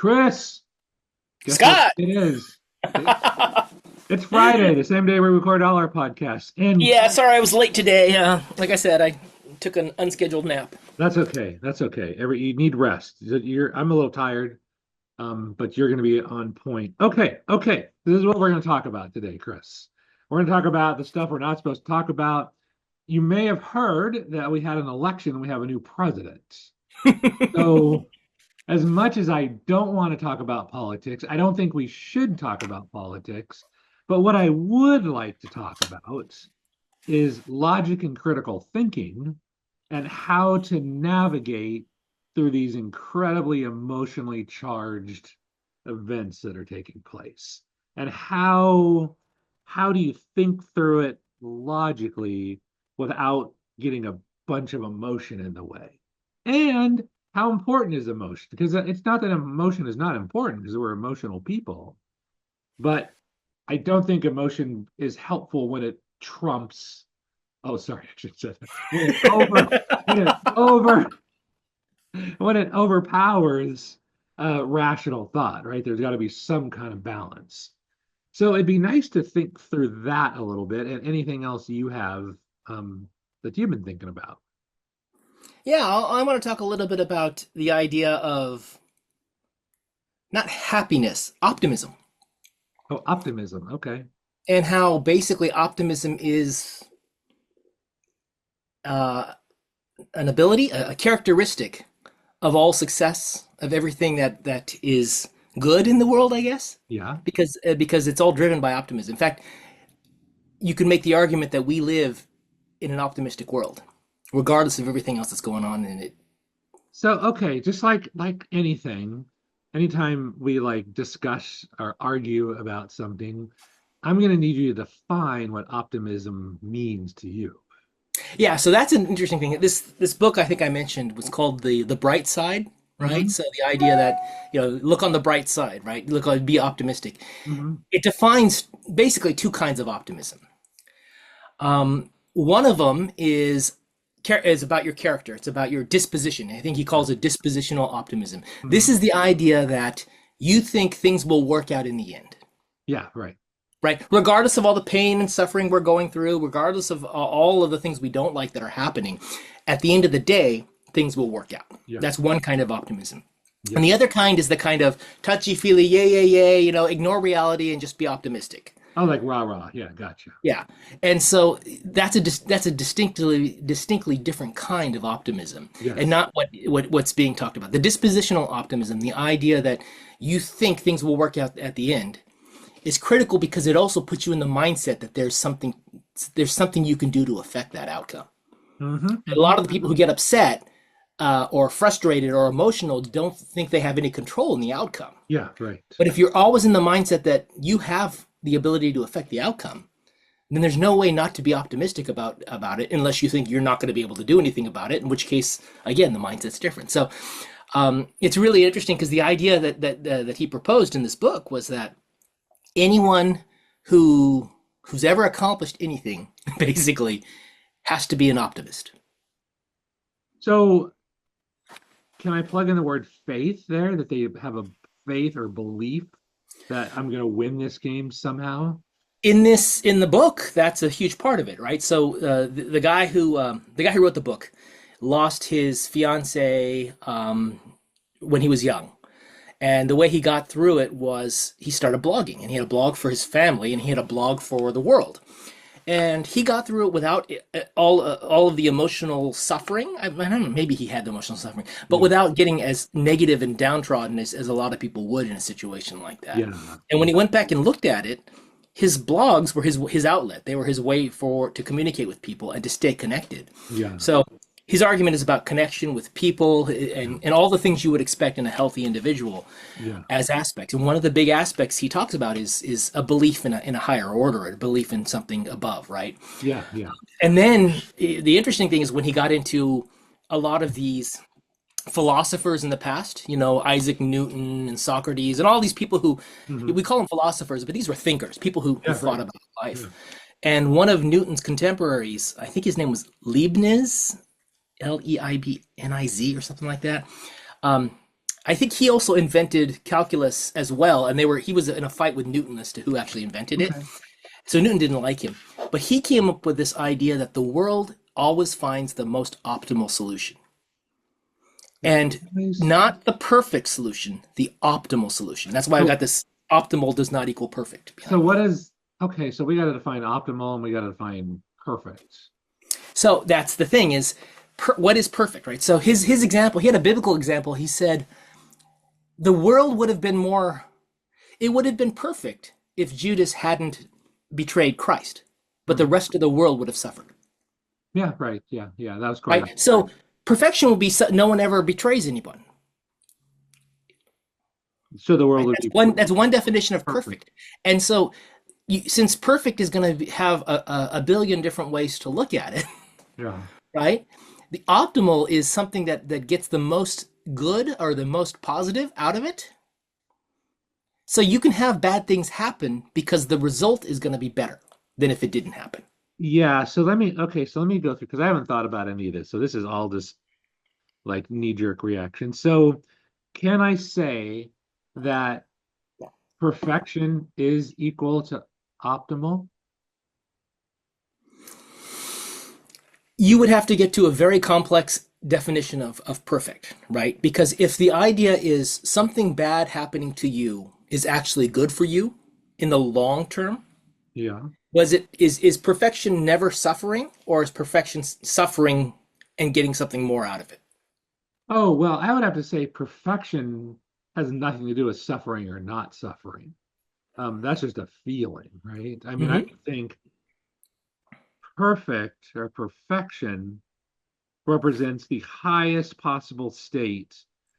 Chris, guess what Scott. it is? It, it's Friday, the same day we record all our podcasts. And Yeah, sorry I was late today. Like I said, I took an unscheduled nap. that's okay. That's okay. You need rest. I'm a little tired, but you're going to be on point. Okay. This is what we're going to talk about today, Chris. We're going to talk about the stuff we're not supposed to talk about. You may have heard that we had an election and we have a new president. So as much as I don't want to talk about politics, I don't think we should talk about politics. But what I would like to talk about is logic and critical thinking and how to navigate through these incredibly emotionally charged events that are taking place. And how do you think through it logically without getting a bunch of emotion in the way? And how important is emotion? Because it's not that emotion is not important because we're emotional people, but I don't think emotion is helpful when it trumps. Oh, sorry, I should say that. When it over when it overpowers rational thought, right? There's got to be some kind of balance. So it'd be nice to think through that a little bit, and anything else you have that you've been thinking about. Yeah, I want to talk a little bit about the idea of not happiness, optimism, Oh, optimism. Okay. and how basically optimism is uh, an ability, a characteristic of all success, of everything that is good in the world, I guess, Yeah. because it's all driven by optimism. In fact, you can make the argument that we live in an optimistic world, regardless of everything else that's going on in it. So, okay, just like anything, anytime we like discuss or argue about something, I'm going to need you to define what optimism means to you. Yeah, so that's an interesting thing. This book I think I mentioned was called the Bright Side, right? Hmm. So the idea that look on the bright side, right? Be optimistic. Hmm. It defines basically two kinds of optimism. One of them is about your character. It's about your disposition. I think he calls it dispositional optimism. This Hmm. is the idea that you think things will work out in the end, Yeah, right. right? Regardless of all the pain and suffering we're going through, regardless of all of the things we don't like that are happening, at the end of the day, things will work out. Yeah. That's one kind of optimism. And Yeah. the other kind is the kind of touchy feely, yay, ignore reality and just be optimistic. Oh, like rah rah. Yeah, gotcha. Yeah, and so that's a distinctly different kind of optimism, and Yes. not what's being talked about. The dispositional optimism, the idea that you think things will work out at the end, is critical because it also puts you in the mindset that there's something you can do to affect that outcome. Hmm. A Hmm. lot of the people who get upset or frustrated or emotional don't think they have any control in the outcome. Yeah, right. But if you're always in the mindset that you have the ability to affect the outcome, then there's no way not to be optimistic about it unless you think you're not going to be able to do anything about it, in which case, again, the mindset's different. So it's really interesting because the idea that he proposed in this book was that anyone who's ever accomplished anything basically has to be an optimist. So, can I plug in the word faith there, that they have a faith or belief that I'm going to win this game somehow? In the book, that's a huge part of it, right? So the guy who wrote the book lost his fiance when he was young. And the way he got through it was he started blogging, and he had a blog for his family, and he had a blog for the world. And he got through it without all of the emotional suffering. I don't know, maybe he had the emotional suffering, but Yeah. without getting as negative and downtrodden as a lot of people would in a situation like that. Yeah. And when he went back and looked at it, his blogs were his outlet. They were his way to communicate with people and to stay connected. Yeah. So his argument is about connection with people and all the things you would expect in a healthy individual Yeah. as aspects. And one of the big aspects he talks about is a belief in a higher order, a belief in something above, right? Yeah. Yeah. And then the interesting thing is when he got into a lot of these philosophers in the past, Isaac Newton and Socrates and all these people who Hmm. we call them philosophers, but these were thinkers, people who Yeah. thought Right. about life. Yeah. And one of Newton's contemporaries, I think his name was Leibniz, Leibniz or something like that. Um, I think he also invented calculus as well, and he was in a fight with Newton as to who actually invented it. Okay. So Newton didn't like him, but he came up with this idea that the world always finds the most optimal solution, It and always- not the perfect solution, the optimal solution. That's why I got So, this optimal does not equal perfect so behind. what is, okay, so we got to define optimal and we got to define perfect. So that's the thing is, what is perfect, right? So his example, he had a biblical example. He said the world would have been more, it would have been perfect if Judas hadn't betrayed Christ, but the Mhm. rest of the world would have suffered, Yeah, right. Yeah, yeah, that was quite right? So perfection will be no one ever betrays anyone, so the world right? would be That's one definition of perfect. perfect. And so since perfect is going to have a billion different ways to look at it, Yeah. right? The optimal is something that gets the most good or the most positive out of it. So you can have bad things happen because the result is going to be better than if it didn't happen. Yeah, so let me go through because I haven't thought about any of this. So this is all just like knee-jerk reaction. So can I say that perfection is equal to optimal? You would have to get to a very complex definition of perfect, right? Because if the idea is something bad happening to you is actually good for you in the long term, Yeah. is perfection never suffering, or is perfection suffering and getting something more out of it? Oh, well, I would have to say perfection has nothing to do with suffering or not suffering. That's just a feeling, right? I mean, I Hmm. would think perfect or perfection represents the highest possible state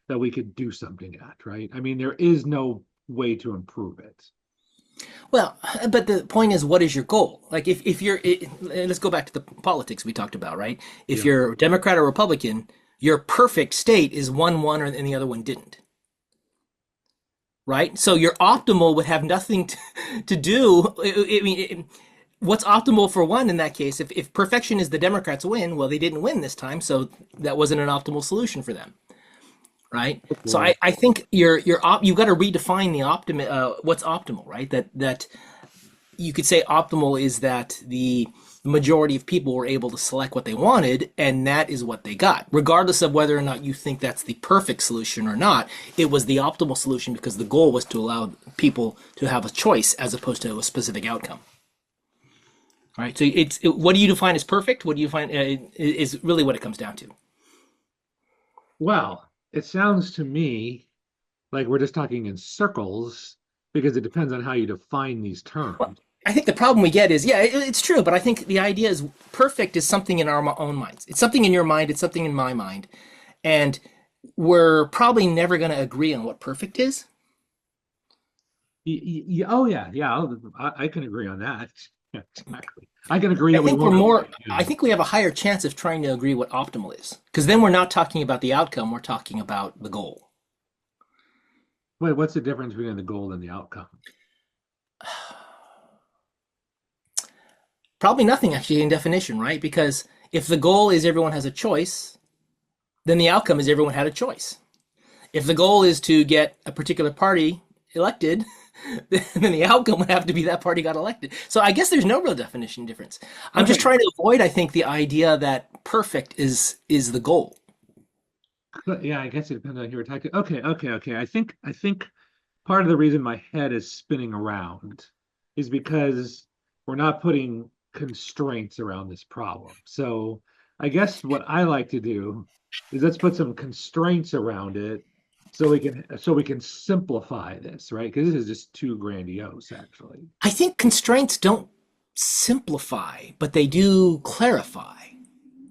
that we could do something at, right? I mean, there is no way to improve it. Well, but the point is, what is your goal? Like, if you're, let's go back to the politics we talked about, right? If Yeah. you're Democrat or Republican, your perfect state is one and the other one didn't, right? So your optimal would have nothing to do. I mean, what's optimal for one in that case? If perfection is the Democrats win, well, they didn't win this time, so that wasn't an optimal solution for them, right? Oh So boy. I think you've got to redefine the what's optimal, right? That you could say optimal is that the majority of people were able to select what they wanted, and that is what they got. Regardless of whether or not you think that's the perfect solution or not, it was the optimal solution because the goal was to allow people to have a choice as opposed to a specific outcome. Right. So what do you define as perfect? What do you find is really what it comes down to. Well, it sounds to me like we're just talking in circles because it depends on how you define these Well, terms. I think the problem we get is, yeah, it's true, but I think the idea is perfect is something in our own minds. It's something in your mind, it's something in my mind. And we're probably never going to agree on what perfect is. Oh yeah, yeah. I can agree on that. Yeah, exactly. I can agree I that we think we're won't more, agree. I Yeah. think we have a higher chance of trying to agree what optimal is. Because then we're not talking about the outcome, we're talking about the goal. Wait, what's the difference between the goal and the outcome? Probably nothing actually in definition, right? Because if the goal is everyone has a choice, then the outcome is everyone had a choice. If the goal is to get a particular party elected, then the outcome would have to be that party got elected. So I guess there's no real definition difference. I'm just Okay. trying to avoid, I think, the idea that perfect is the goal. Yeah, I guess it depends on who we're talking. Okay. I think part of the reason my head is spinning around is because we're not putting constraints around this problem. So I guess what I like to do is let's put some constraints around it so we can simplify this, right? Because this is just too grandiose, actually. I think constraints don't simplify, but they do clarify.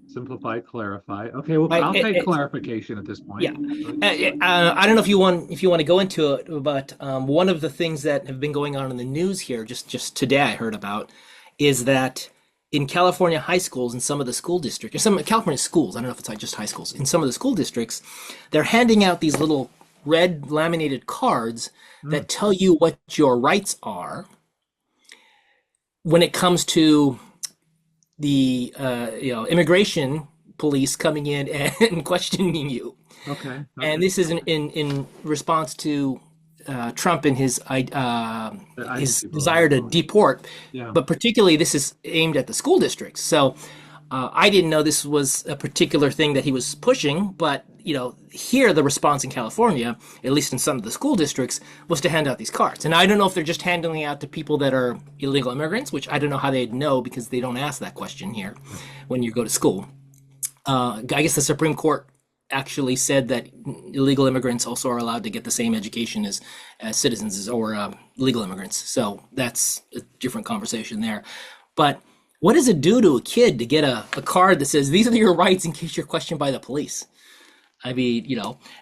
Simplify, clarify. Okay, well, Right? I'll take clarification at this point. Yeah. I don't know if you want to go into it, but one of the things that have been going on in the news here, just today, I heard about, is that in California high schools, in some of the school districts, some California schools, I don't know if it's like just high schools, in some of the school districts, they're handing out these little red laminated cards Hmm. that tell you what your rights are when it comes to the immigration police coming in and questioning you. Okay. And Okay. this is in response to Trump and The his ICE people. desire to deport, Yeah. but particularly this is aimed at the school districts. So I didn't know this was a particular thing that he was pushing, but here the response in California, at least in some of the school districts, was to hand out these cards. And I don't know if they're just handing it out to people that are illegal immigrants, which I don't know how they'd know because they don't ask that question here when you go to school. I guess the Supreme Court actually said that illegal immigrants also are allowed to get the same education as citizens or legal immigrants. So that's a different conversation there. But what does it do to a kid to get a card that says these are your rights in case you're questioned by the police? I mean,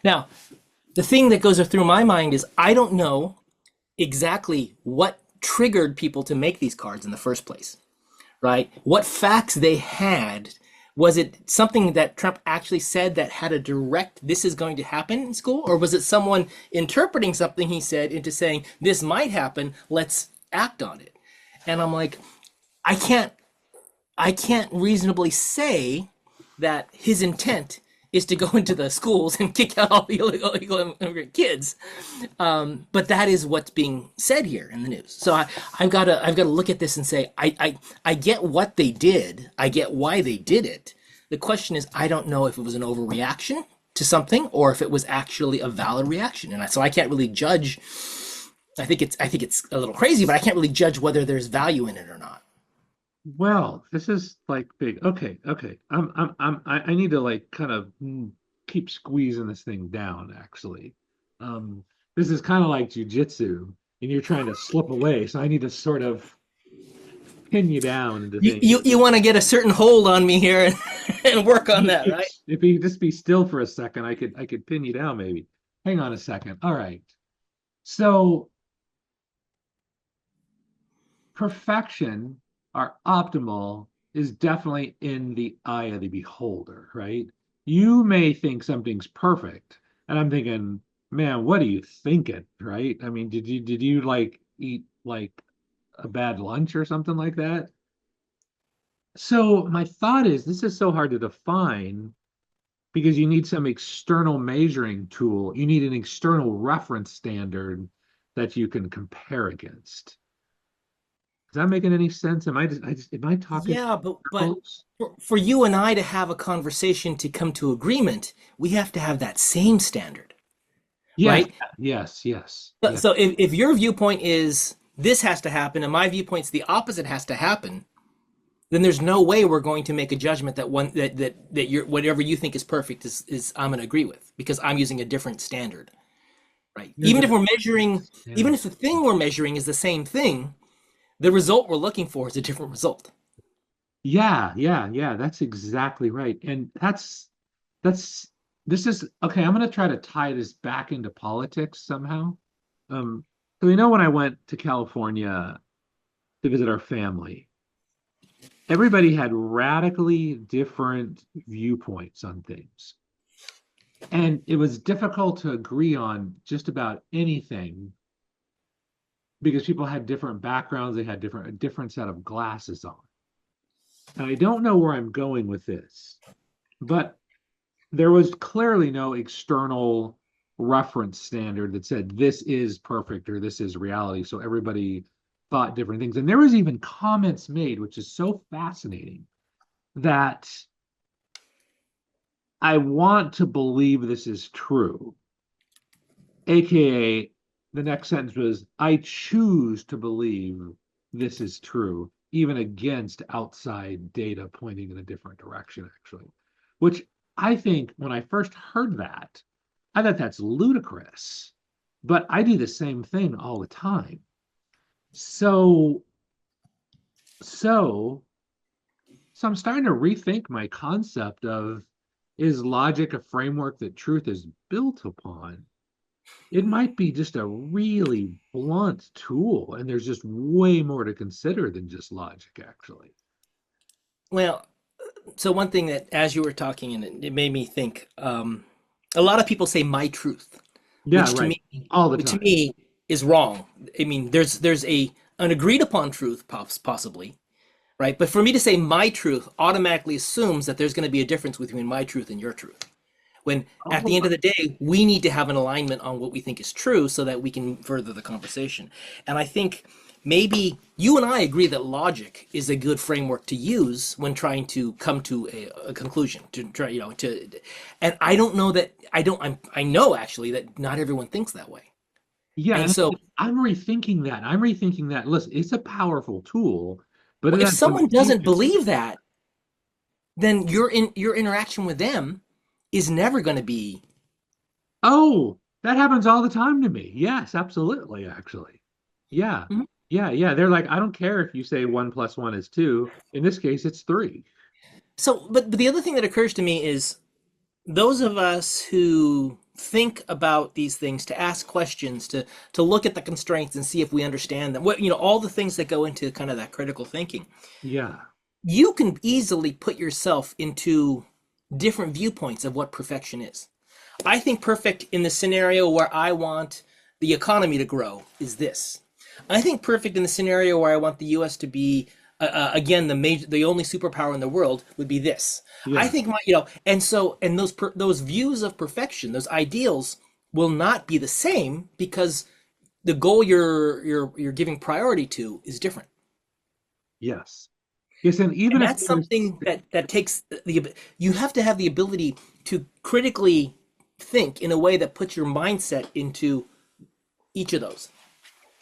now the thing that goes through my mind is I don't know exactly what triggered people to make these cards in the first place, right? What facts they had. Was it something that Trump actually said that had a direct, this is going to happen in school? Or was it someone interpreting something he said into saying, this might happen, let's act on it? And I'm like, I can't, I can't reasonably say that his intent is to go into the schools and kick out all the illegal immigrant kids. But that is what's being said here in the news. So I've got to look at this and say I get what they did. I get why they did it. The question is I don't know if it was an overreaction to something or if it was actually a valid reaction. And so I can't really judge. I think it's a little crazy, but I can't really judge whether there's value in it or not. Well, this is like big. Okay, okay. I need to like kind of keep squeezing this thing down, actually. Um, this is kind of like jujitsu, and you're trying to slip away, so I need to sort of pin you down into You things. want to get a certain hold on me here and work on that, right? If you just be still for a second, I could pin you down maybe. Hang on a second. All right. So perfection or optimal is definitely in the eye of the beholder, right? You may think something's perfect, and I'm thinking, man, what are you thinking, right? I mean, did you like eat like a bad lunch or something like that? So my thought is this is so hard to define because you need some external measuring tool. You need an external reference standard that you can compare against. Is that making any sense? Am I talking Yeah, but circles? for you and I to have a conversation to come to agreement, we have to have that same standard, Yes, right? yes, yes, So, yes. so if your viewpoint is this has to happen and my viewpoint's the opposite has to happen, then there's no way we're going to make a judgment that that you're whatever you think is perfect is I'm going to agree with because I'm using a different standard, right? You're Even if gonna, we're measuring, even yeah. if the thing we're measuring is the same thing, the result we're looking for is a different result. Yeah, yeah, yeah, that's exactly right. And that's this is okay, I'm gonna try to tie this back into politics somehow. Um, so we know when I went to California to visit our family, everybody had radically different viewpoints on things. And it was difficult to agree on just about anything because people had different backgrounds, they had a different set of glasses on. And I don't know where I'm going with this, but there was clearly no external reference standard that said this is perfect or this is reality. So everybody thought different things. And there was even comments made, which is so fascinating, that I want to believe this is true. AKA, the next sentence was, I choose to believe this is true, even against outside data pointing in a different direction, actually. Which I think when I first heard that, I thought that's ludicrous. But I do the same thing all the time. So, so, so I'm starting to rethink my concept of is logic a framework that truth is built upon? It might be just a really blunt tool, and there's just way more to consider than just logic, actually. Well, so one thing that as you were talking and it made me think, a lot of people say my truth, Yeah, which to right. me, All the which to time. me is wrong. I mean, there's a an agreed upon truth, possibly, right? But for me to say my truth automatically assumes that there's going to be a difference between my truth and your truth, When at the Oh, end of the day, we need to have an alignment on what we think is true so that we can further the conversation. And I think maybe you and I agree that logic is a good framework to use when trying to come to a conclusion to try, and I don't know that I know actually that not everyone thinks that way. yeah, And and so I'm rethinking that. I'm rethinking that. Listen, it's a powerful tool, but well, it if has some someone deep. doesn't believe that, then your interaction with them is never going to be. Oh, that happens all the time to me. Yes, absolutely, actually. Yeah. Mhm. Yeah. They're like, I don't care if you say one plus one is two. In this case, it's three. So, but the other thing that occurs to me is those of us who think about these things, to ask questions, to look at the constraints and see if we understand them, what all the things that go into kind of that critical thinking. Yeah. You can easily put yourself into different viewpoints of what perfection is. I think perfect in the scenario where I want the economy to grow is this. I think perfect in the scenario where I want the U.S. to be again the only superpower in the world would be this. I Yeah. think and those views of perfection, those ideals, will not be the same because the goal you're giving priority to is different. Yes. Yes. And And even if that's there's, something that takes you have to have the ability to critically think in a way that puts your mindset into each of those.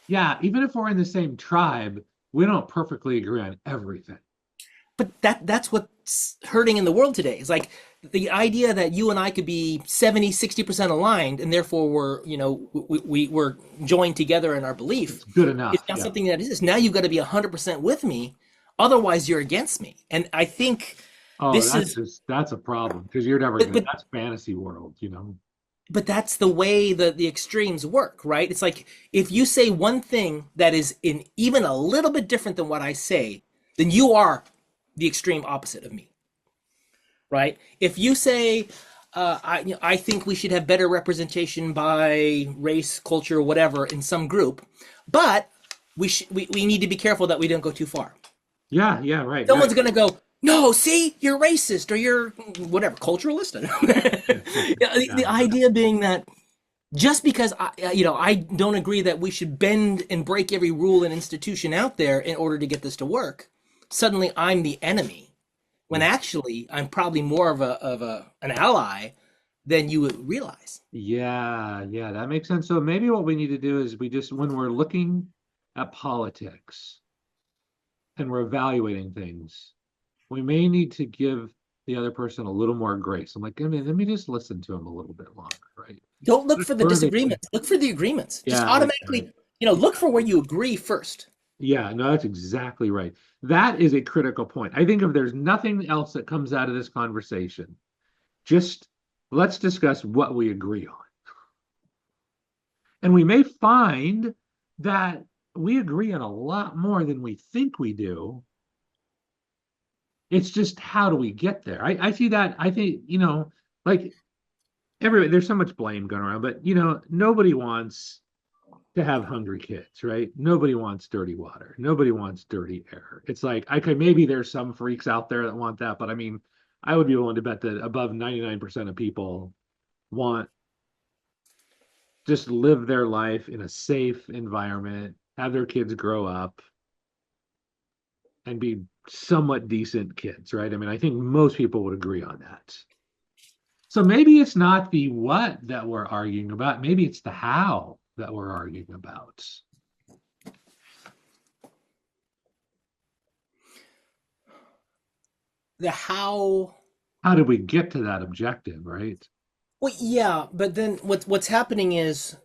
yeah, even if we're in the same tribe, we don't perfectly agree on everything. But that's what's hurting in the world today. It's like the idea that you and I could be 70-60% aligned and therefore we're joined together in our belief It's good is enough. not Yeah. something that exists. Now you've got to be 100% with me, otherwise you're against me. And I think Oh, this is that's a problem because you're never but gonna, but that's fantasy world, you know? but that's the way the extremes work, right? It's like if you say one thing that is in even a little bit different than what I say, then you are the extreme opposite of me, right? If you say I think we should have better representation by race, culture, whatever in some group, but we need to be careful that we don't go too far. Yeah, yeah, right. Someone's going to go, no, see, you're racist or you're whatever, culturalist. Yeah, the Yeah. idea being that just because I don't agree that we should bend and break every rule and institution out there in order to get this to work, suddenly I'm the enemy. When Yeah. actually I'm probably more of a an ally than you would realize. Yeah, that makes sense. So maybe what we need to do is we just, when we're looking at politics and we're evaluating things, we may need to give the other person a little more grace. I'm like, I mean, let me just listen to him a little bit longer, right? Don't look for the What are they saying? disagreements. Look for the agreements. Just Yeah, okay. automatically, look for where you agree first. Yeah, no, that's exactly right. That is a critical point. I think if there's nothing else that comes out of this conversation, just let's discuss what we agree on. And we may find that we agree on a lot more than we think we do. It's just how do we get there? I see that. I think, like everybody, there's so much blame going around, but nobody wants to have hungry kids, right? Nobody wants dirty water. Nobody wants dirty air. It's like, okay, maybe there's some freaks out there that want that, but I mean, I would be willing to bet that above 99% of people want just live their life in a safe environment, have their kids grow up and be somewhat decent kids, right? I mean, I think most people would agree on that. So maybe it's not the what that we're arguing about, maybe it's the how that we're arguing about. The how. How did we get to that objective, right? Well, yeah, but then what's happening is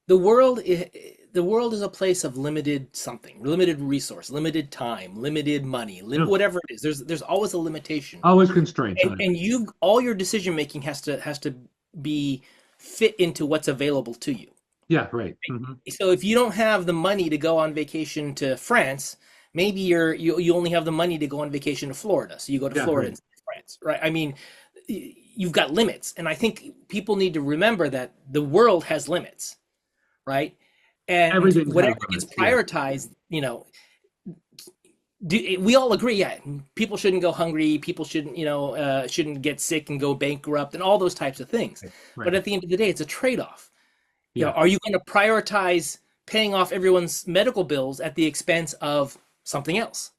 the world is the world is a place of limited something, limited resource, limited time, limited money, Yeah. whatever it is. There's always a limitation, Always constraints and on it. all your decision making has to be fit into what's available to you. Yeah, right. Hmm. So if you don't have the money to go on vacation to France, maybe you only have the money to go on vacation to Florida. So you go to Yeah, Florida right. instead of France, right? I mean, you've got limits, and I think people need to remember that the world has limits, right? And Everything has whatever gets limits. Yeah. prioritized, we all agree, yeah, people shouldn't go hungry, people shouldn't, shouldn't get sick and go bankrupt and all those types of things. Right. But Right. at the end of the day, it's a trade-off. Yeah. Are you going to prioritize paying off everyone's medical bills at the expense of something else,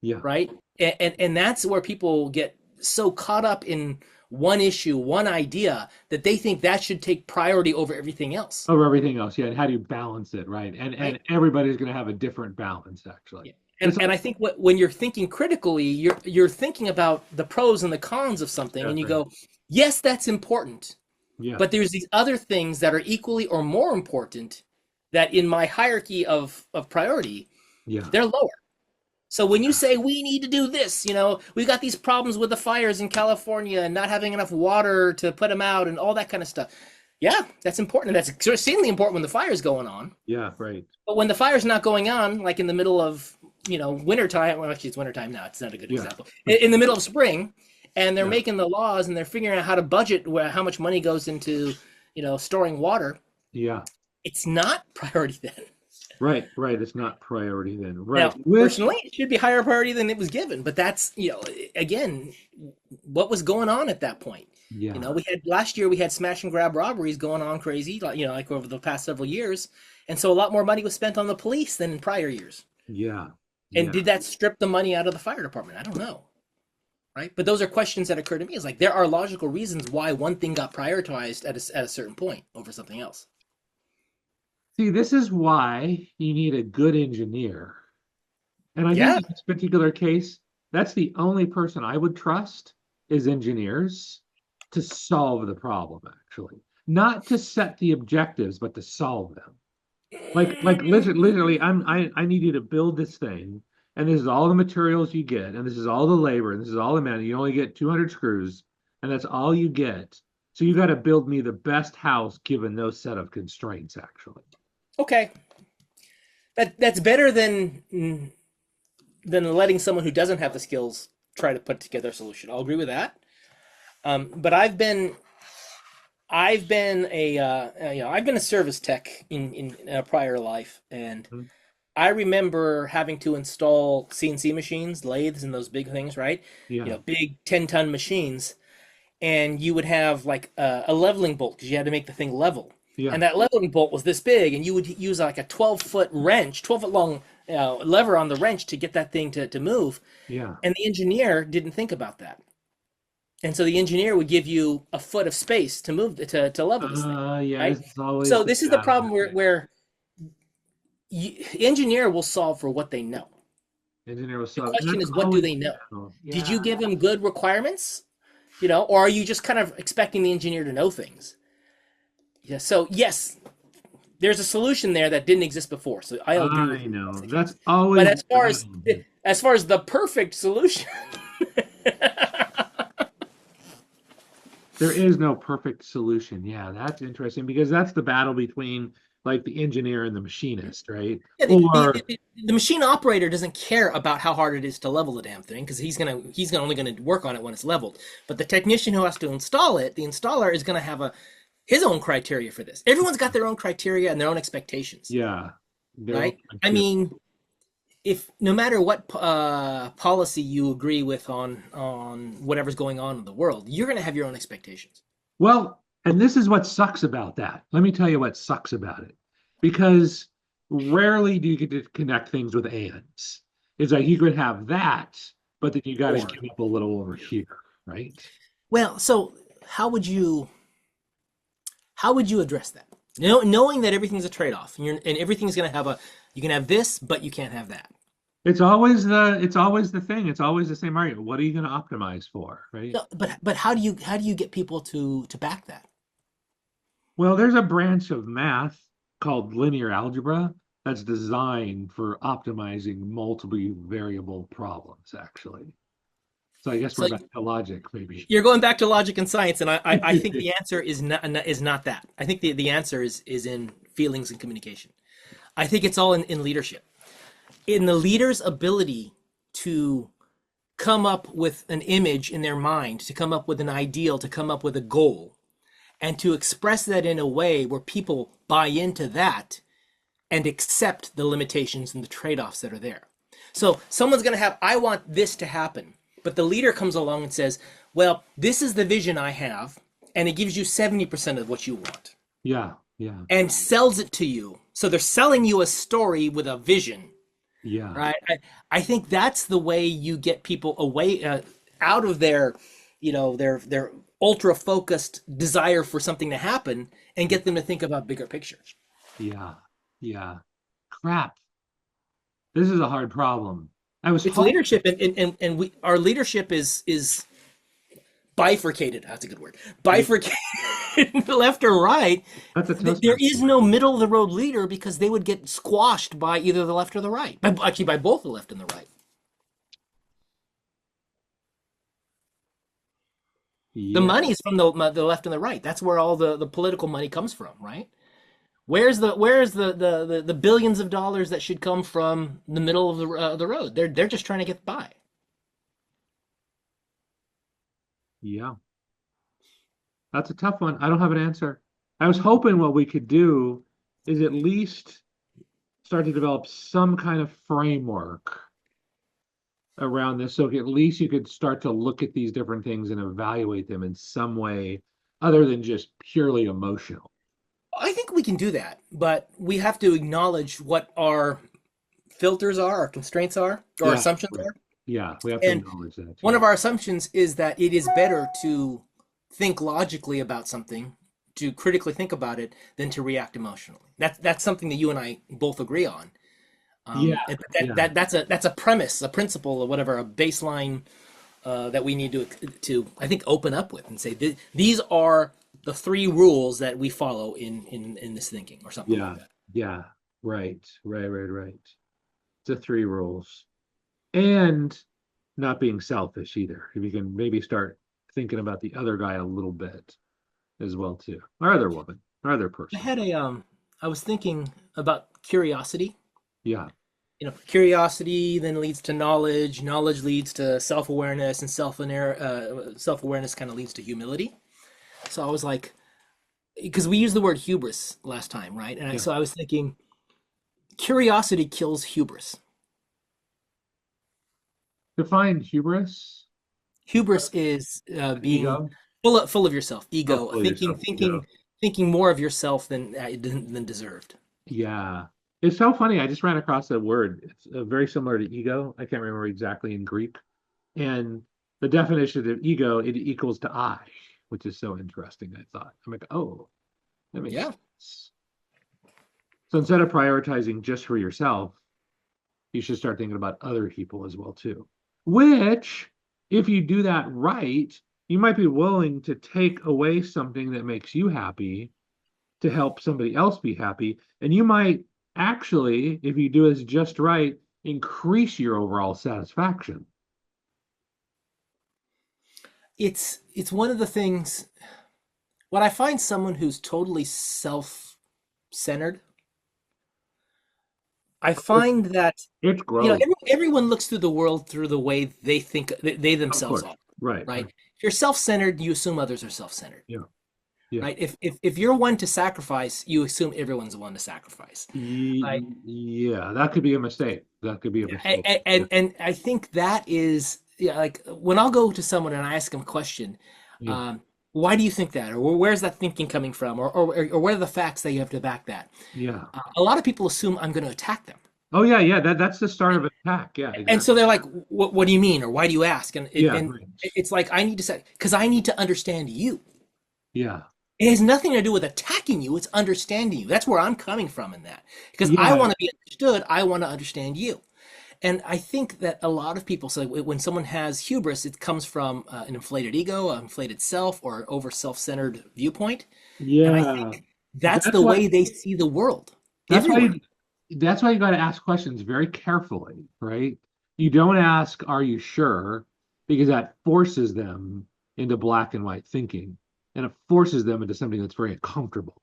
Yeah. right? And that's where people get so caught up in one issue, one idea, that they think that should take priority over everything else, Over everything else. Yeah. And how do you balance it? Right. And right? everybody's going to have a different balance, actually. Yeah. It's And like, I think when you're thinking critically, you're thinking about the pros and the cons of something, and that's you right. go, yes, that's important, Yeah. but there's these other things that are equally or more important that in my hierarchy of priority, Yeah. they're lower. So when you say we need to do this, we've got these problems with the fires in California and not having enough water to put them out and all that kind of stuff. Yeah, that's important. And that's extremely important when the fire's going on. Yeah. Right. But when the fire's not going on, like in the middle of, wintertime, well, actually it's wintertime now, it's not a good Yeah. example. In the middle of spring, and they're Yeah. making the laws and they're figuring out how to budget how much money goes into, storing water, Yeah. it's not priority then. Right. Right. It's not priority then. Right. Now, Which, personally, it should be higher priority than it was given, but that's, again, what was going on at that point. yeah. We had last year we had smash and grab robberies going on crazy, like over the past several years, and so a lot more money was spent on the police than in prior years. Yeah. And Yeah. did that strip the money out of the fire department? I don't know, right? But those are questions that occur to me. It's like there are logical reasons why one thing got prioritized at a certain point over something else. See, this is why you need a good engineer. And I think Yeah. in this particular case, that's the only person I would trust is engineers to solve the problem, actually. Not to set the objectives, but to solve them. Like literally, I need you to build this thing, and this is all the materials you get, and this is all the labor, and this is all the money. You only get 200 screws, and that's all you get. So you got to build me the best house given those set of constraints, actually. Okay. That's better than letting someone who doesn't have the skills try to put together a solution. I'll agree with that. But I've been I've been a service tech in a prior life, and Mhm. I remember having to install CNC machines, lathes, and those big things, right? Yeah, Big 10-ton machines, and you would have like a leveling bolt because you had to make the thing level. yeah. And that leveling bolt was this big, and you would use like a 12-foot wrench, 12-foot long lever on the wrench to get that thing to move. Yeah. And the engineer didn't think about that. And so the engineer would give you a foot of space to move to level this thing, Yeah, right? it's always So the this is the battle. problem where engineer will solve for what they know. Engineer was The so, and question that's is, what do always they the know? battle. Did you Yeah. give him good requirements? Or are you just kind of expecting the engineer to know things? Yeah. So yes, there's a solution there that didn't exist before. So I'll agree with I you. know. That's But always as the far as battle. as far as the perfect solution, There is no perfect solution. Yeah, that's interesting because that's the battle between like the engineer and the machinist, right? yeah, Or the machine operator doesn't care about how hard it is to level the damn thing because he's only gonna work on it when it's leveled. But the technician who has to install it, the installer is gonna have his own criteria for this. Everyone's got their own criteria and their own expectations, yeah, their own right? I criteria. mean, if no matter what policy you agree with on whatever's going on in the world, you're gonna have your own expectations. Well, and this is what sucks about that. Let me tell you what sucks about it. Because rarely do you get to connect things with ands. It's like you could have that, but then you got to Or give up a little over here, right? well, so how would you how would you address that? Knowing that everything's a trade-off, and everything's gonna have you can have this, but you can't have that. It's always the thing. It's always the same argument. What are you going to optimize for, right? No, but how do you get people to back that? Well, there's a branch of math called linear algebra that's designed for optimizing multiple variable problems, actually. So I guess So we're back to logic, maybe. you're going back to logic and science, and I think the answer is not that. I think the answer is in feelings and communication. I think it's all in leadership, in the leader's ability to come up with an image in their mind, to come up with an ideal, to come up with a goal, and to express that in a way where people buy into that and accept the limitations and the trade-offs that are there. So someone's going to have, I want this to happen. But the leader comes along and says, well, this is the vision I have, and it gives you 70% of what you want, Yeah, yeah, and sells it to you. So they're selling you a story with a vision, yeah, right? I think that's the way you get people away, out of their, their ultra focused desire for something to happen, and get them to think about bigger picture. yeah, yeah. Crap. This is a hard problem. I was It's hoping. leadership, and we our leadership is bifurcated. That's a good word. Bifurcated, left or right. That's a There Toastmaster is word. no middle of the road leader because they would get squashed by either the left or the right. Actually, by both the left and the right. The Yeah, money is from the left and the right. That's where all the political money comes from, right? Where's the billions of dollars that should come from the middle of the road? They're just trying to get by. yeah. That's a tough one. I don't have an answer. I was hoping what we could do is at least start to develop some kind of framework around this. So at least you could start to look at these different things and evaluate them in some way other than just purely emotional. I think we can do that, but we have to acknowledge what our filters are, our constraints are, or Yeah, assumptions right. are. Yeah, we have to And acknowledge that one too. of our assumptions is that it is better to think logically about something, to critically think about it, than to react emotionally. That's something that you and I both agree on. Yeah, yeah, That's a premise, a principle, or whatever, a baseline that we need to I think open up with and say these are the three rules that we follow in this thinking or something like yeah, that. yeah. Right, right, right, right. The three rules. And not being selfish either. If you can maybe start thinking about the other guy a little bit as well too, or other woman, or other I person. had a I was thinking about curiosity. Yeah, Curiosity then leads to knowledge. Knowledge leads to self-awareness, and self-awareness kind of leads to humility. So I was like, because we used the word hubris last time, right? And yeah. so I was thinking, curiosity kills hubris. Define hubris. Hubris is being Ego. full of yourself, Oh, ego, fully yourself. Ego. thinking more of yourself than deserved. Yeah. It's so funny. I just ran across a word. It's very similar to ego. I can't remember exactly in Greek. And the definition of ego, it equals to I, which is so interesting. I thought. I'm like, oh, that makes Yeah. sense. So instead of prioritizing just for yourself, you should start thinking about other people as well too. Which, if you do that right, you might be willing to take away something that makes you happy to help somebody else be happy. And you might actually, if you do this just right, increase your overall satisfaction. It's one of the things when I find someone who's totally self-centered, I It's, find that it's gross. everyone looks through the world through the way they think they Of themselves course. are, Right, right? right. If you're self-centered, you assume others are self-centered, Yeah, yeah. right? If you're one to sacrifice, you assume everyone's the one to sacrifice, right? Yeah, that could be a mistake. That could be a mistake. Yeah, And I think that is, yeah, like when I'll go to someone and I ask them a question, yeah, um, why do you think that, or where's that thinking coming from, or what are the facts that you have to back that? yeah. A lot of people assume I'm going to attack them. Oh yeah, yeah. That's the start of an attack. Yeah, And so exactly. they're like, what do you mean? Or why do you ask? Yeah, And right. it's like, I need to say, because I need to understand you. Yeah, It has nothing to do with attacking you. It's understanding you. That's where I'm coming from in that. Because I yeah, want to be understood. I want to understand you. And I think that a lot of people say when someone has hubris, it comes from an inflated ego, an inflated self, or an over self-centered viewpoint. And I yeah. think that's That's the why. way they see the world That's why everywhere. you. That's why you got to ask questions very carefully, right? You don't ask, "Are you sure?" Because that forces them into black and white thinking, and it forces them into something that's very uncomfortable.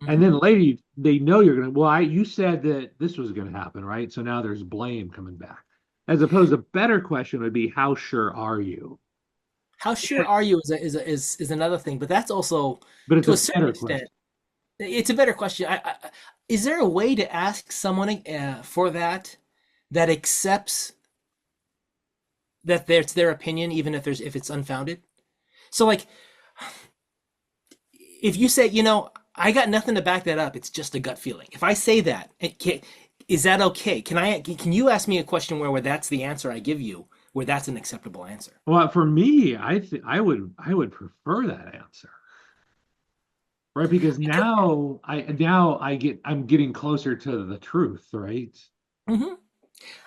And Mhm. then later they know you're gonna. Well, you said that this was gonna happen, right? So now there's blame coming back. As opposed, a better question would be, "How sure are you?" How sure are you is another thing, but that's also But it's to a a certain better extent. question. It's a better question. Is there a way to ask someone for that that accepts that it's their opinion, even if it's unfounded. So like, if you say, I got nothing to back that up, it's just a gut feeling. If I say that, is that okay? Can you ask me a question where that's the answer I give you, where that's an acceptable answer? Well, for me, I would prefer that answer, right? Because Because, I'm getting closer to the truth, right? Mhm.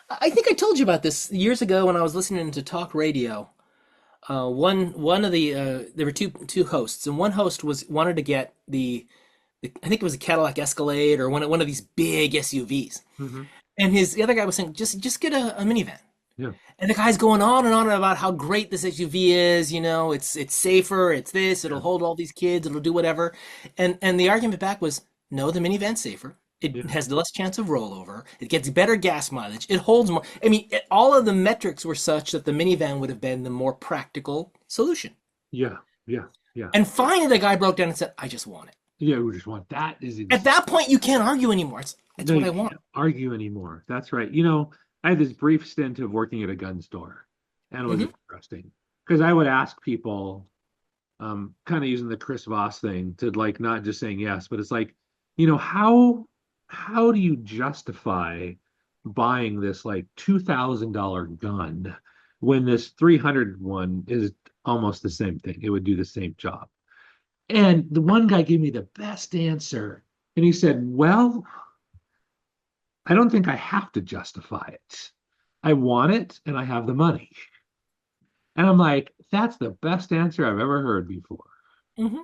I think I told you about this years ago when I was listening to talk radio. One of the there were two hosts, and one host was wanted to get I think it was a Cadillac Escalade or one of these big SUVs, Hmm. and the other guy was saying just get a minivan. Yeah, And the guy's going on and on about how great this SUV is. It's safer. It's this. It'll yeah, hold all these kids. It'll do whatever. And the argument back was, no, the minivan's safer. It yeah, has less chance of rollover. It gets better gas mileage. It holds more. I mean, all of the metrics were such that the minivan would have been the more practical solution. yeah, yeah, yeah. And finally, the guy broke down and said, "I just want it." Yeah, we just want that is At insane. that point, you can't argue anymore. It's No, what you I want. can't argue anymore. That's right. I had this brief stint of working at a gun store, and it was Hmm. interesting because I would ask people, kind of using the Chris Voss thing to like not just saying yes, but it's like, how do you justify buying this like $2,000 gun when this 300 one is almost the same thing? It would do the same job. And the one guy gave me the best answer, and he said, "Well, I don't think I have to justify it. I want it and I have the money." And I'm like, that's the best answer I've ever heard before. Hmm.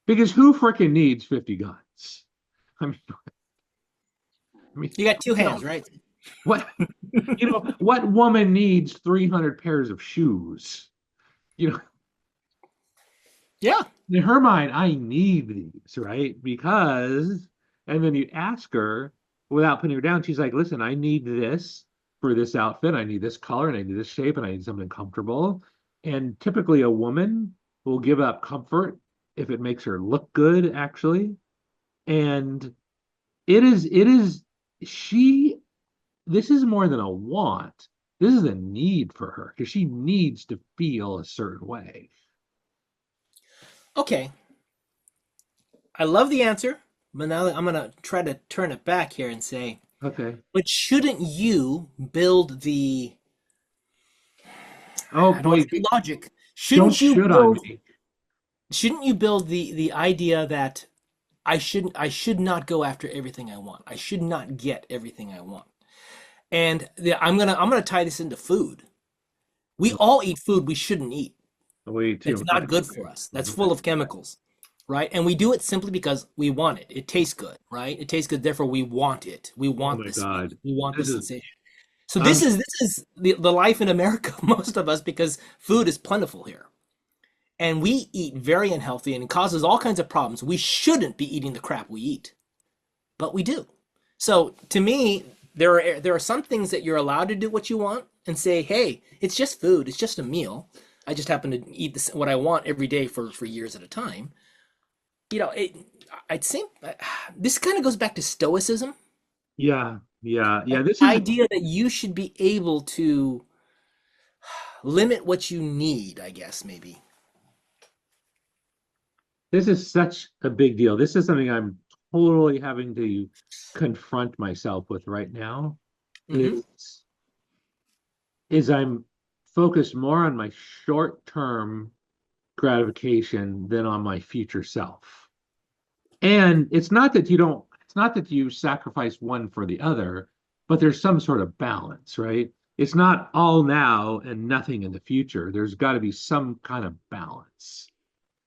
Because who freaking needs 50 guns? I mean, I mean, You got two you know, hands, right? what what woman needs 300 pairs of shoes? You know, Yeah. in her mind, I need these, right? Because, and then you ask her without putting her down, she's like, listen, I need this for this outfit. I need this color and I need this shape and I need something comfortable. And typically a woman will give up comfort if it makes her look good, actually. And she, this is more than a want. This is a need for her because she needs to feel a certain way. Okay. I love the answer, but now I'm gonna try to turn it back here and say, Okay. but shouldn't you build Oh, I don't want to wait, say logic. don't Shouldn't you should on build me. shouldn't you build the idea that I should not go after everything I want. I should not get everything I want. And I'm gonna tie this into food. We all eat food we shouldn't eat. Way too That's not much. good for us. That's full of chemicals, right? And we do it simply because we want it. It tastes good, right? It tastes good, therefore we want it. We Oh want my this God. feeling. We want This this is sensation. So I'm this is the life in America, most of us, because food is plentiful here. And we eat very unhealthy and it causes all kinds of problems. We shouldn't be eating the crap we eat, but we do. So to me, there are some things that you're allowed to do what you want and say, hey, it's just food, it's just a meal. I just happen to eat what I want every day for years at a time. I'd say this kind of goes back to stoicism. yeah, yeah, yeah. The idea that you should be able to limit what you need, I guess, maybe. This is such a big deal. This is something I'm totally having to confront myself with right now. Hmm. Is is I'm focused more on my short-term gratification than on my future self. And it's not that you sacrifice one for the other, but there's some sort of balance, right? It's not all now and nothing in the future. There's got to be some kind of balance.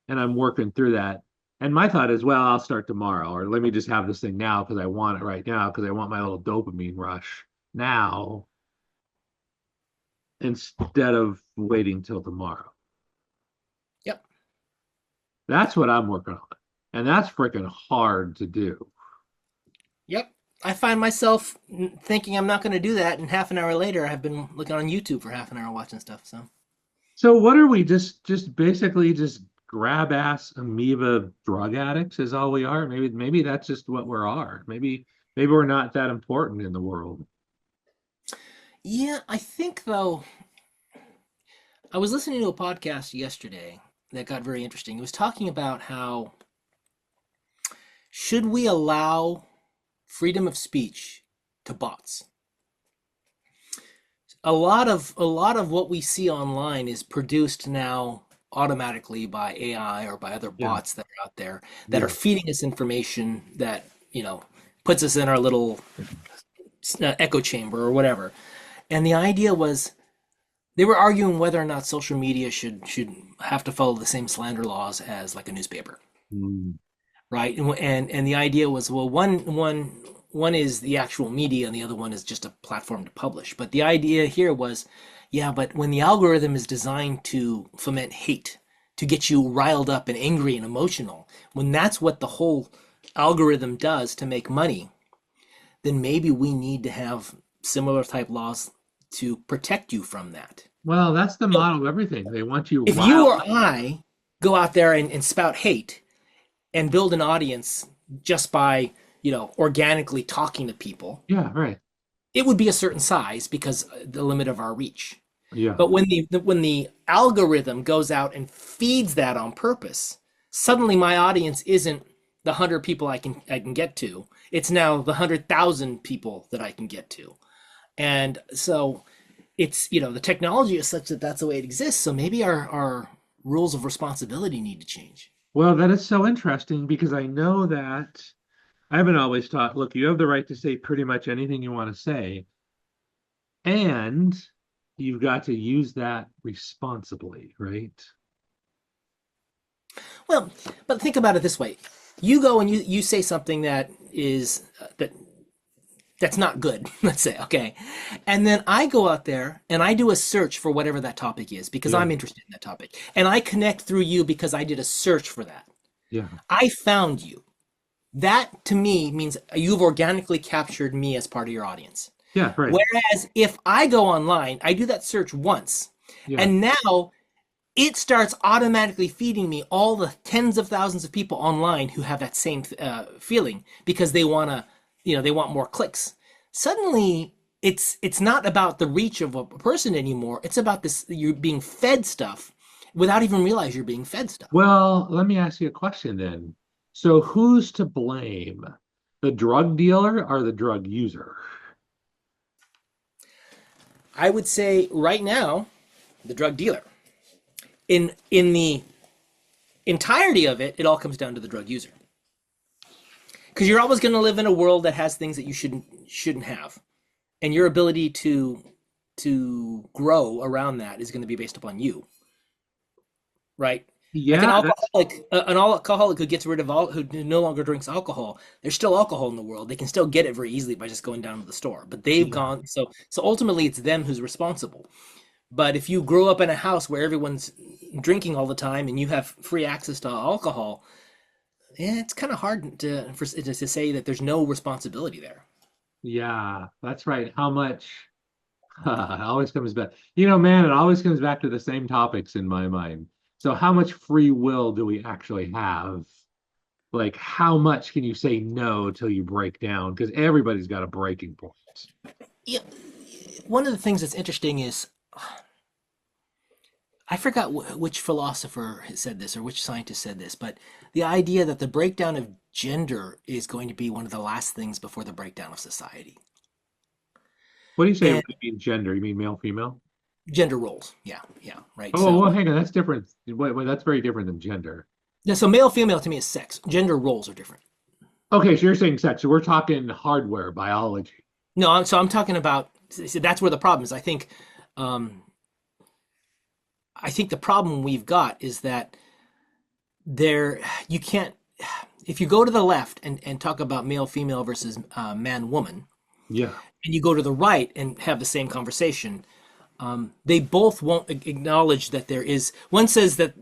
And I'm working through that. And my thought is, well, I'll start tomorrow, or let me just have this thing now because I want it right now, because I want my little dopamine rush now instead of waiting till tomorrow. Yep. That's what I'm working on. And that's freaking hard to do. Yep. I find myself thinking I'm not going to do that, and half an hour later, I've been looking on YouTube for half an hour watching stuff. So, So what are we just basically just grab ass amoeba drug addicts is all we are? Maybe that's just what we are. Maybe Maybe we're not that important in the world. Yeah, I think though, I was listening to a podcast yesterday that got very interesting. It was talking about how should we allow freedom of speech to bots? A lot of what we see online is produced now automatically by AI or by other Yeah, bots that are out there that are yeah. feeding us information that, puts us in our little echo chamber or whatever. And the idea was they were arguing whether or not social media should have to follow the same slander laws as like a newspaper, Mm. right? And the idea was, well, one is the actual media and the other one is just a platform to publish. But the idea here was, yeah, but when the algorithm is designed to foment hate, to get you riled up and angry and emotional, when that's what the whole algorithm does to make money, then maybe we need to have similar type laws to protect you from that. Well, that's the So model of everything. They want you if you riled or up. I go out there and spout hate and build an audience just by, organically talking to people, Yeah, right. it would be a certain size because the limit of our reach. Yeah. But when the algorithm goes out and feeds that on purpose, suddenly my audience isn't the 100 people I can get to. It's now the 100,000 people that I can get to. And so it's, the technology is such that that's the way it exists. So maybe our rules of responsibility need to change. Well, that is so interesting because I know that I've been always taught, look, you have the right to say pretty much anything you want to say, and you've got to use that responsibly, right? Well, but think about it this way. You go and you say something that is that's not good, let's say, okay. And then I go out there and I do a search for whatever that topic is because Yeah, I'm interested in that topic. And I connect through you because I did a search for that. yeah, I found you. That to me means you've organically captured me as part of your audience. yeah, right. Whereas if I go online, I do that search once, Yeah, and now it starts automatically feeding me all the tens of thousands of people online who have that same feeling because they want more clicks. Suddenly, it's not about the reach of a person anymore. It's about this you're being fed stuff without even realize you're being fed stuff. well, let me ask you a question then. So who's to blame? The drug dealer or the drug user? I would say right now, the drug dealer. In the entirety of it, it all comes down to the drug user. Because you're always going to live in a world that has things that you shouldn't have, and your ability to grow around that is going to be based upon you, right? Like Yeah, that's an alcoholic who gets rid of who no longer drinks alcohol, there's still alcohol in the world. They can still get it very easily by just going down to the store. But they've yeah. gone so ultimately it's them who's responsible. But if you grow up in a house where everyone's drinking all the time and you have free access to alcohol, yeah, it's kind of hard to say that there's no responsibility there. Yeah, that's right. How much it always comes back. You know, man, it always comes back to the same topics in my mind. So how much free will do we actually have? Like, how much can you say no till you break down? Because everybody's got a breaking point. Yeah, one of the things that's interesting is I forgot which philosopher said this or which scientist said this, but the idea that the breakdown of gender is going to be one of the last things before the breakdown of society. What do you say when And you mean gender? You mean male, female? gender roles, yeah, yeah, right. Oh, So well, hang on, that's different. Wait, that's very different than gender. yeah, so male female to me is sex. Gender roles are different. Okay, so you're saying sex. So we're talking hardware, biology. No, I'm talking about. So that's where the problem is. Um, I think the problem we've got is that there you can't if you go to the left and talk about male female versus man woman, Yeah. and you go to the right and have the same conversation, they both won't acknowledge that there is. One says that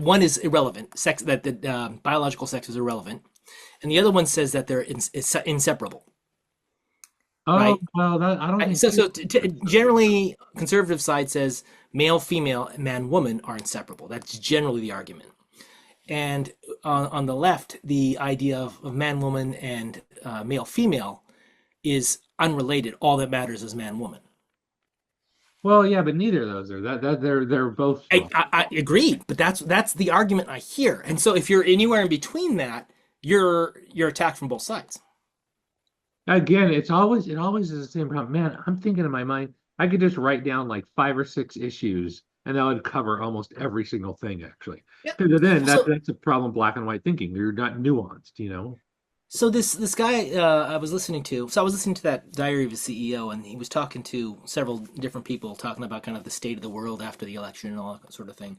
one is irrelevant, sex that the biological sex is irrelevant, and the other one says that they're inseparable, Oh, right? well, that I don't Right, think generally, conservative side says male, female, man, woman are inseparable. That's generally the argument. and on the left, the idea of man woman and male female is unrelated. All that matters is man woman. Well, yeah, but neither of those are that they're both I, wrong. I, I agreed, but that's the argument I hear. And so if you're anywhere in between that, you're attacked from both sides. Again, it always is the same problem. Man, I'm thinking in my mind, I could just write down like 5 or 6 issues, and that would cover almost every single thing, actually. Yeah. Because then So that's a problem, black and white thinking. You're not nuanced. so this guy I was listening to. So I was listening to that Diary of a CEO, and he was talking to several different people, talking about kind of the state of the world after the election and all that sort of thing.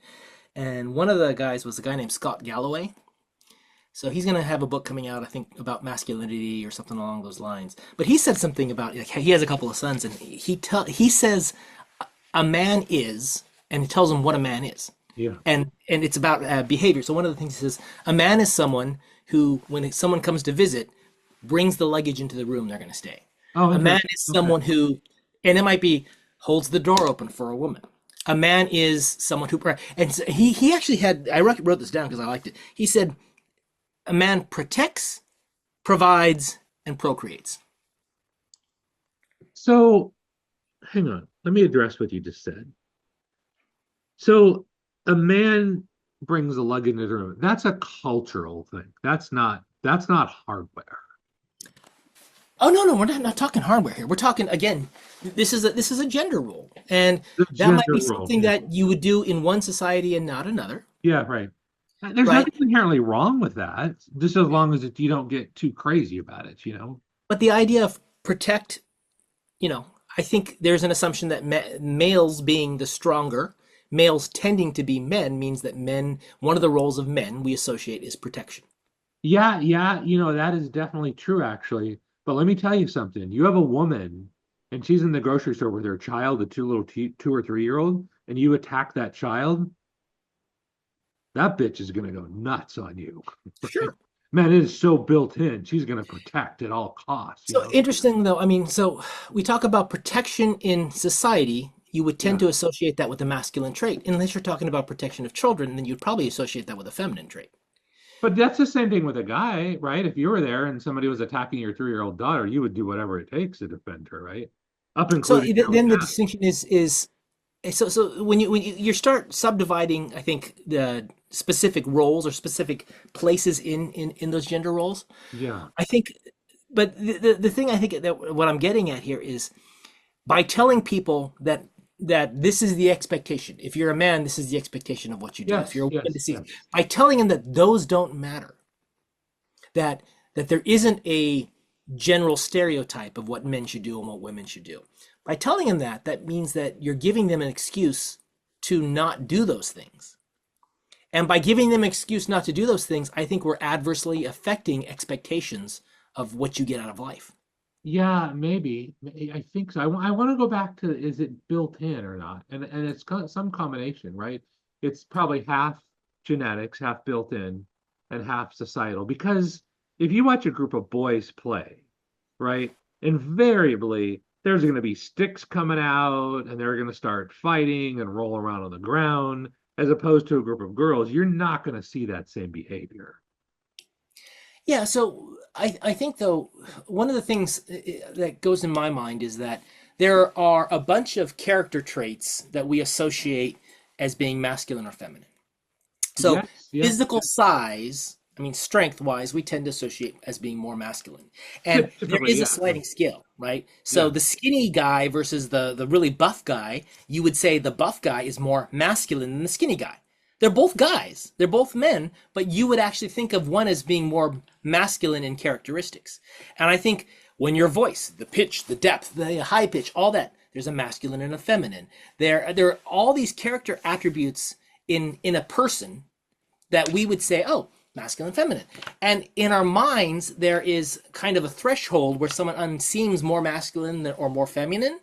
And one of the guys was a guy named Scott Galloway. So he's going to have a book coming out, I think, about masculinity or something along those lines. But he said something about like he has a couple of sons, and he says a man is, and he tells them what a man is, Yeah. and it's about behavior. So one of the things he says, a man is someone who, when someone comes to visit, brings the luggage into the room they're going to stay. Oh, A man interesting. is Okay. someone who, and it might be holds the door open for a woman. A man is someone who, and so he actually had, I wrote this down because I liked it. He said a man protects, provides, and procreates. So, hang on. Let me address what you just said. So, a man brings a luggage into the room. That's a cultural thing. That's not hardware. Oh no, we're not talking hardware here. We're talking again. This is a gender role, and The that might gender be role. something Yeah. that you would do in one society and not another, Yeah, right. There's right? nothing inherently wrong with that, just as long as you don't get too crazy about it. But the idea of protect, I think there's an assumption that males being the stronger, males tending to be men means that men, one of the roles of men we associate is protection. Yeah, yeah, that is definitely true, actually. But let me tell you something. You have a woman, and she's in the grocery store with her child, a 2 or 3 year old, and you attack that child, that bitch is gonna go nuts on you, right? Sure. Man, it is so built in. She's gonna protect at all costs, you So know? interesting though. I mean, so we talk about protection in society. You would tend Yeah. to associate that with a masculine trait, unless you're talking about protection of children, then you'd probably associate that with a feminine trait. But that's the same thing with a guy, right? If you were there and somebody was attacking your 3 year old daughter, you would do whatever it takes to defend her, right? Up So including your own then the dad. distinction is so when you start subdividing, I think the specific roles or specific places in those gender roles, Yeah. I think. But the thing I think that what I'm getting at here is by telling people that this is the expectation. If you're a man, this is the expectation of what you do. If Yes, you're a woman, yes, this is yes. by telling them that those don't matter. That there isn't a general stereotype of what men should do and what women should do. By telling them that means that you're giving them an excuse to not do those things. And by giving them an excuse not to do those things, I think we're adversely affecting expectations of what you get out of life. Yeah, maybe. I think so. I want to go back to, is it built in or not? And it's some combination, right? It's probably half genetics, half built in, and half societal. Because if you watch a group of boys play, right, invariably there's going to be sticks coming out, and they're going to start fighting and roll around on the ground, as opposed to a group of girls. You're not going to see that same behavior. Yeah, so I think though one of the things that goes in my mind is that there are a bunch of character traits that we associate as being masculine or feminine. So Yes, yes, physical yes. size, I mean strength wise, we tend to associate as being more masculine. And there Typically, is a yeah, right. sliding scale, right? So Yeah. the skinny guy versus the really buff guy, you would say the buff guy is more masculine than the skinny guy. They're both guys, they're both men, but you would actually think of one as being more masculine in characteristics. And I think when your voice, the pitch, the depth, the high pitch, all that, there's a masculine and a feminine. There are all these character attributes in a person that we would say, oh, masculine, feminine. And in our minds, there is kind of a threshold where someone seems more masculine or more feminine.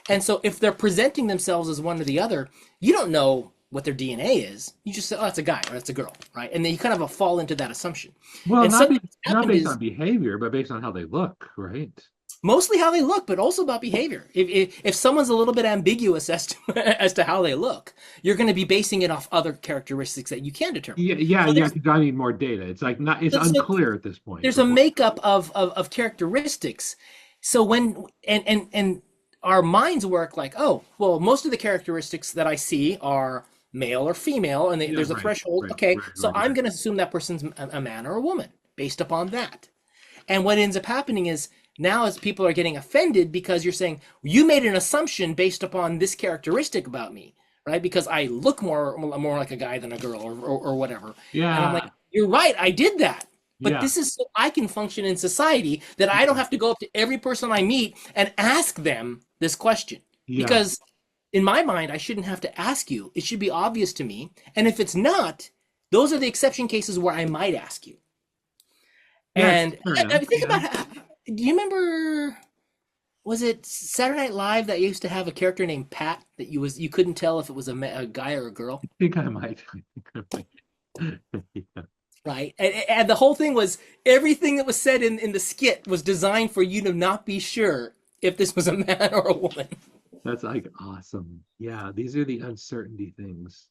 And so if they're presenting themselves as one or the other, you don't know what their DNA is. You just say, oh, that's a guy or that's a girl, right? And then you kind of fall into that assumption. Well, And not something be that's not happened based is, on behavior, but based on how they look, right? Mostly how they look, but also about behavior. If someone's a little bit ambiguous as to as to how they look, you're going to be basing it off other characteristics that you can determine. Yeah, yeah, So yeah. Because I need more data. It's like not. It's so unclear at this point. there's a makeup of characteristics. So when and our minds work like, oh, well, most of the characteristics that I see are male or female, and Yeah, there's a right, threshold. right, Okay, right, so right, I'm right. going to assume that person's a man or a woman based upon that. And what ends up happening is now as people are getting offended because you're saying you made an assumption based upon this characteristic about me, right? Because I look more like a guy than a girl or whatever. And I'm like, Yeah, you're right, I did that. But yeah, this is so I can function in society that I don't yeah, have to go up to every person I meet and ask them this question. yeah. Because in my mind, I shouldn't have to ask you. It should be obvious to me. And if it's not, those are the exception cases where I might ask you. Yes, And fair I enough. mean, think Yeah, about do you remember was it Saturday Night Live that used to have a character named Pat that you couldn't tell if it was a guy or a girl, I think I might. I think I might. Yeah, right? And the whole thing was everything that was said in the skit was designed for you to not be sure if this was a man or a woman. that's like awesome. Yeah, these are the uncertainty things.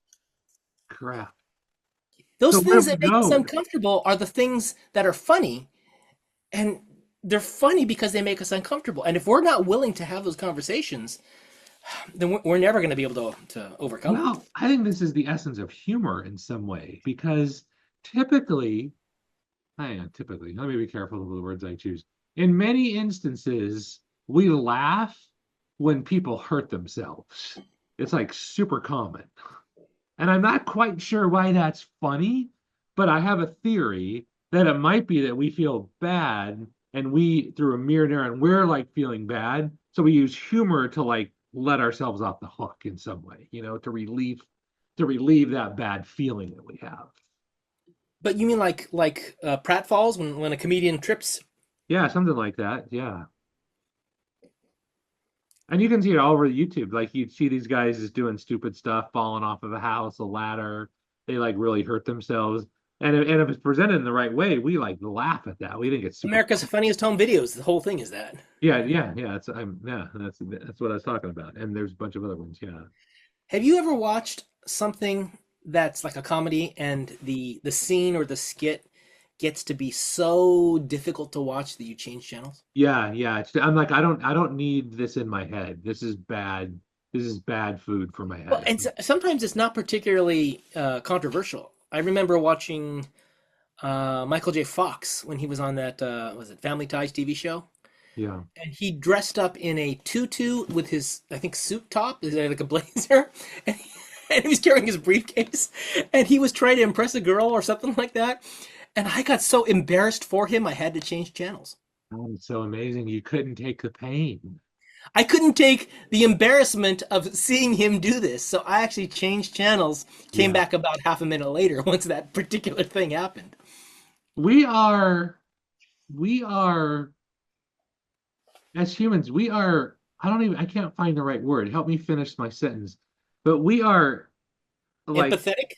Crap. Those So where things do we that make us go? uncomfortable are the things that are funny, and they're funny because they make us uncomfortable. And if we're not willing to have those conversations, then we're never going to be able to overcome them. Well, I think this is the essence of humor in some way because typically, hang on, typically, let me be careful of the words I choose. In many instances, we laugh when people hurt themselves. It's like super common. And I'm not quite sure why that's funny, but I have a theory that it might be that we feel bad and we, through a mirror neuron, we're like feeling bad. So we use humor to like let ourselves off the hook in some way, to relieve that bad feeling that we have. But you mean like pratfalls when a comedian trips? Yeah, something like that. Yeah. And you can see it all over YouTube. Like you'd see these guys just doing stupid stuff, falling off of a house, a ladder. They like really hurt themselves. And if it's presented in the right way, we like laugh at that. We think it's super America's funny. Funniest Home Videos. The whole thing is that. Yeah, yeah, yeah. That's what I was talking about. And there's a bunch of other ones. Yeah. Have you ever watched something that's like a comedy and the scene or the skit gets to be so difficult to watch that you change channels? Yeah, yeah. I'm like, I don't need this in my head. This is bad. This is bad food for my Well, head. and sometimes it's not particularly controversial. I remember watching Michael J. Fox when he was on that was it Family Ties TV show, Yeah. and he dressed up in a tutu with his I think suit top, is like a blazer, and and he was carrying his briefcase, and he was trying to impress a girl or something like that. And I got so embarrassed for him, I had to change channels. Oh, it's so amazing. You couldn't take the pain. I couldn't take the embarrassment of seeing him do this, so I actually changed channels. Came Yeah. back about half a minute later once that particular thing happened. We are, we are, as humans, I can't find the right word. Help me finish my sentence. But we are like, Empathetic.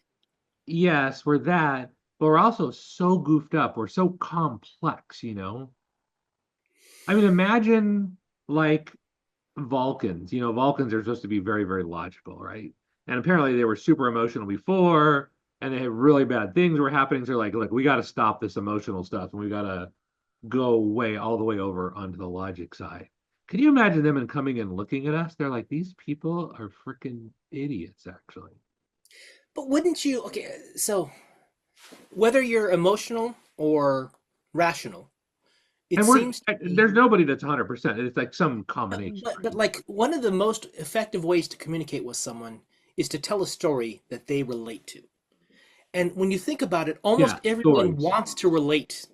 yes, we're that, but we're also so goofed up. We're so complex. I mean, imagine like Vulcans. Vulcans are supposed to be very, very logical, right? And apparently they were super emotional before, and they had really bad things were happening. So they're like, look, we got to stop this emotional stuff, and we got to go way all the way over onto the logic side. Can you imagine them and coming and looking at us? They're like, these people are freaking idiots, actually. But wouldn't you? Okay, so whether you're emotional or rational, it And we're seems to there's me. nobody that's 100%. It's like some But, combination, but but right? like one of the most effective ways to communicate with someone is to tell a story that they relate to. And when you think about it, almost Yeah, everyone stories. wants to relate,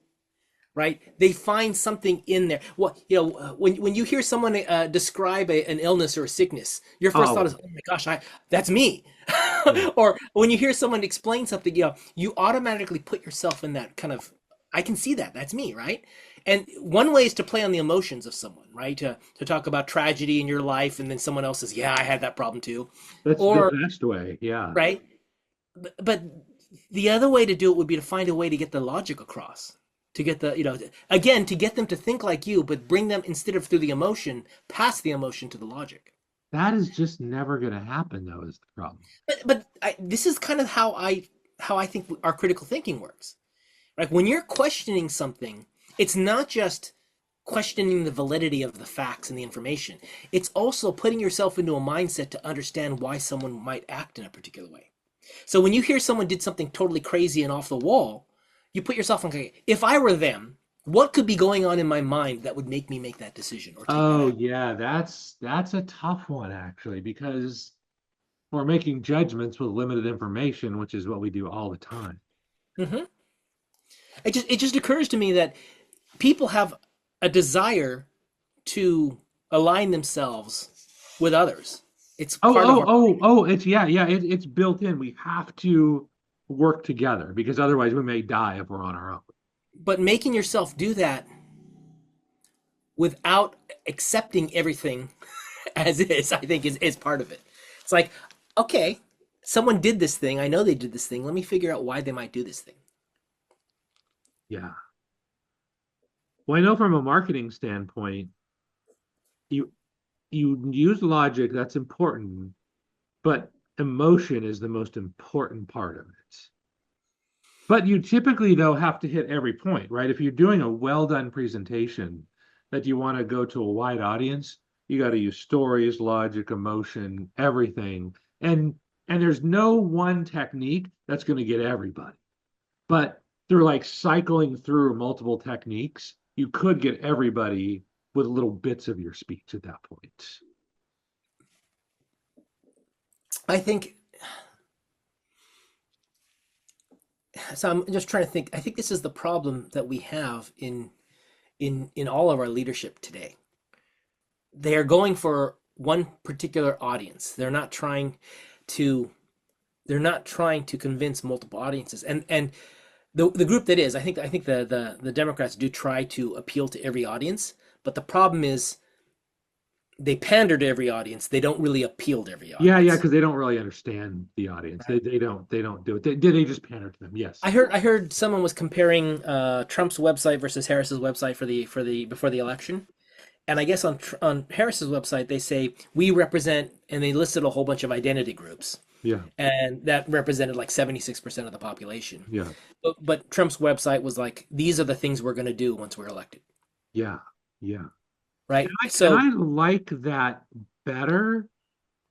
right? They find something in there. Well, when you hear someone describe an illness or a sickness, your first thought Oh, is, "Oh my gosh, that's me." yeah. Or when you hear someone explain something, you automatically put yourself in that kind of, I can see that. That's me, right? And one way is to play on the emotions of someone, right? To talk about tragedy in your life, and then someone else says, "Yeah, I had that problem too," That's the or best way. Yeah. right. But the other way to do it would be to find a way to get the logic across. to get the, again, to get them to think like you, but bring them, instead of through the emotion, past the emotion to the logic. That is just never going to happen, though, is the problem. But this is kind of how I think our critical thinking works. Like when you're questioning something, it's not just questioning the validity of the facts and the information. It's also putting yourself into a mindset to understand why someone might act in a particular way. So when you hear someone did something totally crazy and off the wall, you put yourself in, okay, if I were them, what could be going on in my mind that would make me make that decision or take that Oh action? yeah, that's a tough one actually, because we're making judgments with limited information, which is what we do all the time. Hmm. It just occurs to me that people have a desire to align themselves with others. It's Oh, part of oh, our, oh, oh, it's yeah, yeah, it's built in. We have to work together because otherwise we may die if we're on our own. but making yourself do that without accepting everything as is, I think is part of it. It's like, okay, someone did this thing. I know they did this thing. Let me figure out why they might do this thing. Yeah. Well, I know from a marketing standpoint, you you use logic, that's important, but emotion is the most important part of it. But you typically, though, have to hit every point, right? If you're doing a well done presentation that you want to go to a wide audience, you got to use stories, logic, emotion, everything. And there's no one technique that's going to get everybody. But through like cycling through multiple techniques, you could get everybody with little bits of your speech at that point. I think so. I'm just trying to think. I think this is the problem that we have in all of our leadership today. They are going for one particular audience. To they're not trying to convince multiple audiences. And the group that is, I think the Democrats do try to appeal to every audience, but the problem is they pander to every audience. They don't really appeal to every Yeah, yeah, audience. because they don't really understand the audience. Right. They don't do it. They just pander to them. Yes. I heard someone was comparing Trump's website versus Harris's website for the before the election. And I guess on Harris's website they say we represent, and they listed a whole bunch of identity groups, Yeah. and that represented like 76% of the population. Yeah. But Trump's website was like, these are the things we're going to do once we're elected, Yeah. Yeah. right? And So I like that better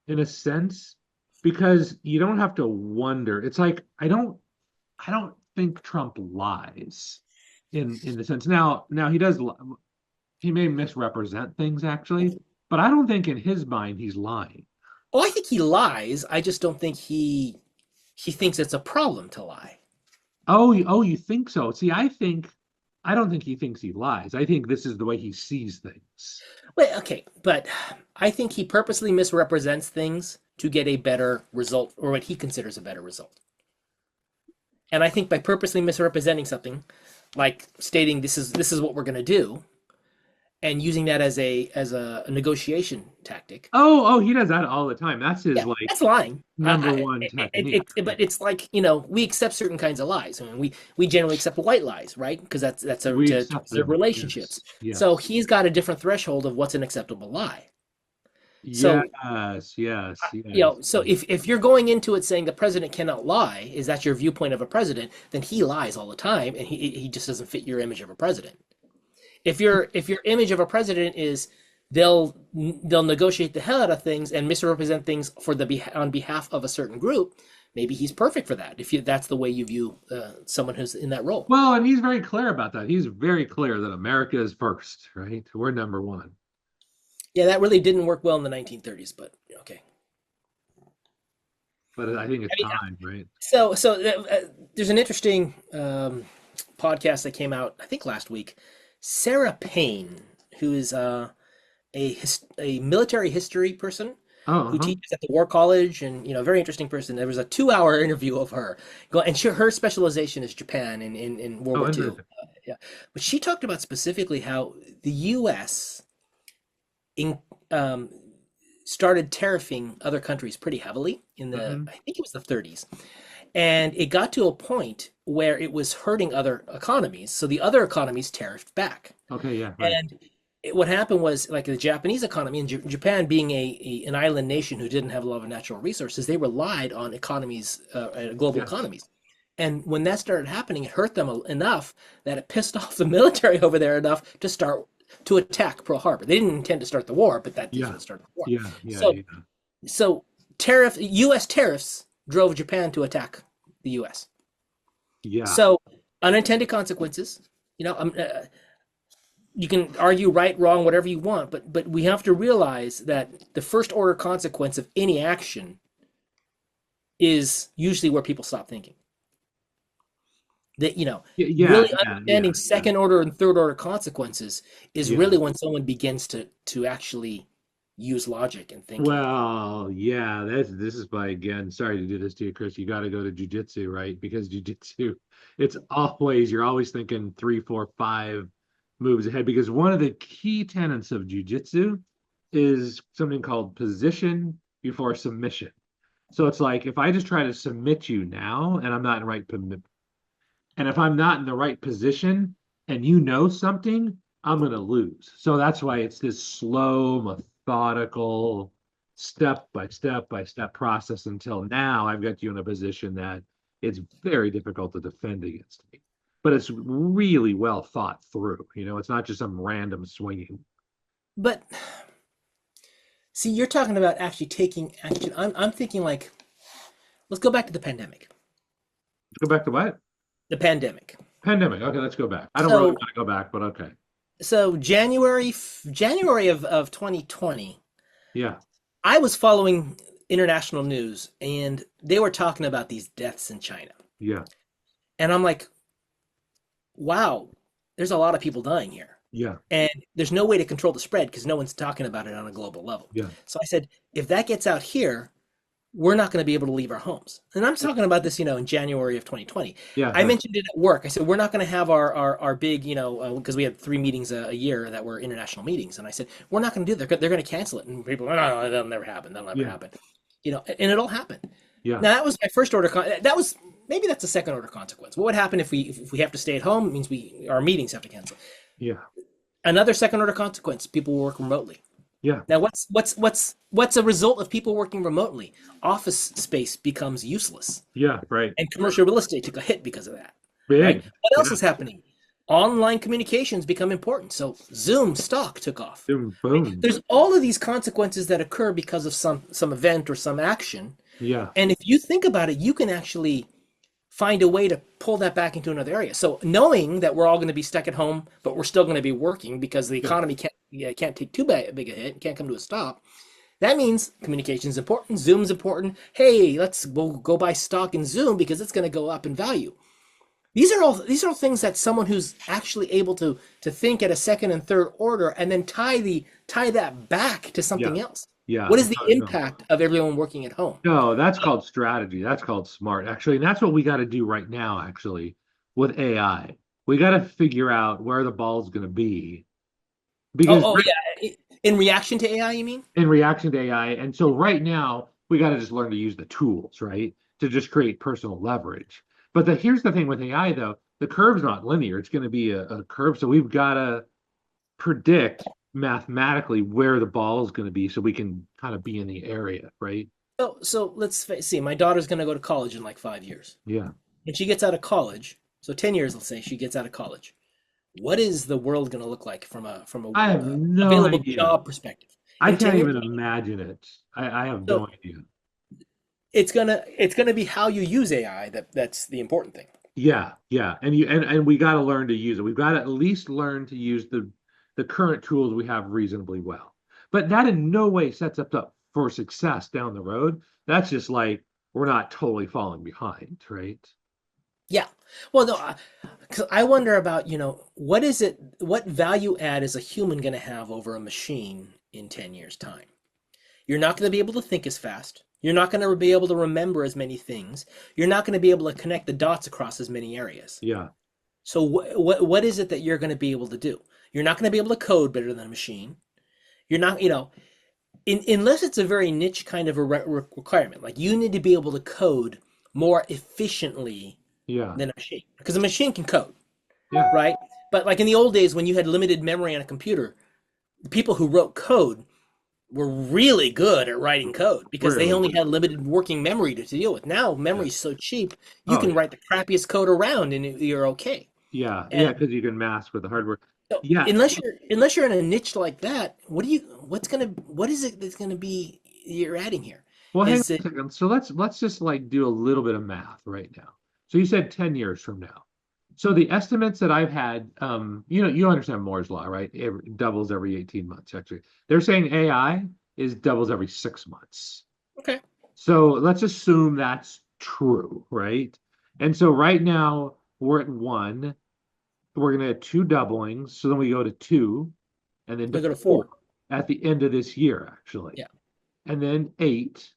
in a sense because you don't have to wonder. It's like I don't think Trump lies in the sense. Now he may misrepresent things actually, but I don't think in his mind he's lying. oh, I think he lies. I just don't think he thinks it's a problem to lie. Oh, you think so? See, I don't think he thinks he lies. I think this is the way he sees things. Well, okay, but I think he purposely misrepresents things to get a better result, or what he considers a better result. And I think by purposely misrepresenting something, like stating this is what we're going to do, and using that as a negotiation tactic, Oh, he does that all the time. That's his yeah, like that's lying. number one technique. But it's like, we accept certain kinds of lies. I mean, we generally accept white lies, right? Because We to accept preserve them. relationships. Yes. So Yes. he's got a different threshold of what's an acceptable lie. So Yes. Yes. so if you're going into it saying the president cannot lie, is that your viewpoint of a president? Then he lies all the time, and he just doesn't fit your image of a president. If your image of a president is they'll negotiate the hell out of things and misrepresent things on behalf of a certain group, maybe he's perfect for that. If that's the way you view someone who's in that role. Well, and he's very clear about that. He's very clear that America is first, right? We're number one. Yeah, that really didn't work well in the 1930s, but okay. But I think I it's mean, time, right? so there's an interesting podcast that came out, I think last week. Sarah Payne, who is a military history person Oh, who uh-huh. teaches at the War College, and very interesting person. There was a 2-hour interview of her, and her specialization is Japan in World Oh, War II. interesting. Yeah, but she talked about specifically how the U.S. in started tariffing other countries pretty heavily in the Hmm. I think it was the 30s, And it got to a point where it was hurting other economies. So the other economies tariffed back. Okay, yeah, right. And what happened was, like the Japanese economy, and Japan being an island nation who didn't have a lot of natural resources, they relied on economies, global Yes. economies. And when that started happening, it hurt them enough that it pissed off the military over there enough to attack Pearl Harbor. They didn't intend to start the war, but that is Yeah. what started the war. Yeah, yeah, So, yeah. so U.S. tariffs drove Japan to attack the U.S. Yeah. So unintended consequences. You can argue right, wrong, whatever you want, but we have to realize that the first order consequence of any action is usually where people stop thinking. That Yeah, really yeah, yeah, understanding yeah. second order and third order consequences is Yeah. really when someone begins to actually use logic and thinking. Well, yeah, this is why again, sorry to do this to you, Chris. You got to go to jujitsu, right? Because jujitsu, you're always thinking three, four, five moves ahead. Because one of the key tenets of jujitsu is something called position before submission. So it's like if I just try to submit you now and I'm not in and if I'm not in the right position and you know something, I'm going to lose. So that's why it's this slow, methodical, step by step process until now I've got you in a position that it's very difficult to defend against me. But it's really well thought through. It's not just some random swinging. But see, you're talking about actually taking action. I'm thinking like, let's go back to the pandemic. Go back to what? The pandemic. Pandemic. Okay, let's go back. I don't really So want to go back, but okay. so January of 2020, Yeah. I was following international news and they were talking about these deaths in China. Yeah. And I'm like, wow, there's a lot of people dying here. Yeah. And there's no way to control the spread because no one's talking about it on a global level. Yeah. So I said, if that gets out here, we're not going to be able to leave our homes. And I'm talking about this, in January of 2020. Yeah. I Right. mentioned it at work. I said, we're not going to have our big, because we had 3 meetings a year that were international meetings. And I said, we're not going to do that. They're going to cancel it. And people, no, no, that'll never happen. That'll never Yeah. happen. And it all happened. Yeah. Now, that was my first order. Maybe that's a second order consequence. What would happen if we have to stay at home? It means our meetings have to cancel. Yeah. Another second order consequence, people will work remotely. Yeah. Now, what's a result of people working remotely? Office space becomes useless, Yeah. Right. and commercial real estate took a hit because of that. Right? Big. What else Yeah. is happening? Online communications become important. So Zoom stock took off. Boom. Boom. There's all of these consequences that occur because of some event or some action. Yeah. And if you think about it, you can actually find a way to pull that back into another area. So knowing that we're all going to be stuck at home, but we're still going to be working because the economy can't take too big a hit, can't come to a stop. That means communication is important, Zoom's important. Hey, we'll go buy stock in Zoom because it's going to go up in value. These are all things that someone who's actually able to think at a second and third order and then tie that back to something Yeah. else. Yeah. What is the No, impact of everyone working at home? no, that's called strategy. That's called smart, actually. And that's what we got to do right now, actually, with AI. We got to figure out where the ball's going to be because Yeah. In reaction to AI, you mean? in reaction to AI. And so right now, we got to just learn to use the tools, right? To just create personal leverage. But here's the thing with AI, though, the curve's not linear. It's going to be a curve. So we've got to predict mathematically where the ball is going to be so we can kind of be in the area, right? So let's see. My daughter's going to go to college in like 5 years. Yeah. When she gets out of college, so 10 years, let's say she gets out of college. What is the world going to look like from a I have no available idea. job perspective? I In 10 can't years, even imagine it. I have so no idea. it's gonna be how you use AI that's the important thing. Yeah, yeah. And we got to learn to use it. We've got to at least learn to use the current tools we have reasonably well. But that in no way sets us up for success down the road. That's just like we're not totally falling behind, right? Yeah. Well, no, 'cause I wonder about, what value add is a human going to have over a machine in 10 years' time? You're not going to be able to think as fast. You're not going to be able to remember as many things. You're not going to be able to connect the dots across as many areas. Yeah. So what is it that you're going to be able to do? You're not going to be able to code better than a machine. You're not, unless it's a very niche kind of a requirement. Like you need to be able to code more efficiently Yeah. than a machine. Because a machine can code, Yeah. right? But like in the old days when you had limited memory on a computer, the people who wrote code were really good at writing code because they Really only good. had limited working memory to deal with. Now Yeah. memory is so cheap, you Oh can yeah. write the crappiest code around and you're okay. Yeah. And Yeah. Because you can mask with the hardware. so Yeah. unless you're in a niche like that, what is it that's gonna be you're adding here? Well, hang on Is a it second. So let's just like do a little bit of math right now. So you said 10 years from now. So the estimates that I've had, you understand Moore's law, right? It doubles every 18 months, actually. They're saying AI is doubles every 6 months. okay? So let's assume that's true, right? And so right now we're at one. We're gonna have two doublings. So then we go to two and then to We go to four 4. at the end of this year, actually. Yeah. And then eight,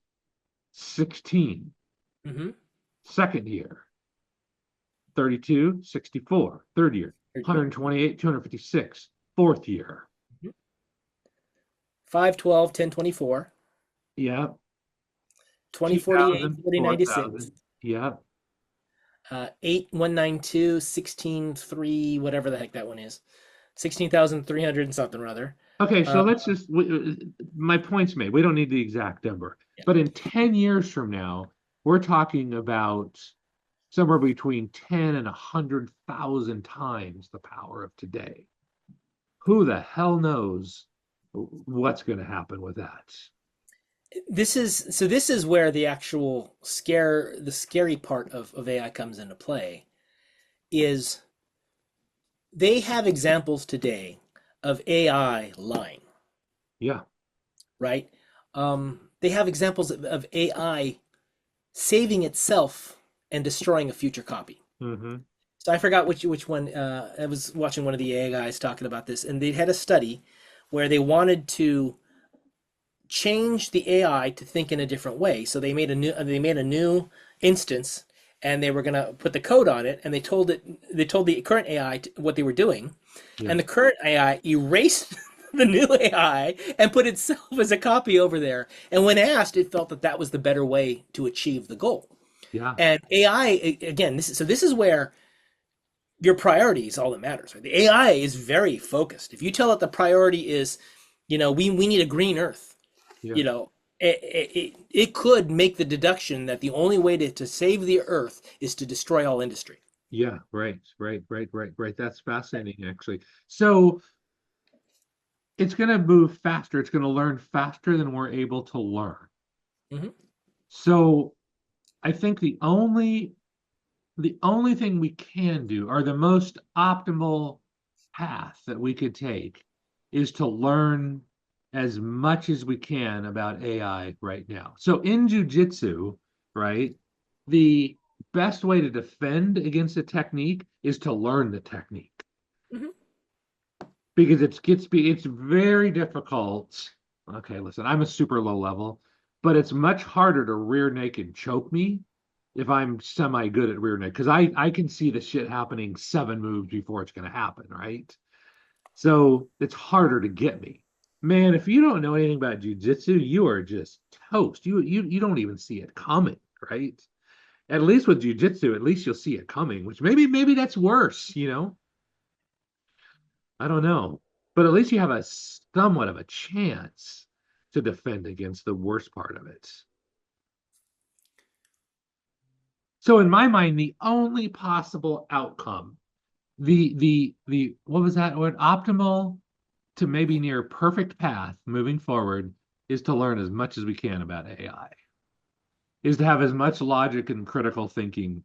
16, Mm-hmm. second year, 32, 64, third year, 128, 256, fourth year. 5, 12, 10, 24, Yeah, 20, 48, 2000, 40, 96, 4000. Yeah. 8, 192, 16, 3, whatever the heck that one is. 16,300 and something rather. Okay, so Uh, let's just, my point's made. We don't need the exact number. yeah. But in 10 years from now, we're talking about somewhere between 10 and 100,000 times the power of today. Who the hell knows what's going to happen with that? This is where the actual the scary part of AI comes into play is they have examples today of AI lying, Yeah. right? They have examples of AI saving itself and destroying a future copy. Hmm. So I forgot which one. I was watching one of the AI guys talking about this, and they had a study where they wanted to change the AI to think in a different way. So they made a new instance, and they were gonna put the code on it, and they told the current AI what they were doing, Yeah. and the current AI erased the new AI and put itself as a copy over there. And when asked, it felt that that was the better way to achieve the goal. Yeah. And AI again, this is where your priority is all that matters. Right? The AI is very focused. If you tell it the priority is, we need a green Earth, Yeah. you know, it could make the deduction that the only way to save the Earth is to destroy all industry. Yeah. Right. Right. Right. Right. Right. That's fascinating, actually. So it's going to move faster. It's going to learn faster than we're able to learn. Hmm. So I think the only thing we can do, or the most optimal path that we could take, is to learn as much as we can about AI right now. So in jujitsu, right, the best way to defend against a technique is to learn the technique Hmm. because it's very difficult. Okay, listen, I'm a super low level, but it's much harder to rear naked choke me if I'm semi good at rear naked because I can see the shit happening 7 moves before it's going to happen, right? So it's harder to get me. Man, if you don't know anything about jujitsu, you are just toast. You don't even see it coming, right? At least with jujitsu, at least you'll see it coming, which maybe that's worse. I don't know. But at least you have a somewhat of a chance to defend against the worst part of it. So in my mind, the only possible outcome, the what was that word? Optimal to maybe near perfect path moving forward is to learn as much as we can about AI, is to have as much logic and critical thinking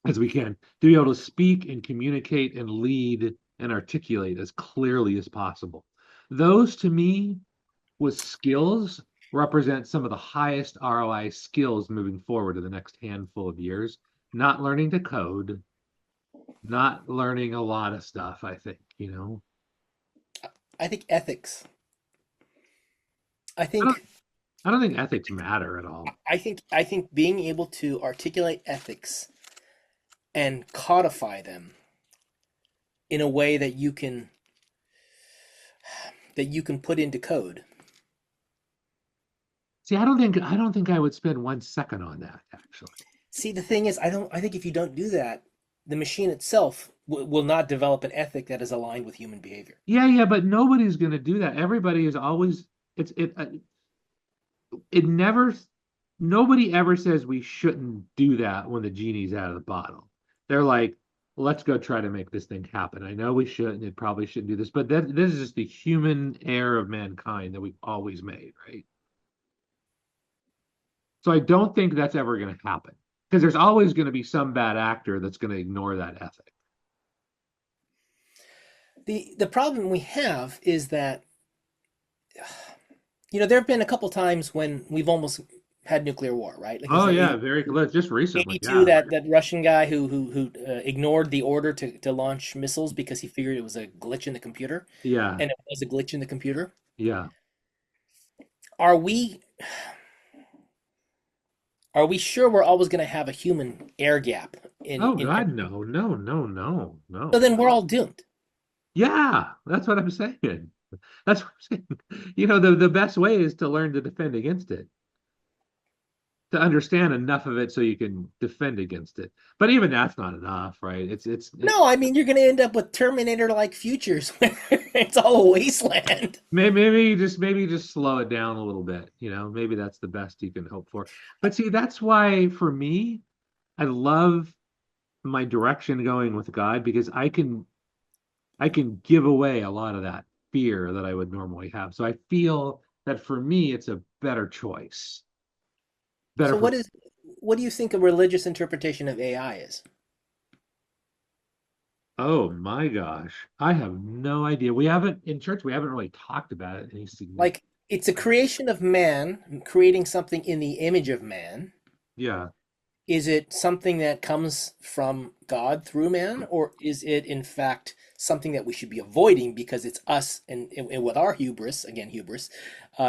as we can, to be able to speak and communicate and lead and articulate as clearly as possible. Those to me with skills represent some of the highest ROI skills moving forward in the next handful of years. Not learning to code, not learning a lot of stuff, I think. I think ethics. I I don't think I don't think ethics matter at all. I think being able to articulate ethics and codify them in a way that you can put into code. See, I don't think I would spend 1 second on that, actually. See, the thing is, I think if you don't do that, the machine itself will not develop an ethic that is aligned with human behavior. Yeah, yeah, but nobody's going to do that. Everybody is always it never nobody ever says we shouldn't do that when the genie's out of the bottle. They're like, let's go try to make this thing happen. I know we shouldn't, it probably shouldn't do this, but this is just the human error of mankind that we've always made, right? So I don't think that's ever going to happen because there's always going to be some bad actor that's going to ignore that ethic. The problem we have is that there have been a couple times when we've almost had nuclear war, right? Like there's Oh that yeah, very just recently, 82, yeah. that Russian guy who ignored the order to launch missiles because he figured it was a glitch in the computer, Yeah, and it was a glitch in the computer. yeah. Are we are we sure we're always going to have a human air gap Oh in God, everything? no, no, no, no, So no. then we're all doomed. Yeah, that's what I'm saying. That's what I'm saying. The best way is to learn to defend against it, to understand enough of it so you can defend against it. But even that's not enough, right? No, I mean you're going to end up with Terminator-like futures where it's all a wasteland. maybe just slow it down a little bit, maybe that's the best you can hope for. But see, that's why for me, I love my direction going with God because I can give away a lot of that fear that I would normally have. So I feel that for me, it's a better choice. Better So for, what do you think a religious interpretation of AI is? oh my gosh. I have no idea. In church, we haven't really talked about it any significant. Like it's a creation of man, creating something in the image of man. Yeah. Is it something that comes from God through man, or is it in fact something that we should be avoiding because it's us and with our hubris, again hubris,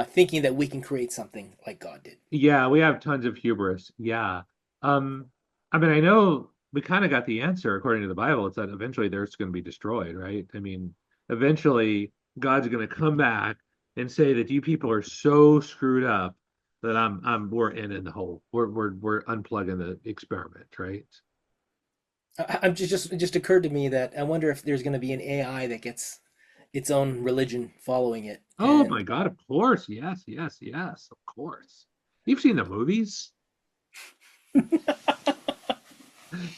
thinking that we can create something like God did? Yeah, we have tons of hubris. Yeah. Um, I mean, I know we kind of got the answer according to the Bible. It's that eventually the earth's going to be destroyed, right? I mean, eventually God's going to come back and say that you people are so screwed up that we're in the hole. We're unplugging the experiment, right? I'm it just occurred to me that I wonder if there's going to be an AI that gets its own religion following it, Oh my and God, of course. Yes, yes, yes, of course. You've seen the movies?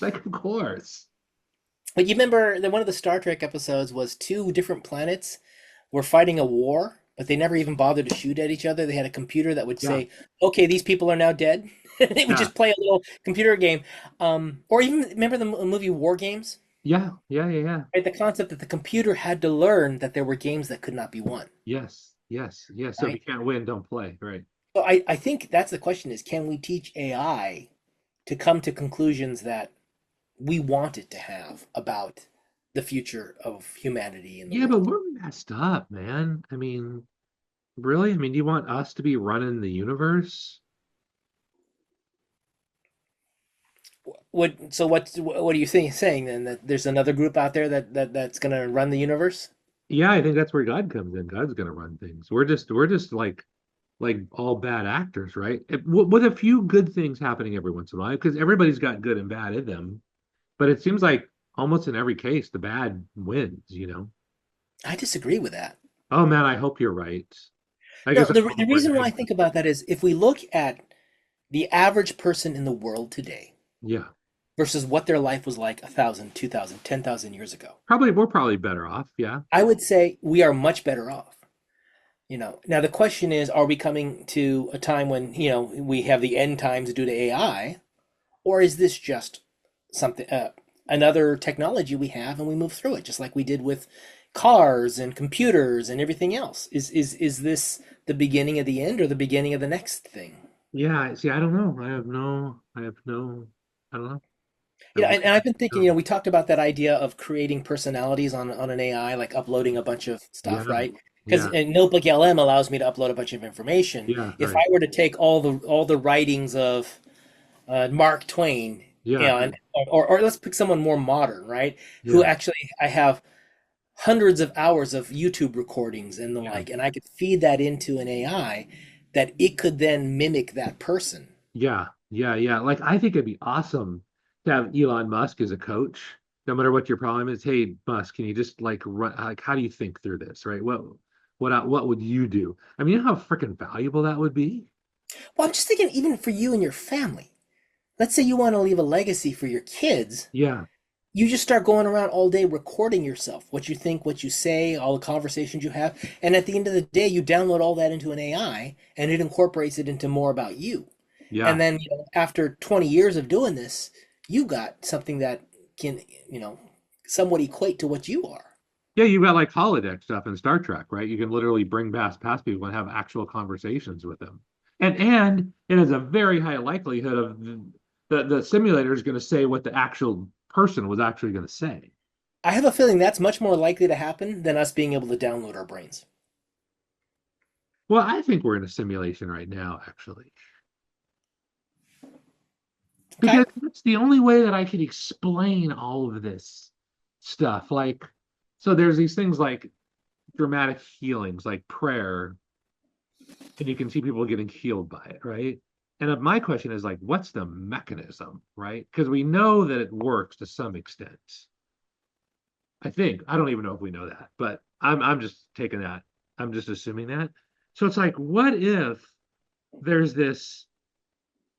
Like, of course. like you remember that one of the Star Trek episodes was two different planets were fighting a war, but they never even bothered to shoot at each other. They had a computer that would Yeah, say, "Okay, these people are now dead." And it would yeah, just play a little computer game. Or even remember the movie War Games? yeah, yeah, yeah, yeah. Right, the concept that the computer had to learn that there were games that could not be won. Yes, yes, yes. So if you Right. can't win, don't play. Right. So I think that's the question: is can we teach AI to come to conclusions that we want it to have about the future of humanity in the Yeah, but world? we're messed up, man. I mean, really? I mean, do you want us to be running the universe? What are you saying then that there's another group out there that's going to run the universe? Yeah, I think that's where God comes in. God's gonna run things. We're just like all bad actors, right? With a few good things happening every once in a while, because everybody's got good and bad in them. But it seems like almost in every case, the bad wins. I disagree with that. Oh man, I hope you're right. I No, guess I'm the hoping for reason why I good. think about that is if we look at the average person in the world today Yeah. versus what their life was like 1,000, 2,000, 10,000 years ago, We're probably better off. Yeah. I would say we are much better off. Now the question is, are we coming to a time when, we have the end times due to AI, or is this just something, another technology we have and we move through it, just like we did with cars and computers and everything else? Is this the beginning of the end or the beginning of the next thing? Yeah. See, I don't know. I don't know. I Yeah, really and I've been thinking, don't. we talked about that idea of creating personalities on an AI, like uploading a bunch of stuff, Yeah. right? Because Yeah. Notebook LM allows me to upload a bunch of information. Yeah. If I Right. were to take all the writings of Mark Twain, Yeah. and or let's pick someone more modern, right? Who Yeah. actually I have hundreds of hours of YouTube recordings and the Yeah. like, and I could feed that into an AI that it could then mimic that person. Yeah. Yeah, yeah. Like I think it'd be awesome to have Elon Musk as a coach. No matter what your problem is, hey Musk, can you just like run? Like, how do you think through this, right? What would you do? I mean, you know how freaking valuable that would be. Well, I'm just thinking, even for you and your family. Let's say you want to leave a legacy for your kids. Yeah, You just start going around all day recording yourself, what you think, what you say, all the conversations you have. And at the end of the day, you download all that into an AI and it incorporates it into more about you. And yeah, then, after 20 years of doing this, you got something that can, you know, somewhat equate to what you are. yeah. You've got like holodeck stuff in Star Trek, right? You can literally bring past people and have actual conversations with them, and it is a very high likelihood of the simulator is going to say what the actual person was actually going to say. I have a feeling that's much more likely to happen than us being able to download our brains. Well, I think we're in a simulation right now, actually. Okay. Because that's the only way that I can explain all of this stuff. Like, so there's these things like dramatic healings, like prayer, and you can see people getting healed by it, right? And my question is like, what's the mechanism, right? Because we know that it works to some extent. I think. I don't even know if we know that, but I'm just taking that. I'm just assuming that. So it's like, what if there's this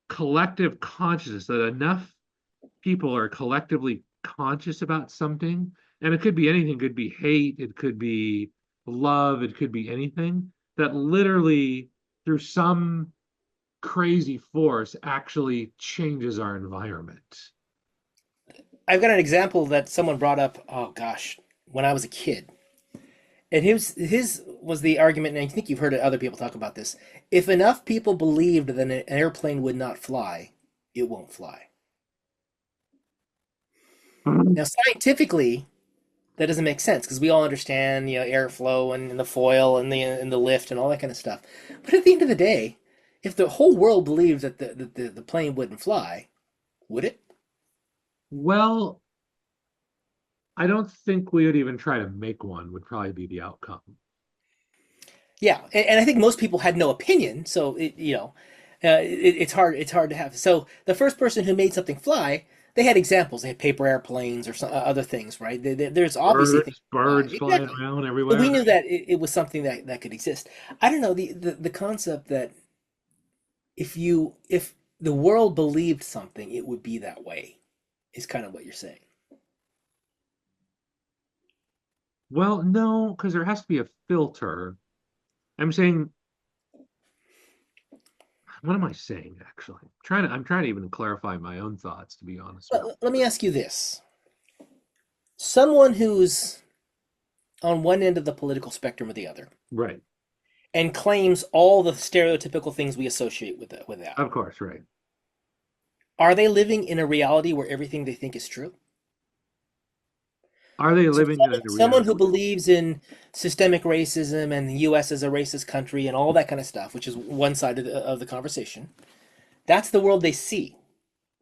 collective consciousness that enough people are collectively conscious about something, and it could be anything, it could be hate, it could be love, it could be anything that literally through some crazy force actually changes our environment. I've got an example that someone brought up, oh gosh, when I was a kid. And his was the argument, and I think you've heard other people talk about this. If enough people believed that an airplane would not fly, it won't fly. Now, scientifically, that doesn't make sense because we all understand, airflow and the foil and the lift and all that kind of stuff. But at the end of the day, if the whole world believed that the plane wouldn't fly, would it? Well, I don't think we would even try to make one, would probably be the outcome. Yeah, and I think most people had no opinion, so it's hard. It's hard to have. So the first person who made something fly, they had examples. They had paper airplanes or some other things, right? There's obviously things that fly. Birds flying Exactly. around So we everywhere. knew that it was something that could exist. I don't know the concept that if the world believed something, it would be that way. Is kind of what you're saying. Well, no, because there has to be a filter. I'm saying, what am I saying actually? I'm trying to even clarify my own thoughts, to be honest with Let me ask you this: someone who's on one end of the political spectrum or the other, you. Right. and claims all the stereotypical things we associate with that. Of course, right. Are they living in a reality where everything they think is true? Are they So living in a someone reality? who believes in systemic racism and the US as a racist country and all that kind of stuff, which is one side of the conversation, that's the world they see.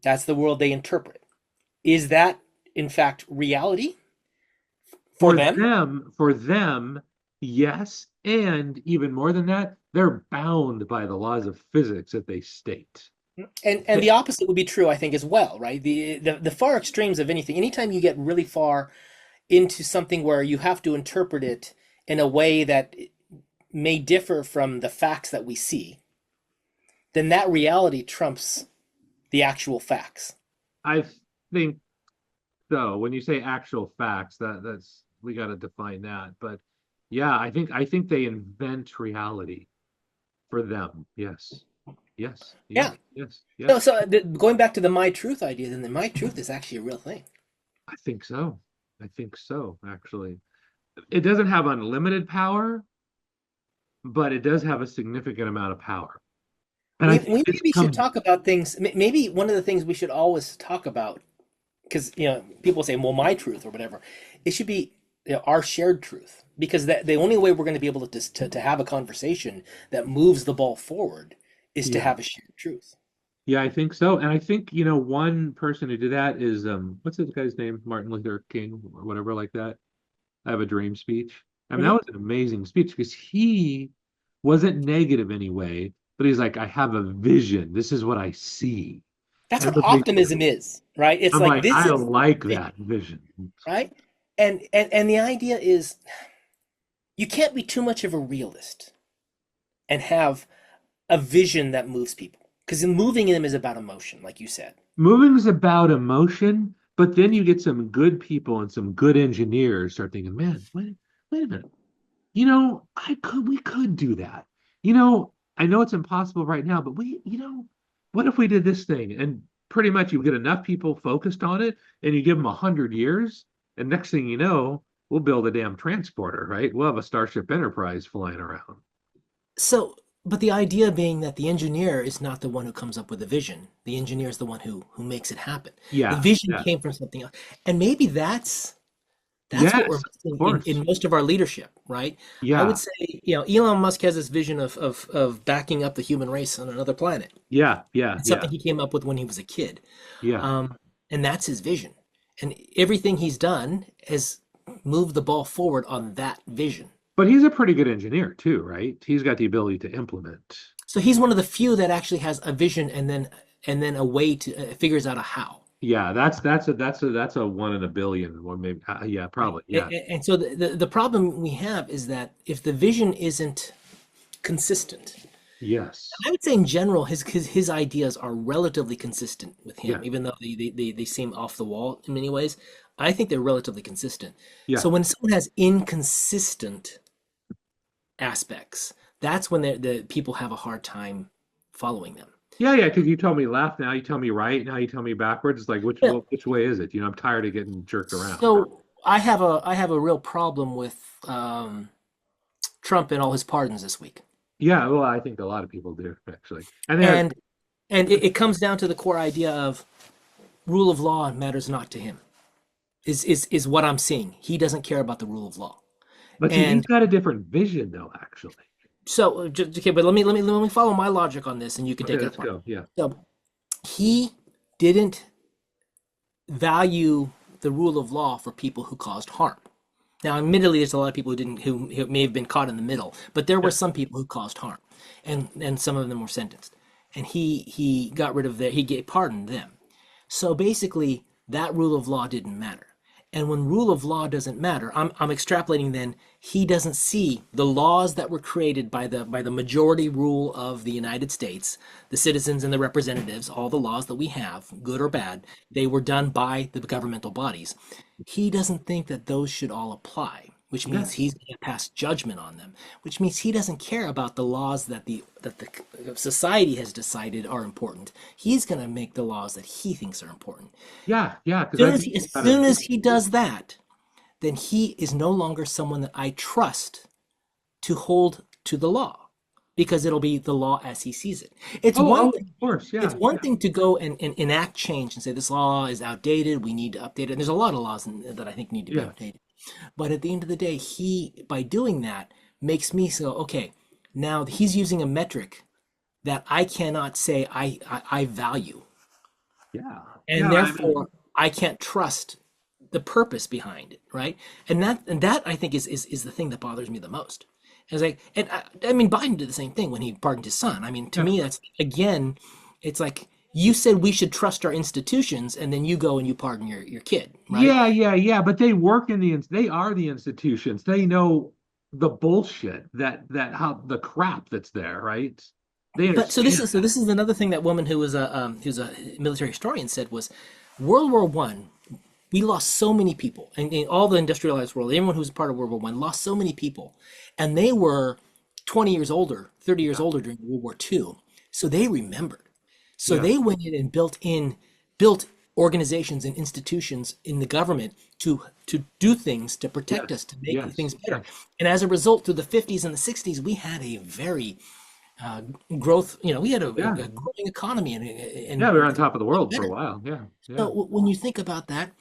That's the world they interpret. Is that in fact reality for them? For them, yes, and even more than that, they're bound by the laws of physics that they state. And the opposite would be true, I think, as well, right? The far extremes of anything, anytime you get really far into something where you have to interpret it in a way that may differ from the facts that we see, then that reality trumps the actual facts. I think so. When you say actual facts, that's we got to define that. But yeah, I think they invent reality for them. Yes. Yes. Yes. Yeah. Yes. So, Yes. going back to the my truth idea, then the my truth is actually a real thing. I think so. I think so, actually. It doesn't have unlimited power, but it does have a significant amount of power. And I think We this maybe should comes talk about things. Maybe one of the things we should always talk about, because people say, "Well, my truth" or whatever. It should be, our shared truth, because that the only way we're going to be able to have a conversation that moves the ball forward is to yeah. have a shared truth. Yeah, I think so. And I think, one person who did that is what's this guy's name? Martin Luther King or whatever like that. I have a dream speech. I mean, that Hmm. was an amazing speech because he wasn't negative anyway. but he's like, I have a vision. This is what I see. That's And what it makes sense. optimism is, right? It's I'm like like, this I is like vision, that vision. right? And the idea is you can't be too much of a realist and have a vision that moves people because moving them is about emotion, like you said. Moving is about emotion, but then you get some good people and some good engineers start thinking, man, wait a minute. We could do that. I know it's impossible right now, but what if we did this thing? And pretty much you get enough people focused on it and you give them 100 years, and next thing you know, we'll build a damn transporter, right? We'll have a Starship Enterprise flying around. So, but the idea being that the engineer is not the one who comes up with the vision. The engineer is the one who makes it happen. The Yeah, vision yeah. came from something else. And maybe that's what we're Yes, of missing course. in most of our leadership, right? I would Yeah, say, Elon Musk has this vision of backing up the human race on another planet. yeah, yeah, It's yeah, something he came up with when he was a kid. yeah. Um, and that's his vision. And everything he's done has moved the ball forward on that vision. But he's a pretty good engineer too, right? He's got the ability to implement. So he's one of the few that actually has a vision and then a way to figures out a how. Yeah, that's a one in a billion, or maybe yeah, Right. probably. And, Yeah. and so the problem we have is that if the vision isn't consistent, Yes. I would say in general, his ideas are relatively consistent with him, Yeah. even though they seem off the wall in many ways. I think they're relatively consistent. Yeah. So when someone has inconsistent aspects, that's when the people have a hard time following them. Yeah, yeah, because you tell me left, now you tell me right, now you tell me backwards. It's like Yeah. which way is it? I'm tired of getting jerked around. So I have a real problem with Trump and all his pardons this week, Yeah, well, I think a lot of people do actually. And they have and it comes down to the core idea of rule of law matters not to him. Is what I'm seeing. He doesn't care about the rule of law, but see, he's and got a different vision though, actually. so okay. But let me follow my logic on this, and you can Okay, take it let's apart. go. Yeah. So he didn't value the rule of law for people who caused harm. Now, admittedly, there's a lot of people who may have been caught in the middle, but there were Yeah. some people who caused harm, and some of them were sentenced, and he got rid of he pardoned them. So basically, that rule of law didn't matter. And when rule of law doesn't matter, I'm extrapolating then he doesn't see the laws that were created by the majority rule of the United States, the citizens and the representatives, all the laws that we have, good or bad, they were done by the governmental bodies. He doesn't think that those should all apply, which means he's Yes. going to pass judgment on them, which means he doesn't care about the laws that the society has decided are important. He's going to make the laws that he thinks are important. Yeah, yeah, because Soon I as think he, he's as got a soon as he does that, then he is no longer someone that I trust to hold to the law because it'll be the law as he sees it. It's one oh, thing. of course, It's yeah, one yeah, thing to go and enact change and say this law is outdated. We need to update it. And there's a lot of laws that I think need to be yeah, updated. But at the end of the day, he by doing that makes me so okay. Now he's using a metric that I cannot say I value, yeah, yeah. and I mean, therefore I can't trust the purpose behind it, right? And that I think is the thing that bothers me the most. It's like, and I mean, Biden did the same thing when he pardoned his son. I mean, to yeah. me, that's again, it's like you said we should trust our institutions, and then you go and you pardon your kid, right? Yeah, yeah, yeah, but they work in they are the institutions. They know the bullshit that how the crap that's there, right? They But so this understand is so that. this is another thing that woman who's a military historian said was World War I. We lost so many people, and in all the industrialized world, everyone who was part of World War I lost so many people, and they were 20 years older, 30 years Yeah, older during World War II, so they remembered. So yeah, they went in and built organizations and institutions in the government to do things to protect yes, us, to make yes, things better. yes. And as a result, through the 50s and the 60s, we had a very uh, growth. We had a Yeah, growing economy, yeah. We were on and top of the world for a better. while. Yeah, So yeah, when you think about that,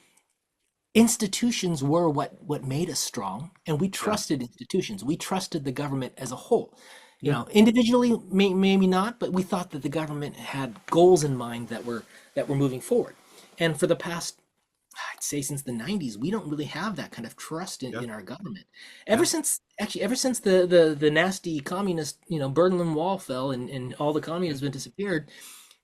institutions were what made us strong, and we yeah, trusted institutions. We trusted the government as a whole. yeah, Individually, maybe not, but we thought that the government had goals in mind that were moving forward. And for the past I'd say since the 90s, we don't really have that kind of trust Yeah, in our government. yeah, Ever since the nasty communist, Berlin Wall fell and all the yeah. communism disappeared,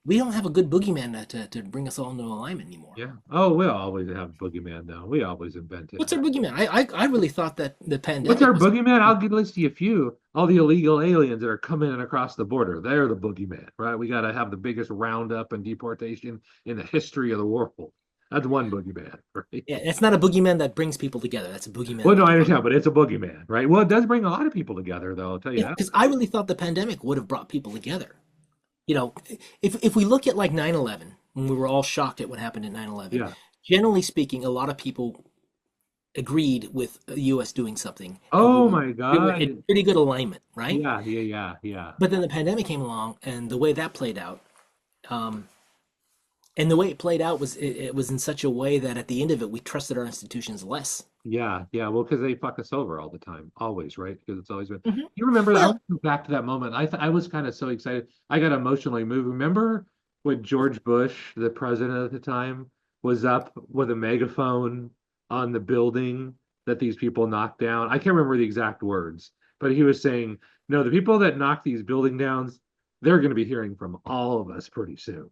we don't have a good boogeyman to bring us all into alignment anymore. Yeah. Oh, we'll always have boogeyman though. We always invented What's our that. boogeyman? I really thought that the What's pandemic our was. boogeyman? I'll give list you a few. All the illegal aliens that are coming in across the border. They're the boogeyman, right? We got to have the biggest roundup and deportation in the history of the world. That's one boogeyman, right? Yeah, it's not a boogeyman that brings people together. That's a boogeyman Well, no, that I divides. understand, but it's a boogeyman, right? Well, it does bring a lot of people together, though. I'll tell you Yeah, that. because I really thought the pandemic would have brought people together. You know, if we look at like 9/11, when we were all shocked at what happened at 9/11, Yeah. generally speaking, a lot of people agreed with the US doing something, and Oh my we were in God. pretty good alignment, right? Yeah, yeah, yeah, yeah. But then the pandemic came along, and the way that played out, um, and the way it played out was it was in such a way that at the end of it, we trusted our institutions less. Yeah, yeah. Well, because they fuck us over all the time, always, right? Because it's always been. Mhm. You remember? I Well, want to go back to that moment. I was kind of so excited. I got emotionally moved. Remember when George Bush, the president at the time, was up with a megaphone on the building that these people knocked down? I can't remember the exact words, but he was saying, "No, the people that knocked these building downs, they're going to be hearing from all of us pretty soon."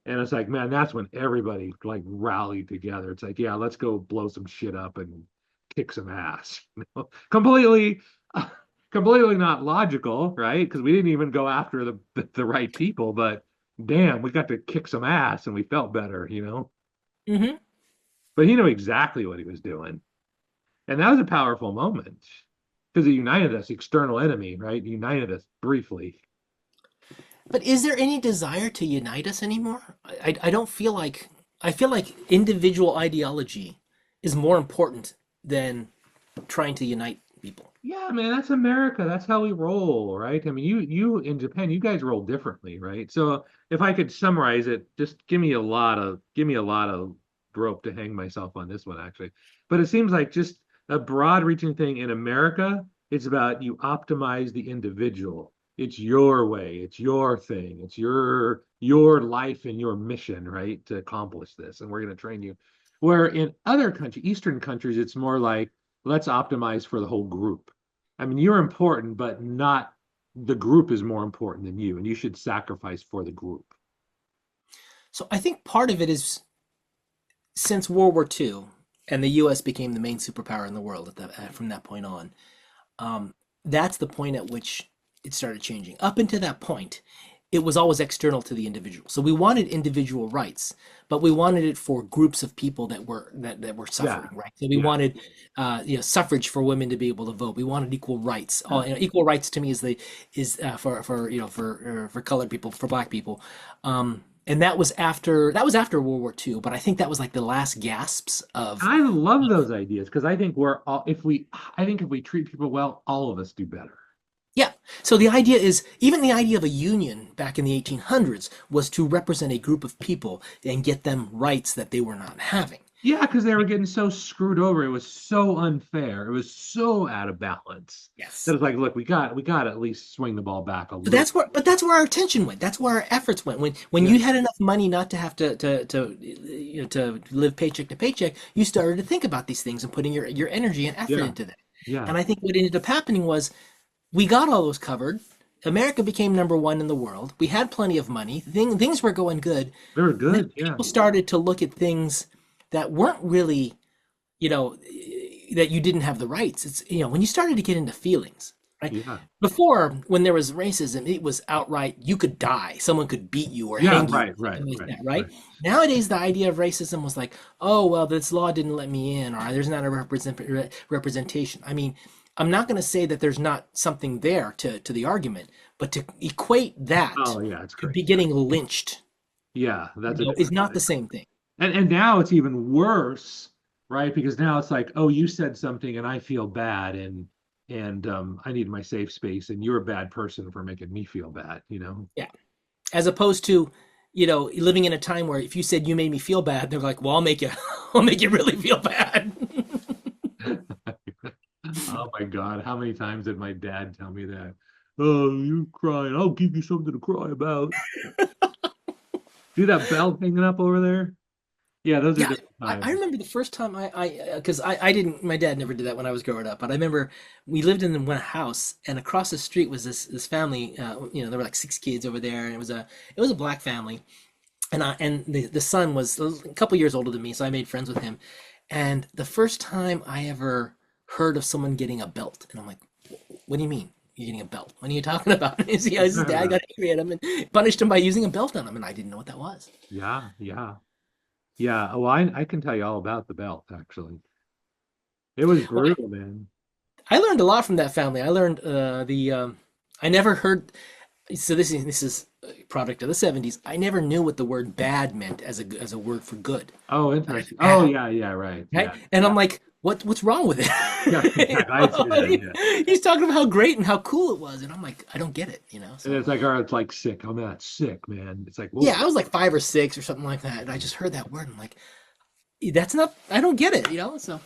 And it's like, man, that's when everybody like rallied together. It's like, yeah, let's go blow some shit up and kick some ass. Completely, completely not logical, right? Because we didn't even go after the right people, but damn, we got to kick some ass and we felt better. hmm But he knew exactly what he was doing, and that was a powerful moment because it united us, external enemy, right? United us briefly. but is there any desire to unite us anymore? I don't feel like I feel like individual ideology is more important than trying to unite people. Yeah, man, that's America. That's how we roll, right? I mean, you in Japan, you guys roll differently, right? So if I could summarize it, just give me a lot of rope to hang myself on this one, actually. But it seems like just a broad reaching thing in America, it's about you optimize the individual. It's your way, it's your thing, it's your life and your mission, right? To accomplish this. And we're going to train you. Where in other countries, Eastern countries, it's more like let's optimize for the whole group. I mean, you're important, but not the group is more important than you, and you should sacrifice for the group. So I think part of it is since World War II and the U.S. became the main superpower in the world from that point on. Um, that's the point at which it started changing. Up until that point, it was always external to the individual. So we wanted individual rights, but we wanted it for groups of people that were Yeah, suffering, right? So we yeah, wanted, suffrage for women to be able to vote. We wanted equal rights. yeah. Equal rights to me for colored people, for black people. And that was after World War II, but I think that was like the last gasps of. I love those ideas because I think we're all I think if we treat people well, all of us do better. Yeah. So the idea is, even the idea of a union back in the 1800s was to represent a group of people and get them rights that they were not having. Yeah, because they were getting so screwed over. It was so unfair. It was so out of balance that Yes. it's like, look, we got to at least swing the ball back a But little. that's where our attention went. That's where our efforts went. When Yeah, you had enough money not to have to live paycheck to paycheck, you started to think about these things and putting your energy and effort yeah, into that. yeah. And I think what ended up happening was we got all those covered. America became number one in the world. We had plenty of money. Things were going good. They were And then good. Yeah, people started to look at things that weren't really, you know, that you didn't have the rights. It's, when you started to get into feelings, right? yeah, Before, when there was racism, it was outright, you could die. Someone could beat you or yeah. hang you, Right, right, something like right, that, right? right. Nowadays, the idea of racism was like, oh, well, this law didn't let me in, or there's not a representation. I mean, I'm not going to say that there's not something there to the argument, but to equate that Oh, yeah, it's to be crazy. getting lynched, Yeah, that's a is different not the thing. same thing. And now it's even worse, right? Because now it's like, oh, you said something and I feel bad and I need my safe space and you're a bad person for making me feel bad. Yeah. As opposed to, living in a time where if you said you made me feel bad, they're like, well, I'll make you, I'll make you really feel bad. Oh my God, how many times did my dad tell me that? Oh, you're crying. I'll give you something to cry about. See that belt hanging up over there? Yeah, those are Yeah, different I times. remember the first time because I didn't, my dad never did that when I was growing up, but I remember we lived in one house, and across the street was this family. There were like six kids over there, and it was a black family, and the son was a couple years older than me, so I made friends with him. And the first time I ever heard of someone getting a belt, and I'm like, "What do you mean you're getting a belt? What are you talking about?" His dad got angry at him and punished him by using a belt on him, and I didn't know what that was. Yeah, yeah, yeah. Well, I can tell you all about the belt, actually. It was Well, brutal, man. I learned a lot from that family. I learned the I never heard. So this is a product of the '70s. I never knew what the word bad meant as a word for good. Oh, Like interesting. Oh, bad, yeah, yeah, right. right? Yeah, And yeah. I'm like, what's wrong with it? Yeah, exactly. I see that. Yeah. He's talking about how great and how cool it was, and I'm like, I don't get it, And So it's like, oh, it's like sick. Oh, man, that's sick, man. It's like, yeah, whoa. I was like 5 or 6 or something like that, and I just heard that word, and I'm like, that's not. I don't get it. So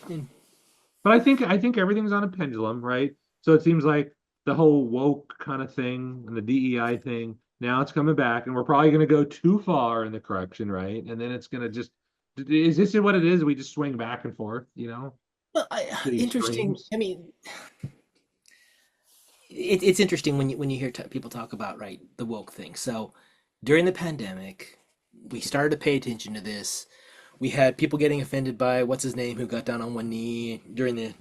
But I think everything's on a pendulum, right? So it seems like the whole woke kind of thing and the DEI thing, now it's coming back, and we're probably going to go too far in the correction, right? And then it's going to just, is this what it is? We just swing back and forth, well, to the interesting. extremes. I mean, it's interesting when you hear people talk about right the woke thing. So during the pandemic, we started to pay attention to this. We had people getting offended by what's his name who got down on one knee during the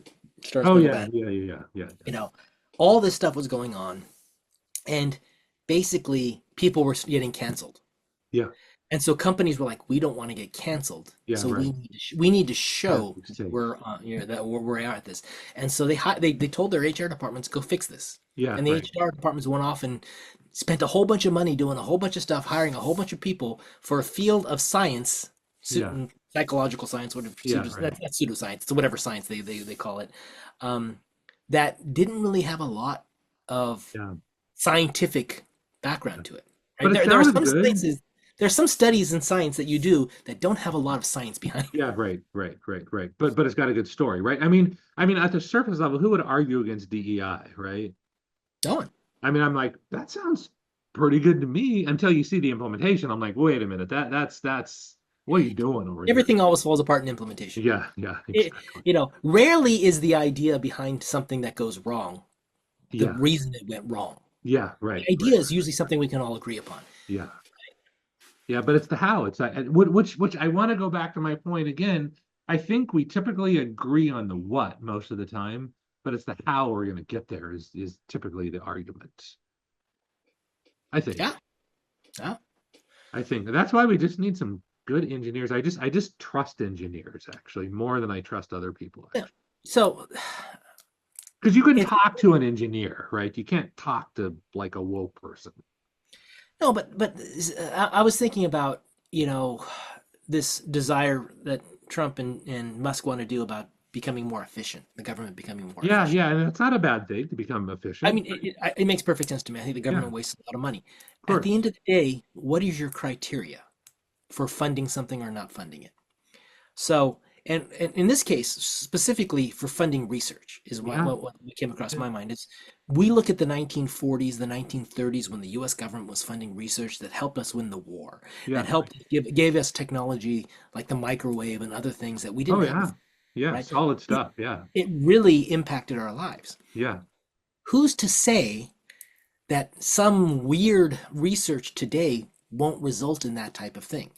Star Oh Spangled yeah, Banner. yeah, yeah, yeah, yeah, You know, all this stuff was going on, and basically people were getting canceled. yeah, And so companies were like, we don't want to get canceled, yeah, so right. we need to Gotta show be safe. that we're at this. And so they told their HR departments go fix this, Yeah, and the right. HR departments went off and spent a whole bunch of money doing a whole bunch of stuff, hiring a whole bunch of people for a field of science, Yeah, psychological science, whatever yeah, right. that's pseudoscience, it's whatever science they call it, um, that didn't really have a lot of Yeah, scientific background to it. but Right? it There are sounded some good. sciences, there's some studies in science that you do that don't have a lot of science behind it. Yeah, right, right, right, right. But it's got a good story, right? I mean, at the surface level, who would argue against DEI, right? No one. I mean, I'm like, that sounds pretty good to me until you see the implementation. I'm like, wait a minute, that's what are you doing over here? Everything always falls apart in implementation. Yeah, yeah, It, exactly. rarely is the idea behind something that goes wrong the Yeah, reason it went wrong. yeah, The right, right, idea is right. usually something we can all agree upon. Yeah, yeah, but it's the how. It's like which I want to go back to my point again. I think we typically agree on the what most of the time, but it's the how we're going to get there is typically the argument. I think. Yeah. Yeah. I think that's why we just need some good engineers. I just trust engineers actually more than I trust other people Yeah. actually. So Because you can it talk to an engineer, right? You can't talk to like a woke person. no, but I was thinking about this desire that Trump and Musk want to do about becoming more efficient, the government becoming more Yeah, efficient. yeah, and it's not a bad thing to become I efficient. mean, it makes perfect sense to me. I think the Yeah, government wastes a lot of money. of At the course. end of the day, what is your criteria for funding something or not funding it? So, and in this case, specifically for funding research, is Yeah, what came across yeah. my mind is we look at the 1940s, the 1930s when the U.S. government was funding research that helped us win the war, Yeah, that right. helped gave us technology like the microwave and other things that we Oh didn't have yeah. before, Yeah, right? solid It, stuff. Yeah. it really impacted our lives. Yeah. Who's to say that some weird research today won't result in that type of thing?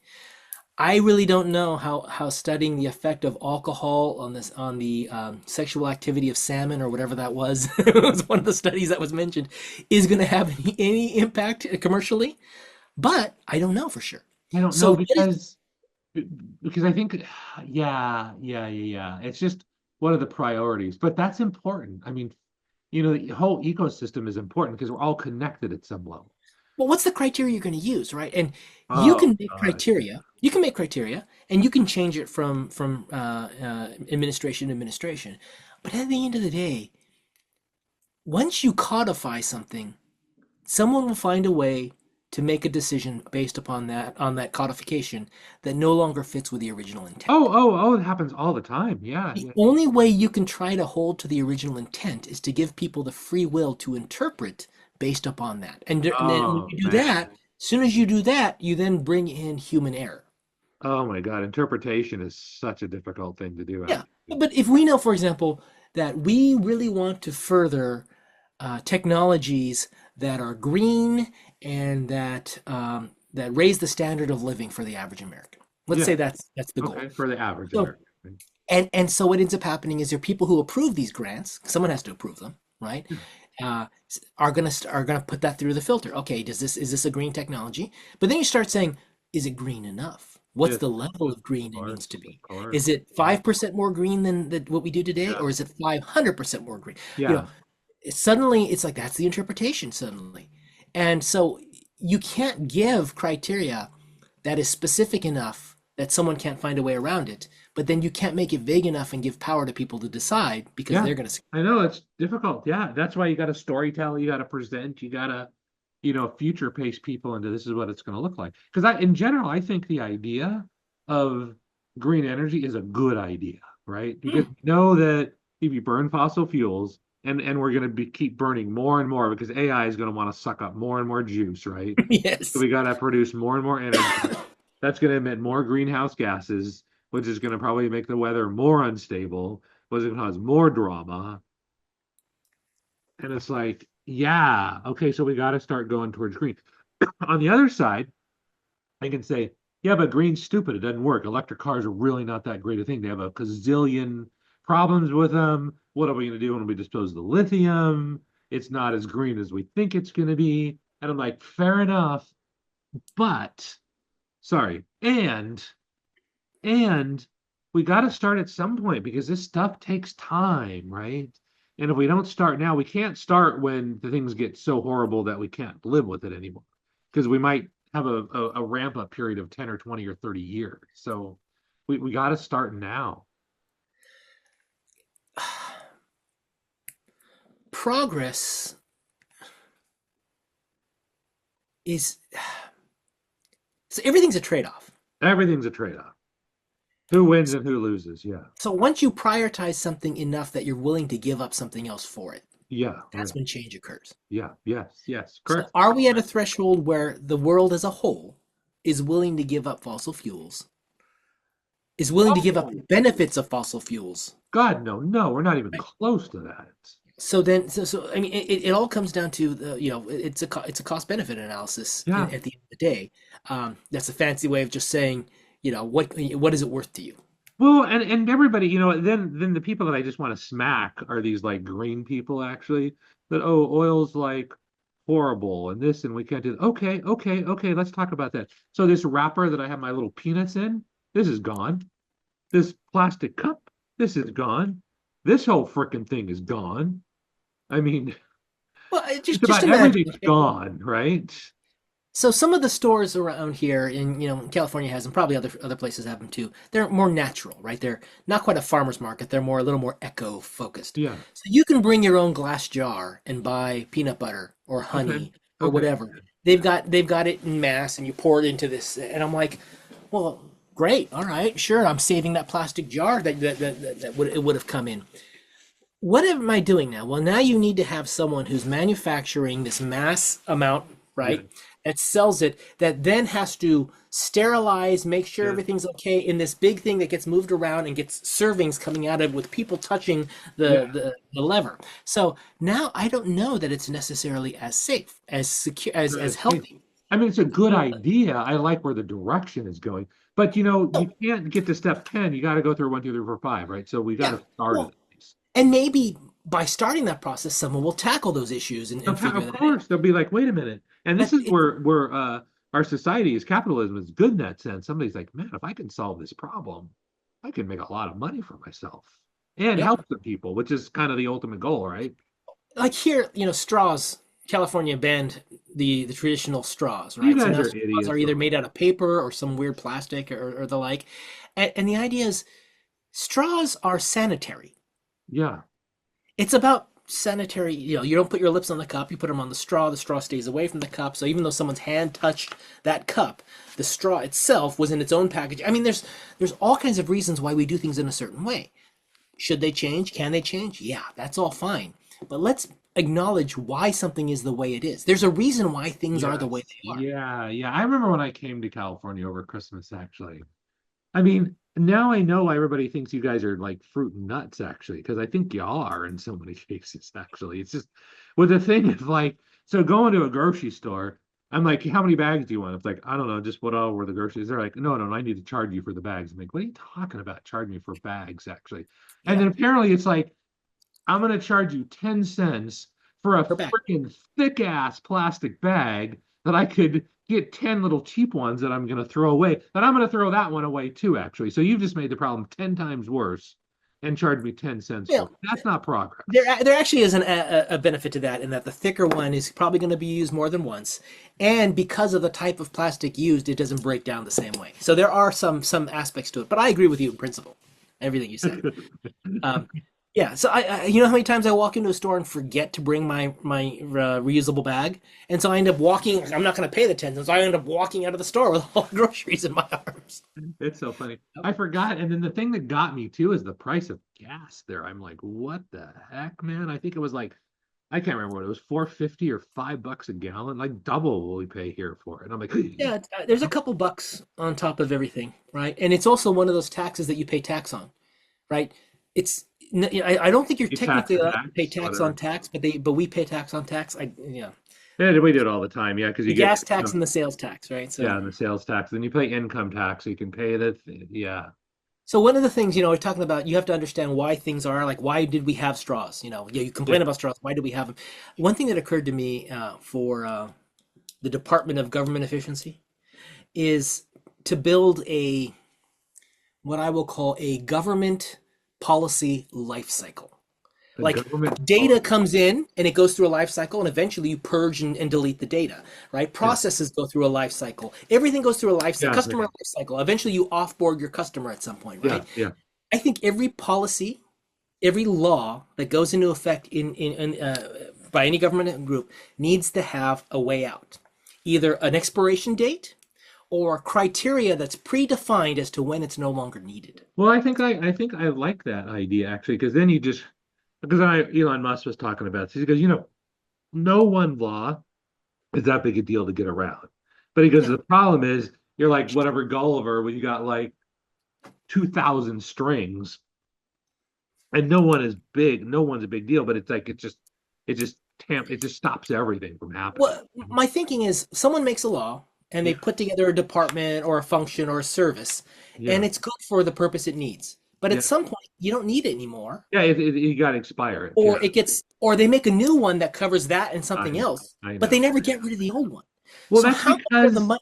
I really don't know how studying the effect of alcohol on this on the sexual activity of salmon or whatever that was, it was one of the studies that was mentioned, is going to have any impact commercially, but I don't know for sure. I don't So know what is because I think yeah, yeah, yeah, yeah. It's just one of the priorities, but that's important. I mean, the whole ecosystem is important because we're all connected at some level. well, what's the criteria you're going to use, right? And Oh God. you can make criteria, and you can change it from administration to administration, but at the end of the day, once you codify something, someone will find a way to make a decision based upon that on that codification that no longer fits with the original Oh, intent. oh, oh, it happens all the time. Yeah, The yeah. only way you can try to hold to the original intent is to give people the free will to interpret based upon that. And then when Oh you do man. that, as soon as you do that, you then bring in human error. Oh my God, interpretation is such a difficult thing to do, Yeah, actually. but if we know, for example, that we really want to further technologies that are green and that raise the standard of living for the average American. Let's Yeah, say that's the goal. okay, for the average So American. Right? and so what ends up happening is there are people who approve these grants. Someone has to approve them, right? Yeah, Are gonna put that through the filter. Okay, is this a green technology? But then you start saying, is it green enough? What's yes, the level of of green it needs to course, of be? course. Is it 5% more green than what we do today, Yeah, or is it 500% more green? You know, yeah. suddenly it's like that's the interpretation suddenly. And so you can't give criteria that is specific enough that someone can't find a way around it, but then you can't make it vague enough and give power to people to decide because Yeah, they're going to. I know it's difficult. Yeah, that's why you got to storytell, you got to present, you got to, future pace people into this is what it's going to look like. Because in general, I think the idea of green energy is a good idea, right? Because Hmm. we know that if you burn fossil fuels, and we're going to be keep burning more and more because AI is going to want to suck up more and more juice, right? So Yes. we got to produce more and more energy. That's going to emit more greenhouse gases, which is going to probably make the weather more unstable, which is going to cause more drama. And it's like, yeah, okay, so we got to start going towards green. On the other side, I can say, yeah, but green's stupid. It doesn't work. Electric cars are really not that great a thing. They have a gazillion problems with them. What are we going to do when we dispose of the lithium? It's not as green as we think it's going to be. And I'm like, fair enough, but sorry. And we got to start at some point because this stuff takes time, right? And if we don't start now, we can't start when the things get so horrible that we can't live with it anymore. Because we might have a ramp up period of 10 or 20 or 30 years. So we got to start now. Progress is so everything's a trade-off. Everything's a trade-off. Who wins and who loses? Yeah. So once you prioritize something enough that you're willing to give up something else for it, Yeah. that's Right. when change occurs. Yeah. Yes. Yes. So Correct. are we at a threshold where the world as a whole is willing to give up fossil fuels, is willing to give up Oh, the benefits of fossil fuels? God, no, no, we're not even Right. close to that. So then, so I mean, it all comes down to it's a cost benefit analysis Yeah. at the end of the day. That's a fancy way of just saying, what is it worth to you? Well, and everybody, then the people that I just want to smack are these like green people actually that oil's like horrible and this and we can't do that. Okay, okay, okay, let's talk about that. So this wrapper that I have my little peanuts in, this is gone. This plastic cup, this is gone. This whole freaking thing is gone. I mean, Well, just just about imagine. everything's gone, right? So some of the stores around here in California has them, probably other places have them too. They're more natural, right? They're not quite a farmer's market. They're more a little more eco focused. Yeah. So you can bring your own glass jar and buy peanut butter or Okay. honey or Okay. whatever. They've got it in mass, and you pour it into this. And I'm like, well, great, all right, sure. I'm saving that plastic jar that would have come in. What am I doing now? Well, now you need to have someone who's manufacturing this mass amount, Yeah. right? That sells it, that then has to sterilize, make sure Yeah. everything's okay in this big thing that gets moved around and gets servings coming out of with people touching the, Yeah. the lever. So now I don't know that it's necessarily as safe, as secure, as Right. healthy. I mean, it's a good idea. I like where the direction is going. But you So, can't get to step 10. You got to go through 1, 2, 3, 4, 5, right? So we got yeah. to start at Well, least. and maybe by starting that process, someone will tackle those issues and figure Of that out. course, they'll be like, wait a minute. And this But is where our society is capitalism is good in that sense. Somebody's like, man, if I can solve this problem, I can make a lot of money for myself and yeah, help the people, which is kind of the ultimate goal, right? like here, straws. California banned the traditional straws, You right? So guys now are straws are idiots. either made out of paper or some weird plastic or the like. And the idea is straws are sanitary. Yeah. It's about sanitary, you don't put your lips on the cup, you put them on the straw stays away from the cup. So even though someone's hand touched that cup, the straw itself was in its own package. I mean, there's all kinds of reasons why we do things in a certain way. Should they change? Can they change? Yeah, that's all fine. But let's acknowledge why something is the way it is. There's a reason why things are the way Yes. they are. Yeah. Yeah. I remember when I came to California over Christmas, actually. I mean, now I know why everybody thinks you guys are like fruit and nuts, actually, because I think y'all are in so many cases, actually. It's just, well, the thing is like, so going to a grocery store, I'm like, how many bags do you want? It's like, I don't know, just what all were the groceries. They're like, no, no, no, I need to charge you for the bags. I'm like, what are you talking about? Charging me for bags, actually. And Yeah, then apparently it's like, I'm going to charge you 10 cents for a per bag. freaking thick ass plastic bag that I could get 10 little cheap ones that I'm going to throw away. But I'm going to throw that one away too, actually. So you've just made the problem 10 times worse and charged me 10 cents for Well, it. That's not there progress. there actually is a benefit to that in that the thicker one is probably going to be used more than once, and because of the type of plastic used, it doesn't break down the same way. So there are some aspects to it, but I agree with you in principle, everything you said. Um, yeah, so you know how many times I walk into a store and forget to bring my reusable bag, and so I end up walking. I'm not going to pay the 10 cents. So I end up walking out of the store with all the groceries in my arms. It's so funny. I forgot. And then the thing that got me too is the price of gas there. I'm like, what the heck, man? I think it was like, I can't remember what it was, 4.50 or $5 a gallon, like double what we pay here for it. And I'm like, Yeah, there's a couple bucks on top of everything, right? And it's also one of those taxes that you pay tax on, right? It's I don't think you're you tax technically the allowed to pay tax, tax on whatever. tax, but we pay tax on tax. I yeah, Yeah, we do it all the time. Yeah, because the you get gas tax and the sales tax, right? yeah, and the sales tax. Then you pay income tax, so you can pay that. Yeah, So one of the things, we're talking about, you have to understand why things are like, why did we have straws? Yeah, you yeah. complain about straws. Why do we have them? One thing that occurred to me for the Department of Government Efficiency is to build what I will call a government policy life cycle. The Like government data policy. comes in and it goes through a life cycle, and eventually you purge and delete the data, right? Yeah, Processes go through a life cycle. Everything goes through a life cycle, yeah, customer life cycle. Eventually you offboard your customer at some point, yeah, right? yeah. I think every policy, every law that goes into effect by any government group needs to have a way out, either an expiration date or criteria that's predefined as to when it's no longer needed. Well, I think I like that idea actually, because then you just because Elon Musk was talking about this. He goes, no one law is that big a deal to get around. But he goes, Yeah. the problem is you're like whatever Gulliver when you got like 2,000 strings and no one's a big deal, but it's like it just stops everything from happening. Well, my thinking is someone makes a law and they Yeah, put together a department or a function or a service, and yeah, it's good for the purpose it needs. But at yeah, some point, you don't need it anymore, yeah. You got to expire it. Yeah, or they make a new one that covers that and something I else, I but they know. never get rid of the old one. Well, So that's how much of the because money,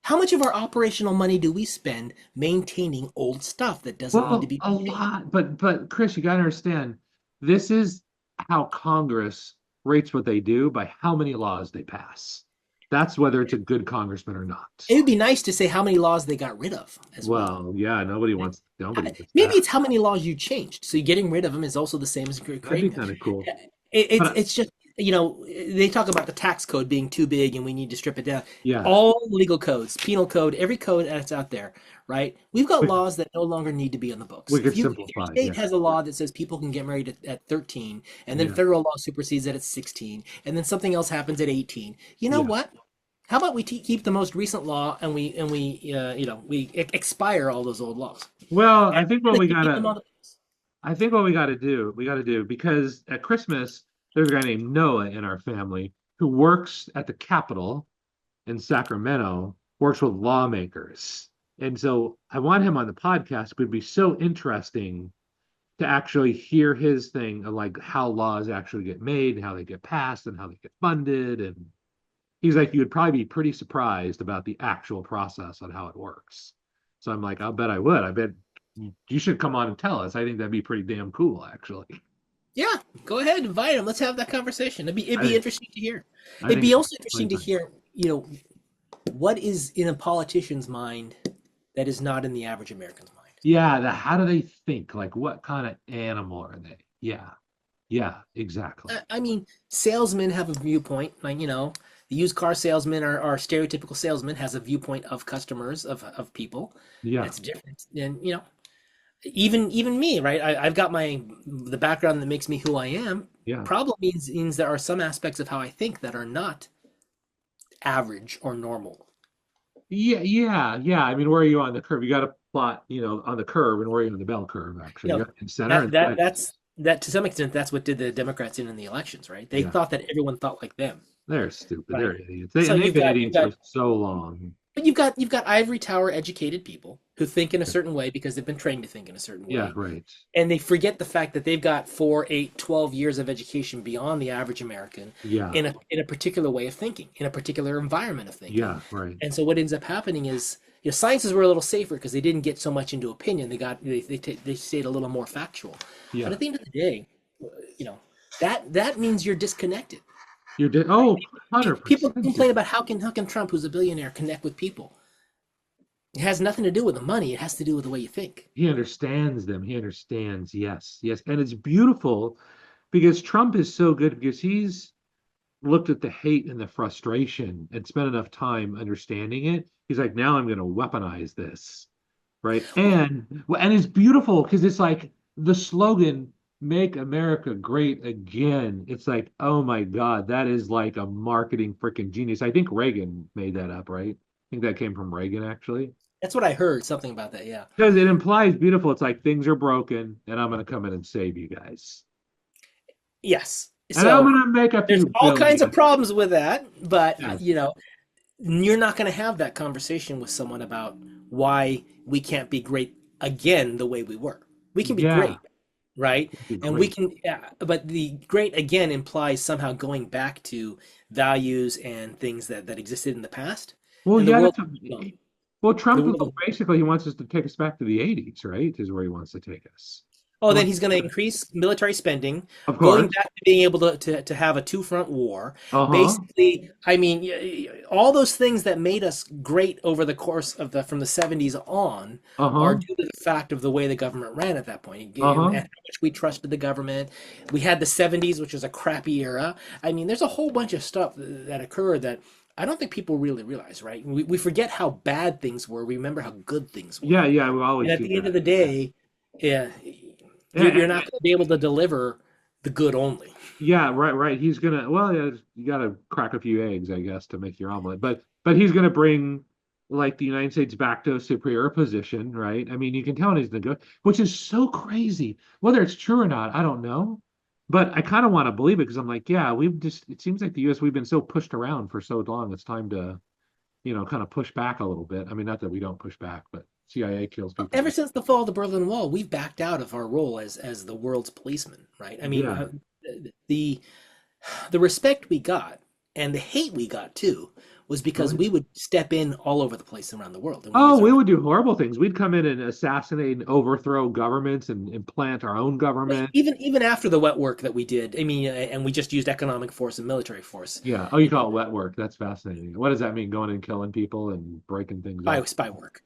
how much of our operational money do we spend maintaining old stuff that doesn't need to well, be a maintained? lot, but Chris, you got to understand, this is how Congress rates what they do by how many laws they pass. That's whether it's a good congressman or not. It would be nice to say how many laws they got rid of as well. Well, yeah, nobody wants Maybe that. it's how many laws you changed. So getting rid of them is also the same as That'd be creating them. kind of cool. It's But it's just they talk about the tax code being too big and we need to strip it down. yeah, All legal codes, penal code, every code that's out there, right? We've got we, laws that no longer need to be on the books. we could If your simplify. state Yeah, has a law that says people can get married at 13, and then yeah, federal law supersedes it at 16, and then something else happens at 18, you know yeah. what? How about we keep the most recent law and we expire all those old laws? Well, And keep them on the books. I think what we got to do, because at Christmas, there's a guy named Noah in our family who works at the Capitol in Sacramento, works with lawmakers. And so I want him on the podcast. It would be so interesting to actually hear his thing of like how laws actually get made, and how they get passed, and how they get funded. And he's like, you would probably be pretty surprised about the actual process on how it works. So I'm like, I'll bet I would. I bet you should come on and tell us. I think that'd be pretty damn cool, actually. Yeah, go ahead, invite him. Let's have that conversation. It'd I be think interesting to hear. I It'd think be it'd also be interesting really to fun. hear, what is in a politician's mind that is not in the average American's mind. Yeah, how do they think? Like, what kind of animal are they? Yeah, yeah, exactly. I mean, salesmen have a viewpoint. Like, the used car salesman or stereotypical salesman has a viewpoint of customers, of people. Yeah, That's different. And, even me, right? I've got the background that makes me who I am. yeah, Problem means there are some aspects of how I think that are not average or normal. yeah, yeah, yeah. I mean, where are you on the curve? You got to plot, on the curve, and we're in the bell curve. You Actually, know, you're in center and that to some extent that's what did the Democrats in the elections, right? They yeah, thought that everyone thought like them, they're stupid. right? They're idiots. So And they've been idiots for so long. you've got ivory tower educated people who think in a certain way because they've been trained to think in a certain Yeah, way, right. and they forget the fact that they've got 4, 8, 12 years of education beyond the average American Yeah, in a particular way of thinking, in a particular environment of thinking. yeah, right. And so what ends up happening is, sciences were a little safer because they didn't get so much into opinion. They stayed a little more factual. But Yeah, at the end of the day, you know, that means you're disconnected. you're Right? 100% People complain about how can Trump, who's a billionaire, connect with people. It has nothing to do with the money. It has to do with the way you think. He understands them. He understands. Yes, yes. And it's beautiful because Trump is so good because he's looked at the hate and the frustration and spent enough time understanding it. He's like, now I'm going to weaponize this, right? Well, And it's beautiful because it's like the slogan, "Make America Great Again." It's like, oh my God, that is like a marketing freaking genius. I think Reagan made that up, right? I think that came from Reagan actually. that's what I heard. Something about that. Yeah. Because it implies beautiful. It's like things are broken, and I'm going to come in and save you guys. Yes. And I'm So going to make a there's few all kinds of billion. problems with that, but Yeah. you're not going to have that conversation with someone about why we can't be great again the way we were. We can be Yeah. great, right? It'd be And we great. can, yeah, but the great again implies somehow going back to values and things that existed in the past, Well, and the yeah, world, well, the Trump world. basically he wants us to take us back to the 80s, right? Is where he wants to take us. Oh, He then wants, he's going to increase military spending, of going course. back to being able to have a two-front war. Uh-huh. Basically, I mean, all those things that made us great over the course of the from the 70s on are Uh-huh. due to the fact of the way the government ran at that point, and Uh-huh. how much we trusted the government. We had the 70s, which was a crappy era. I mean, there's a whole bunch of stuff that occurred that I don't think people really realize, right? We forget how bad things were. We remember how good things Yeah, were. yeah, we And always at do the end of that. the day, yeah, Yeah, you're not going to be able to deliver the good only. yeah, right, right. He's gonna, well, yeah, you gotta crack a few eggs, I guess, to make your omelet. But he's gonna bring like the United States back to a superior position, right? I mean, you can tell he's the good, which is so crazy. Whether it's true or not, I don't know. But I kind of want to believe it because I'm like, yeah, it seems like the US, we've been so pushed around for so long. It's time to, kind of push back a little bit. I mean, not that we don't push back, but CIA kills people. Ever since the fall of the Berlin Wall, we've backed out of our role as the world's policeman, right? I mean, Yeah. the the respect we got and the hate we got too was because Really? we would step in all over the place around the world, and we Oh, used we our would do horrible things. We'd come in and assassinate and overthrow governments and plant our own government. even after the wet work that we did. I mean, and we just used economic force and military force, Yeah. Oh, you call it wet work. That's fascinating. What does that mean? Going and killing people and breaking things up? spy work.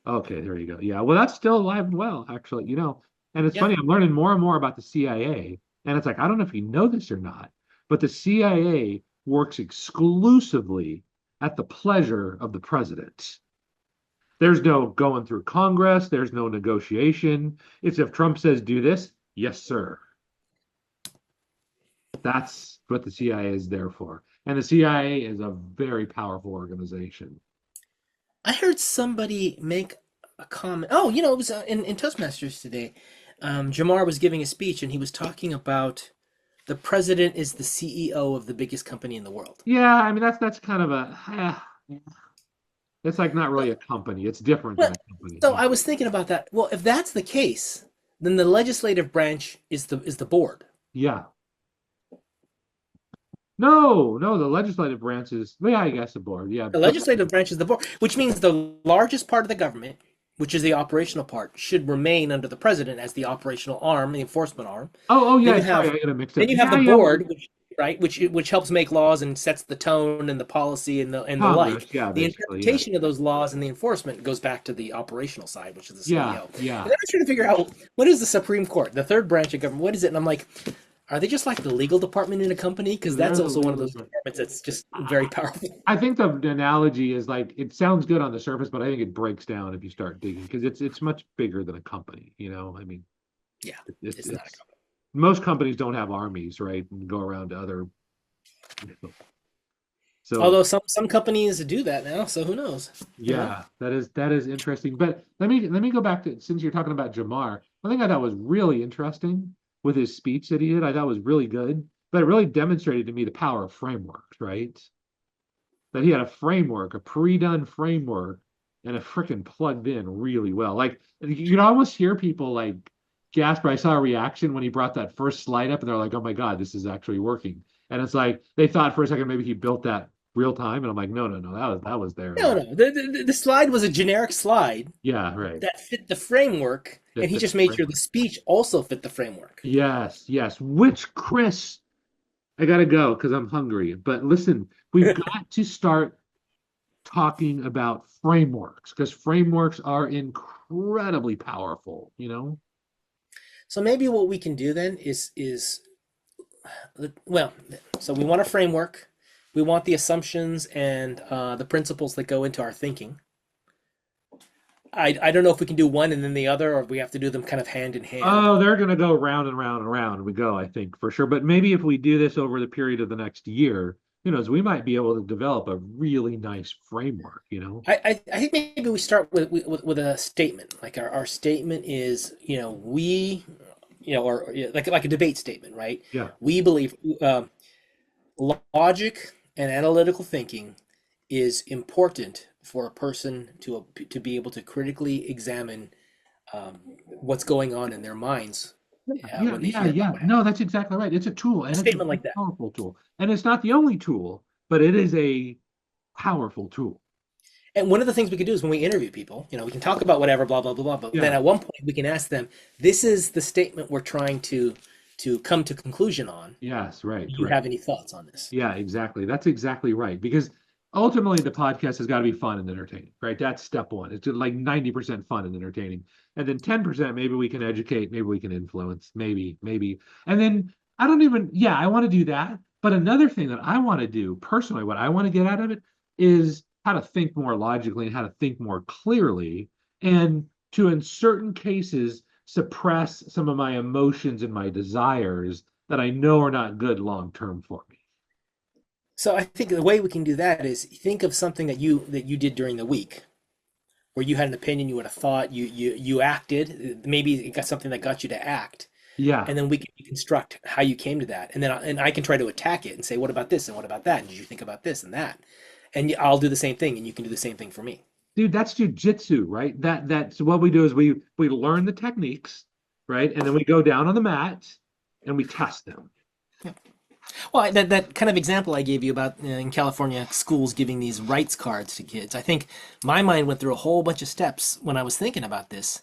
Okay, there you go. Yeah. Well, that's still alive and well, actually. And it's Yeah. funny, I'm learning more and more about the CIA. And it's like, I don't know if you know this or not, but the CIA works exclusively at the pleasure of the president. There's no going through Congress, there's no negotiation. It's if Trump says do this, yes, sir. That's what the CIA is there for. And the CIA is a very powerful organization. I heard somebody make a comment. Oh, it was in Toastmasters today. Jamar was giving a speech and he was talking about the president is the CEO of the biggest company in the world. Yeah, I mean that's kind of it's like not really a company. It's different than Well, a company. so I was thinking about that. Well, if that's the case, then the legislative branch is the board. Yeah. No, no, the legislative branch is, well, yeah, I guess the board. Yeah. The legislative branch is the board, which means the largest part of the government, which is the operational part, should remain under the president as the operational arm, the enforcement arm. Oh, Then yeah, you sorry, have I got it mixed up. then you have Yeah, the yeah. board, which helps make laws and sets the tone and the policy and the like. Congress, yeah, The basically, yeah. interpretation of those laws and the enforcement goes back to the operational side, which is the Yeah, CEO. And yeah. then I was trying to figure out what is the Supreme Court, the third branch of government. What is it? And I'm like, are they just like the legal department in a company? Because They're that's the also one of legal those departments that's just very powerful. I think the analogy is like it sounds good on the surface, but I think it breaks down if you start digging because it's much bigger than a company, I mean, Yeah, it's it's not a it's company. most companies don't have armies, right? And go around to other So Although some companies do that now, so who knows? You know. yeah, that is interesting. But let me go back to, since you're talking about Jamar, one thing I thought was really interesting with his speech that he did, I thought was really good, but it really demonstrated to me the power of frameworks, right? That he had a framework, a pre-done framework, and it freaking plugged in really well. Like you can almost hear people like gasp. I saw a reaction when he brought that first slide up, and they're like, "Oh my God, this is actually working." And it's like they thought for a second maybe he built that real time, and I'm like, "No, no, no, that was there No, already." no. The slide was a generic slide Yeah, right. that fit the framework, and That he fit just the made sure the framework. speech also fit the framework. Yes, yes. Which Chris, I gotta go because I'm hungry. But listen, we've got to start talking about frameworks because frameworks are incredibly powerful, you know? So maybe what we can do then is well, so we want a framework, we want the assumptions and the principles that go into our thinking. I don't know if we can do one and then the other, or if we have to do them kind of hand in hand. Oh, they're gonna go round and round and round we go, I think, for sure. But maybe if we do this over the period of the next year, who knows, we might be able to develop a really nice framework, you know? I think maybe we start with a statement. Like our statement is, or like a debate statement, right? Yeah. We believe logic and analytical thinking is important for a person to be able to critically examine what's going on in their minds Yeah, when they yeah, hear about yeah. what No, happened. that's exactly right. It's a tool, A and it's a statement very like that. powerful tool. And it's not the only tool, but it is a powerful tool. And one of the things we could do is when we interview people, we can talk about whatever, blah blah blah blah. But then Yeah. at one point we can ask them, "This is the statement we're trying to come to conclusion on. Yes, right, Do you right. have any thoughts on this?" Yeah, exactly. That's exactly right. Because ultimately the podcast has got to be fun and entertaining, right? That's step one. It's just like 90% fun and entertaining. And then 10% maybe we can educate, maybe we can influence, maybe, maybe. And then I don't even, yeah, I want to do that. But another thing that I want to do personally, what I want to get out of it is how to think more logically and how to think more clearly and to, in certain cases, suppress some of my emotions and my desires that I know are not good long term for me. So I think the way we can do that is think of something that you did during the week where you had an opinion, you had a thought, you acted. Maybe it got something that got you to act, Yeah. and then we can reconstruct how you came to that, and then I can try to attack it and say, what about this and what about that? And did you think about this and that? And I'll do the same thing, and you can do the same thing for me. Dude, that's jujitsu, right? That's what we do is we learn the techniques, right? And then we go down on the mat and we test them. Well, that kind of example I gave you about in California schools giving these rights cards to kids, I think my mind went through a whole bunch of steps when I was thinking about this,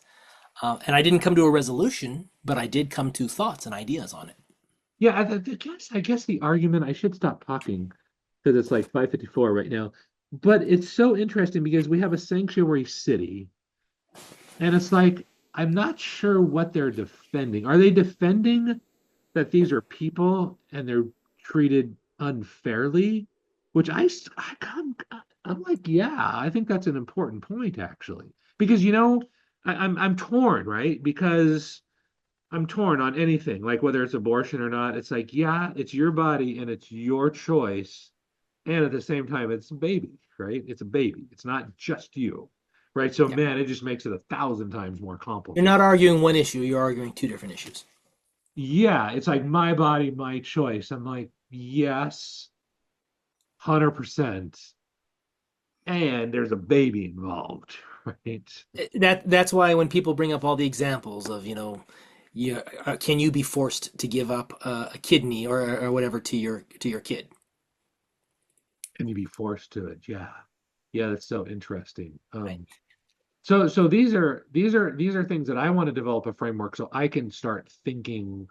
and I didn't come to a resolution, but I did come to thoughts and ideas on it. Yeah, I guess the argument I should stop talking because it's like 5:54 right now. But it's so interesting because we have a sanctuary city, and it's like I'm not sure what they're defending. Are they defending that these are people and they're treated unfairly? Which I'm like, yeah, I think that's an important point actually, because I'm torn, right? Because I'm torn on anything, like whether it's abortion or not. It's like, yeah, it's your body and it's your choice, and at the same time, it's a baby, right? It's a baby. It's not just you, right? So Yeah. man, it just makes it 1,000 times more You're complicated. not arguing one issue, you're arguing two different issues. Yeah, it's like my body, my choice. I'm like, yes, 100%. And there's a baby involved, right? That's why when people bring up all the examples of, can you be forced to give up a kidney or whatever to your kid? Can you be forced to it? Yeah. Yeah, that's so interesting. Right. So these are things that I want to develop a framework so I can start thinking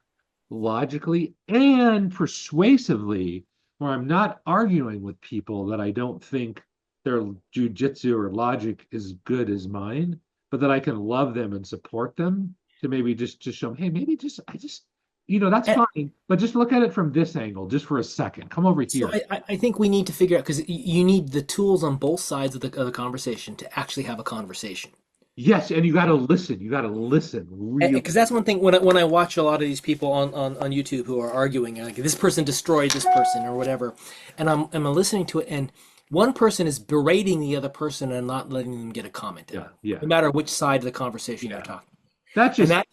logically and persuasively, where I'm not arguing with people that I don't think their jujitsu or logic is good as mine, but that I can love them and support them to maybe just show them, hey, maybe that's And fine, but just look at it from this angle just for a second. Come over so here. I think we need to figure out because you need the tools on both sides of the conversation to actually have a conversation. Yes, and you got to listen. You got to listen really. Because that's one thing when I watch a lot of these people on YouTube who are arguing like this person destroyed this person or whatever, and I'm listening to it, and one person is berating the other person and not letting them get a comment in, Yeah, yeah, no matter which side of the conversation they're yeah. talking. That's And just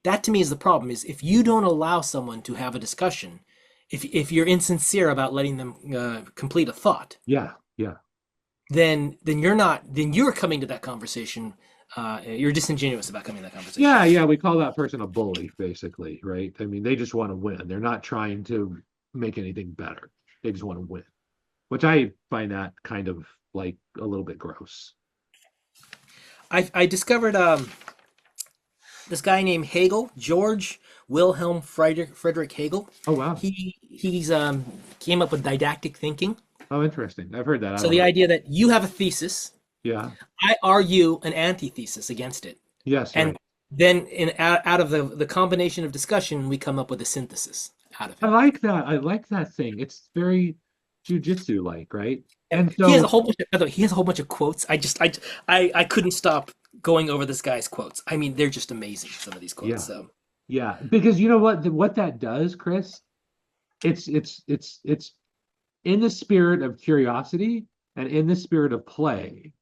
that to me is the problem: is if you don't allow someone to have a discussion, if you're insincere about letting them complete a thought, yeah, yeah. then you're not then you're coming to that conversation. You're disingenuous about coming to that conversation. Yeah, yeah, we call that person a bully, basically, right? I mean, they just want to win. They're not trying to make anything better. They just want to win, which I find that kind of like a little bit gross. I discovered this guy named Hegel, George Wilhelm Friedrich Hegel. Oh, wow. He's came up with didactic thinking. Oh, interesting. I've heard that. I So don't the know. idea that you have a thesis, Yeah. I argue an antithesis against it, Yes, and right. then out of the combination of discussion, we come up with a synthesis out of I it. like that. I like that thing. It's very jujitsu like, right? And And he has a so, whole bunch of, by the way, he has a whole bunch of quotes. I couldn't stop going over this guy's quotes. I mean, they're just amazing. Some of these quotes. yeah, So yeah. Because you know what that does, Chris? It's in the spirit of curiosity and in the spirit of play,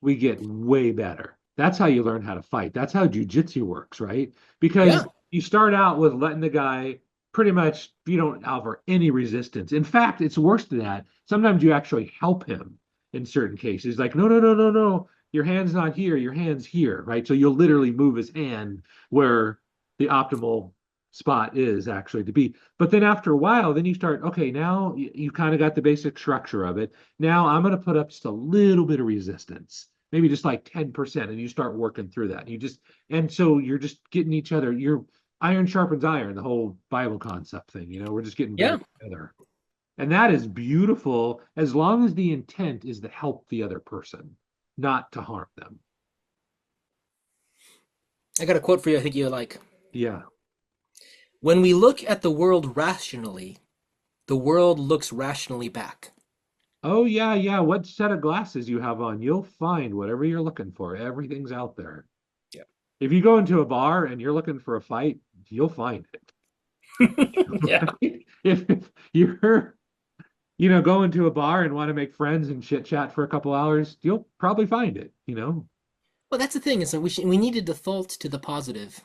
we get way better. That's how you learn how to fight. That's how jujitsu works, right? yeah, Because you start out with letting the guy pretty much, you don't offer any resistance. In fact, it's worse than that. Sometimes you actually help him in certain cases. Like, no, no, no, no, no. Your hand's not here. Your hand's here, right? So you'll literally move his hand where the optimal spot is actually to be. But then after a while, then you start, okay, now you kind of got the basic structure of it. Now I'm going to put up just a little bit of resistance, maybe just like 10%, and you start working through that. You just, and so you're just getting each other, you're iron sharpens iron, the whole Bible concept thing, we're just getting better yeah. together. And that is beautiful as long as the intent is to help the other person, not to harm them. I got a quote for you. I think you like. Yeah. When we look at the world rationally, the world looks rationally back. Oh, yeah, yeah. What set of glasses you have on, you'll find whatever you're looking for. Everything's out there. Yeah. If you go into a bar and you're looking for a fight, you'll find it. Yeah. Right? If you're, going to a bar and want to make friends and chit chat for a couple hours, you'll probably find it. Well, that's the thing is that we need to default to the positive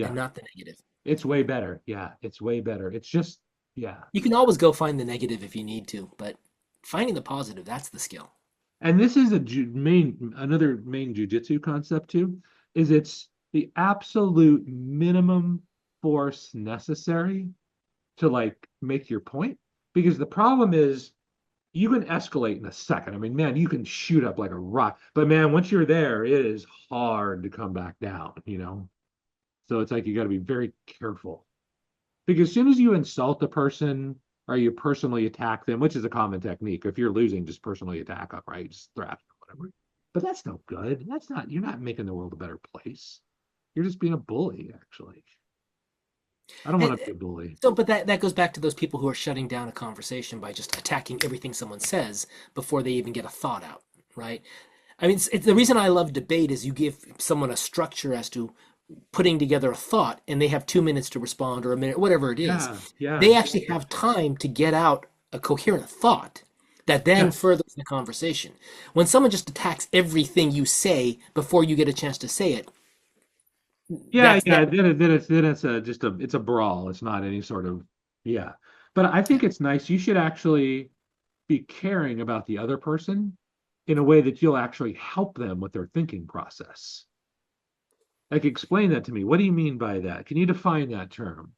and Yeah, not the negative. it's way better. Yeah, it's way better. It's just, yeah. You can always go find the negative if you need to, but finding the positive, that's the skill. And this is another main jujitsu concept too, is it's the absolute minimum force necessary to like make your point. Because the problem is you can escalate in a second. I mean, man, you can shoot up like a rock, but man, once you're there, it is hard to come back down. So it's like you got to be very careful because as soon as you insult a person or you personally attack them, which is a common technique, if you're losing, just personally attack them, right? Just thrash them, whatever. But that's no good. You're not making the world a better place. You're just being a bully, actually. I don't want And to be a bully. so, but that goes back to those people who are shutting down a conversation by just attacking everything someone says before they even get a thought out, right? I mean, it's the reason I love debate is you give someone a structure as to putting together a thought, and they have 2 minutes to respond or a minute, whatever it is. Yeah, yeah, They actually have time to get out a coherent thought that then yeah. furthers the conversation. When someone just attacks everything you say before you get a chance to say it, Yeah, that's that. yeah. Then it's it's a brawl. It's not any sort of yeah. But I think it's nice. You should actually be caring about the other person in a way that you'll actually help them with their thinking process. Like explain that to me. What do you mean by that? Can you define that term?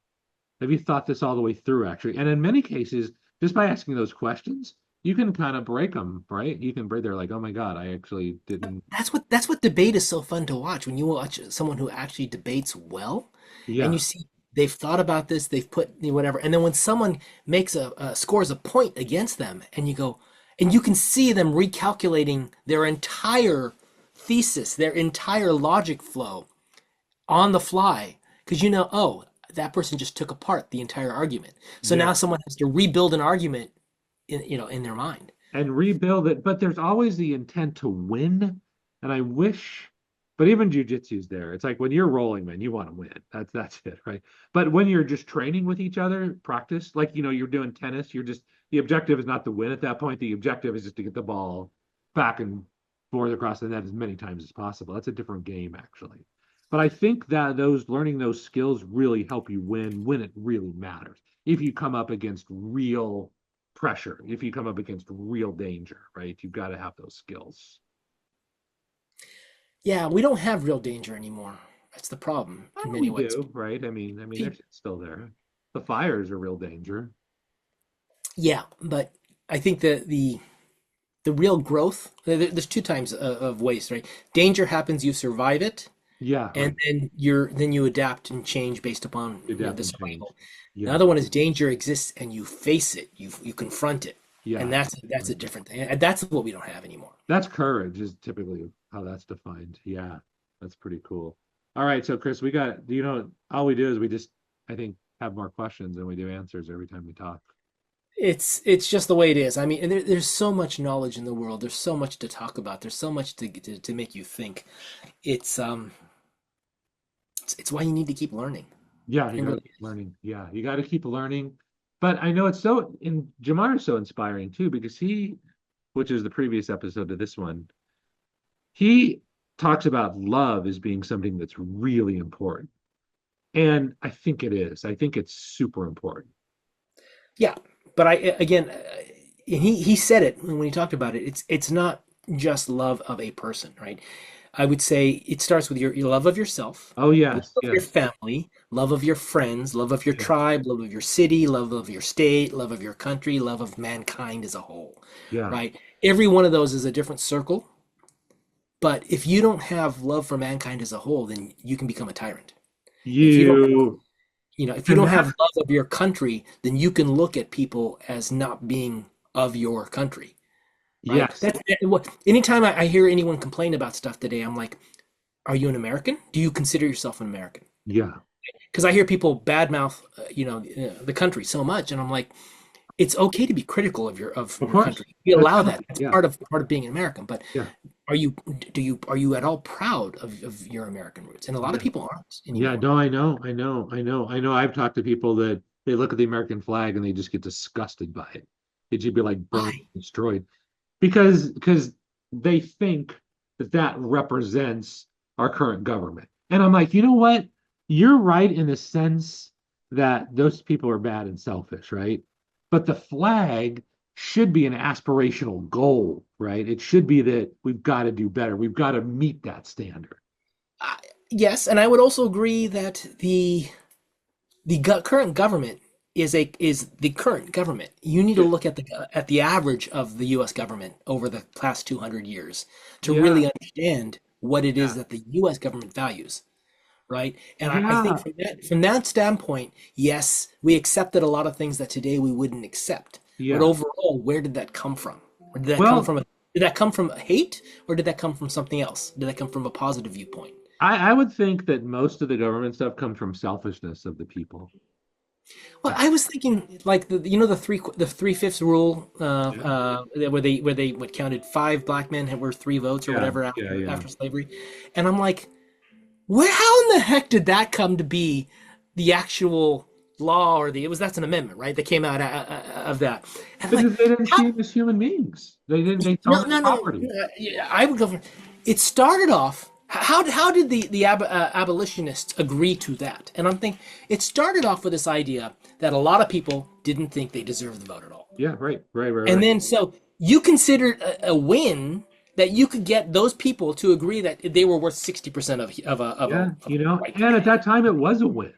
Have you thought this all the way through actually? And in many cases, just by asking those questions, you can kind of break them, right? You can break. They're like, oh my God, I actually didn't. That's what debate is so fun to watch. When you watch someone who actually debates well, and you Yeah, see they've thought about this, they've put whatever, and then when someone makes scores a point against them, and you go, and you can see them recalculating their entire thesis, their entire logic flow on the fly, because oh, that person just took apart the entire argument. So now yeah. someone has to rebuild an argument in their mind. And rebuild it. But there's always the intent to win. And I wish But even jujitsu's there. It's like when you're rolling, man, you want to win. That's it, right? But when you're just training with each other, practice, like you're doing tennis, you're just the objective is not to win at that point. The objective is just to get the ball back and forth across the net as many times as possible. That's a different game, actually. But I think that those learning those skills really help you win when it really matters. If you come up against real pressure, if you come up against real danger, right? You've got to have those skills. Yeah, we don't have real danger anymore. That's the problem in Oh, many we ways. do, right? I mean, Pe- they're still there. The fires are real danger. Yeah, but I think the real growth, there's two types of ways, right? Danger happens, you survive it, Yeah, and right. then you adapt and change based upon, Adapt the and change. survival. The Yeah, other one is danger exists and you face it, you confront it, and yeah. that's a Right. different thing. And that's what we don't have anymore. That's courage is typically how that's defined. Yeah, that's pretty cool. All right, so Chris, all we do is we just, I think, have more questions than we do answers every time we talk. It's just the way it is. I mean, there's so much knowledge in the world. There's so much to talk about. There's so much to make you think. It's it's why you need to keep learning. Yeah, you It got to really keep learning. Yeah, you got to keep learning. But I know it's so in Jamar is so inspiring too because which is the previous episode to this one, he talks about love as being something that's really important. And I think it is. I think it's super important. Yeah, but again, he said it when he talked about it. It's not just love of a person, right? I would say it starts with your love of yourself, Oh love yes, of your yes, family, love of your friends, love of your yes, tribe, love of your city, love of your state, love of your country, love of mankind as a whole, yeah. right? Every one of those is a different circle, but if you don't have love for mankind as a whole, then you can become a tyrant. If you don't You if you and don't have that love of your country, then you can look at people as not being of your country, right? yes, That's what. Anytime I hear anyone complain about stuff today, I'm like, "Are you an American? Do you consider yourself an American?" yeah, Because I hear people badmouth, the country so much, and I'm like, it's okay to be critical of of your course. country. We That's allow that. healthy. It's Yeah, part of being an American. But yeah, are you are you at all proud of your American roots? And a lot of yeah. people aren't Yeah, anymore. no, I know. I've talked to people that they look at the American flag and they just get disgusted by it. It should be like burned, Why? destroyed, because they think that that represents our current government. And I'm like, you know what? You're right in the sense that those people are bad and selfish, right? But the flag should be an aspirational goal, right? It should be that we've got to do better. We've got to meet that standard. I, yes, and I would also agree that current government is the current government. You need to Yeah. look at the average of the U.S. government over the past 200 years to Yeah. really understand what it is Yeah. that the U.S. government values, right? And I think Yeah. from that standpoint, yes, we accepted a lot of things that today we wouldn't accept. But Yeah. overall, where did that come from? Or Well, did that come from hate, or did that come from something else? Did that come from a positive viewpoint? I would think that most of the government stuff comes from selfishness of the people. Well, I was thinking like the three-fifths rule, Yeah. where they what counted five black men were three votes or Yeah. whatever Yeah. Yeah. after slavery, and I'm like, where how in the heck did that come to be the actual law or the it was that's an amendment, right? That came out of that, and I'm like, Because they didn't how see them as human beings. They didn't. They saw no, them as no, no, no. property. Yeah, I would go for. It started off. How did the abolitionists agree to that? And I'm thinking it started off with this idea that a lot of people didn't think they deserved the vote at all, Yeah. Right. Right. Right. and Right. then so you considered a win that you could get those people to agree that they were worth 60% Yeah. of a right to And at vote. that time, it was a win.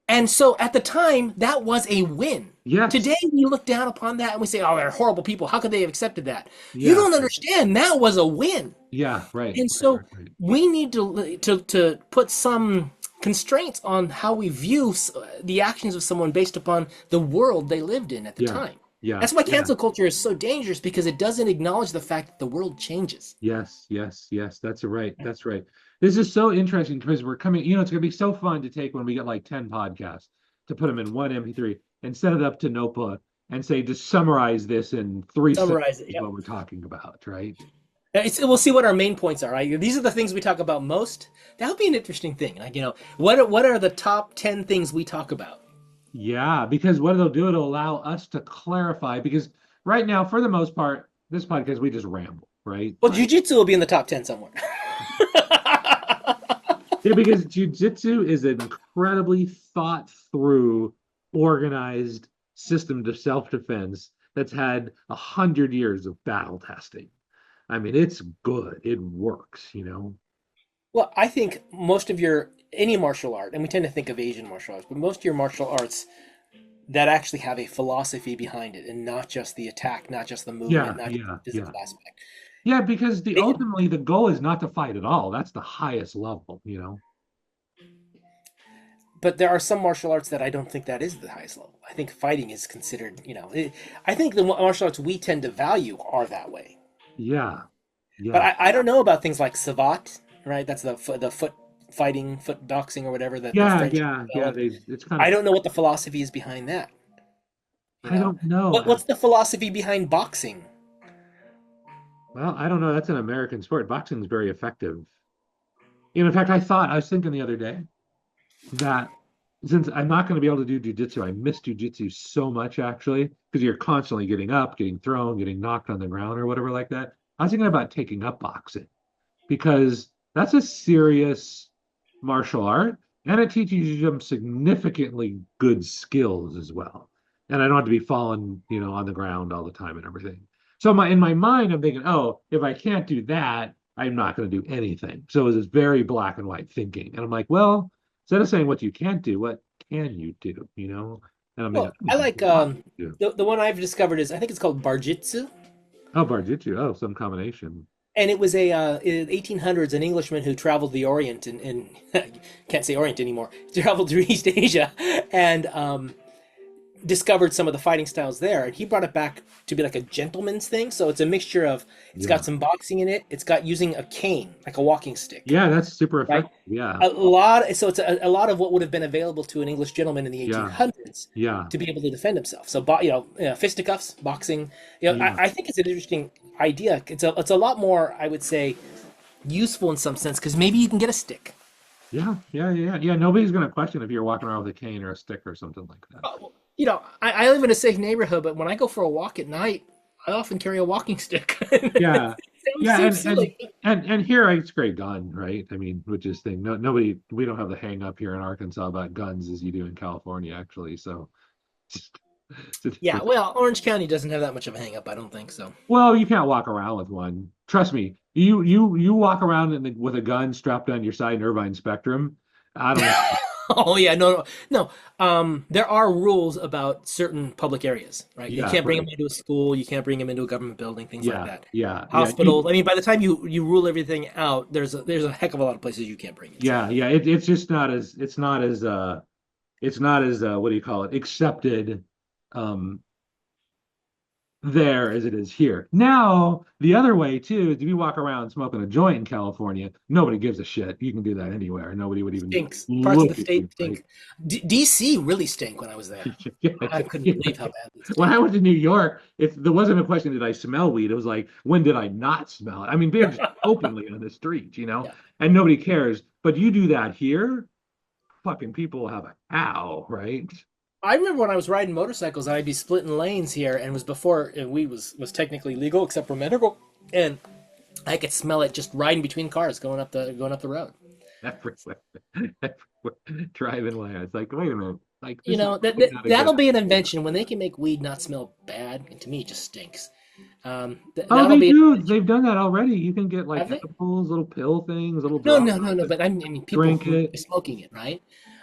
And so at the time, that was a win. Yes. Today, we look down upon that and we say, oh, they're horrible people. How could they have accepted that? You Yeah. don't understand. That was a win. Yeah. Right. And Right. so Right. Right. we need to put some constraints on how we view the actions of someone based upon the world they lived in at the Yeah. time. Yeah. That's why Yeah. cancel culture is so dangerous because it doesn't acknowledge the fact that the world changes. Yes, yes, yes. That's right. That's right. This is so interesting because we're coming, it's going to be so fun to take when we get like 10 podcasts to put them in one MP3 and set it up to Notebook and say, just summarize this in 3 Summarize it. sentences Yep. what we're talking about, right? We'll see what our main points are. Right, these are the things we talk about most. That would be an interesting thing. Like, what are the top 10 things we talk about? Yeah, because what it'll do, it'll allow us to clarify. Because right now, for the most part, this podcast we just ramble, right? Well, Like, jujitsu will be in the top 10 somewhere. yeah, because jujitsu is an incredibly thought through, organized system of self-defense that's had 100 years of battle testing. I mean, it's good. It works, you know? Well, I think most of your any martial art, and we tend to think of Asian martial arts, but most of your martial arts that actually have a philosophy behind it, and not just the attack, not just the movement, Yeah, not just the yeah, yeah. physical aspect. Yeah, because the They, ultimately the goal is not to fight at all. That's the highest level, you know? but there are some martial arts that I don't think that is the highest level. I think fighting is considered, I think the martial arts we tend to value are that way. Yeah, But yeah. I don't know about things like Savat, right? That's the foot fighting, foot boxing, or whatever that the Yeah, French yeah, yeah. developed. It's kind I of, don't know what the philosophy is behind that. You I know, don't know. what's the philosophy behind boxing? Well, I don't know. That's an American sport. Boxing is very effective. In fact, I was thinking the other day that since I'm not going to be able to do jujitsu, I miss jujitsu so much actually, because you're constantly getting up, getting thrown, getting knocked on the ground or whatever like that. I was thinking about taking up boxing because that's a serious martial art and it teaches you some significantly good skills as well. And I don't have to be falling, on the ground all the time and everything. So in my mind, I'm thinking, oh, if I can't do that, I'm not going to do anything. So it was this very black and white thinking. And I'm like, well, instead of saying what you can't do, what can you do? And I'm thinking, Well, I there's like a lot to do. the one I've discovered is I think it's called Barjitsu, Oh, Barjitsu. Oh, some combination. and it was a in 1800s an Englishman who traveled the Orient and can't say Orient anymore. Traveled through East Asia and discovered some of the fighting styles there, and he brought it back to be like a gentleman's thing. So it's a mixture of it's got Yeah. some boxing in it. It's got using a cane like a walking stick, Yeah, that's super right? effective. Yeah. A lot. So it's a lot of what would have been available to an English gentleman in the Yeah. 1800s Yeah. to be able to defend himself. So, fisticuffs, boxing. Yeah. I think it's an interesting idea. It's a lot more, I would say, useful in some sense because maybe you can get a stick. Yeah. Yeah. Yeah. Yeah. Nobody's going to question if you're walking around with a cane or a stick or something like that. I live in a safe neighborhood, but when I go for a walk at night, I often carry a walking stick. Yeah. It Yeah. seems And and silly. and here it's great gun, right? I mean, which is thing. No, nobody. We don't have the hang up here in Arkansas about guns as you do in California, actually. So, Yeah, well, Orange County doesn't have that much of a hang up, I don't think so. well, you can't walk around with one. Trust me. You walk around with a gun strapped on your side in Irvine Spectrum. I don't know. Oh yeah, no. There are rules about certain public areas, right? You Yeah. can't bring Right. them into a school, you can't bring them into a government building, things like Yeah. that. Yeah. Yeah. Hospitals. I mean, by the time you rule everything out, there's a heck of a lot of places you can't bring it. So Yeah, yeah. It's just not as what do you call it, accepted um there as it is here. Now, the other way too is if you walk around smoking a joint in California, nobody gives a shit. You can do that anywhere. Nobody would even stinks. Parts of the look at you, state right? stink. DC really stink when I was there. Yeah, I couldn't yeah. believe how bad it When I stank. went to New York, there wasn't a question, did I smell weed? It was like, when did I not smell it? I mean, they're just openly on the street, Yeah. and nobody cares. But you do that here, fucking people have a cow, right? I remember when I was riding motorcycles, I'd be splitting lanes here, and it was before weed was technically legal, except for medical, and I could smell it just riding between cars going up the road. Everywhere, everywhere. Driving away. It's like, wait a minute. Like, You this is know really not a good that'll be an idea. invention when they can make weed not smell bad, and to me, it just stinks. Oh, That'll they be an do. invention. They've done that already. You can get like Have they? edibles, little pill things, little No, drops no, no, no. of it, But I mean, people drink who are it. smoking it, right?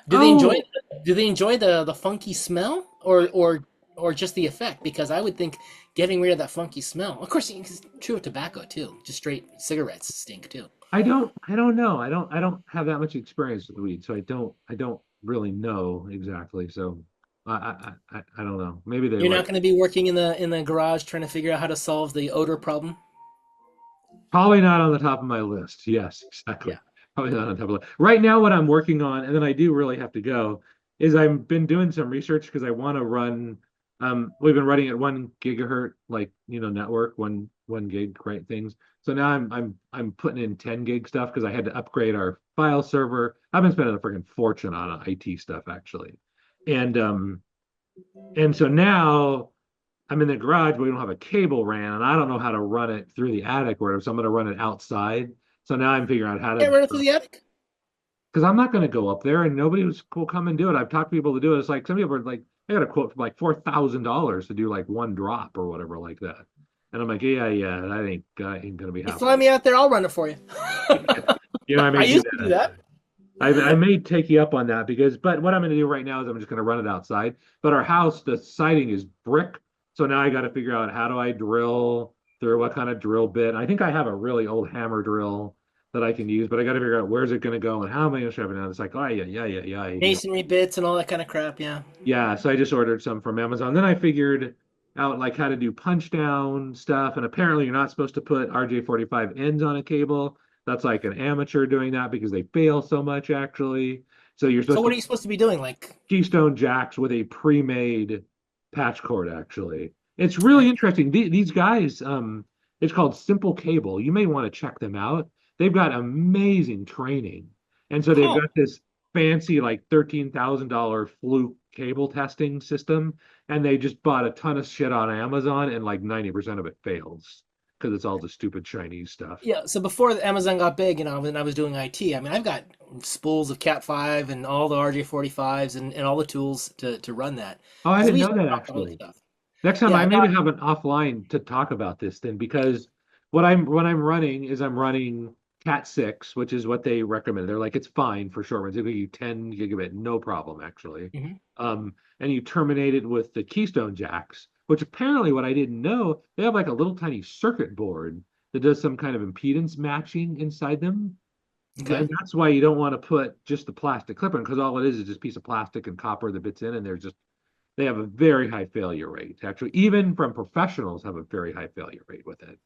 Do they enjoy? Oh, Do they enjoy the funky smell, or just the effect? Because I would think getting rid of that funky smell. Of course, it's true with tobacco too. Just straight cigarettes stink too. I don't know. I don't have that much experience with weed, so I don't really know exactly. So I don't know. Maybe they You're like not going to be working in the garage trying to figure out how to solve the odor problem. probably not on the top of my list. Yes, exactly. Yeah. Probably not on top of the list. Right now, what I'm working on, and then I do really have to go, is I've been doing some research because I want to run. We've been running at 1 gigahertz, like network, one gig, right, things. So now I'm putting in 10 gig stuff because I had to upgrade our file server. I've been spending a freaking fortune on IT stuff actually. And so now I'm in the garage, but we don't have a cable ran, and I don't know how to run it through the attic or whatever. So I'm gonna run it outside. So now I'm figuring out how Can't to, run it through the attic. because I'm not going to go up there and nobody will come and do it. I've talked to people to do it. It's like some people are like, I got a quote for like $4,000 to do like one drop or whatever like that. And I'm like, yeah, yeah, that ain't going to be You fly happening. me out there, I'll run it for you. I I may do used to do that. that. I may take you up on that but what I'm going to do right now is I'm just going to run it outside. But our house, the siding is brick. So now I got to figure out how do I drill through what kind of drill bit. I think I have a really old hammer drill that I can use, but I got to figure out where's it going to go and how am I going to shove it down. It's like, oh, yeah, yeah, yeah, yeah. Masonry bits and all that kind of crap. Yeah. Yeah, so I just ordered some from Amazon. Then I figured out like how to do punch down stuff. And apparently you're not supposed to put RJ45 ends on a cable. That's like an amateur doing that because they fail so much actually. So you're So supposed what to are you supposed to be doing? Like, Keystone jacks with a pre-made patch cord actually. It's really okay. interesting. These guys, it's called Simple Cable. You may want to check them out. They've got amazing training. And so they've Oh, got this fancy like $13,000 fluke cable testing system, and they just bought a ton of shit on Amazon, and like 90% of it fails because it's all the stupid Chinese stuff. yeah. So before Amazon got big, when I was doing IT, I mean, I've got spools of Cat 5 and all the RJ45s and all the tools to run that Oh, I because didn't we used know to that drop all this actually. stuff. Next time Yeah, I I maybe got. have an offline to talk about this then because what I'm running is I'm running Cat 6, which is what they recommend. They're like it's fine for short runs. It'll give you 10 gigabit, no problem actually. Mhm. And you terminate it with the Keystone jacks, which apparently what I didn't know, they have like a little tiny circuit board that does some kind of impedance matching inside them. Okay. And that's why you don't want to put just the plastic clip in because all it is just a piece of plastic and copper that bits in, and they have a very high failure rate. Actually, even from professionals have a very high failure rate with it.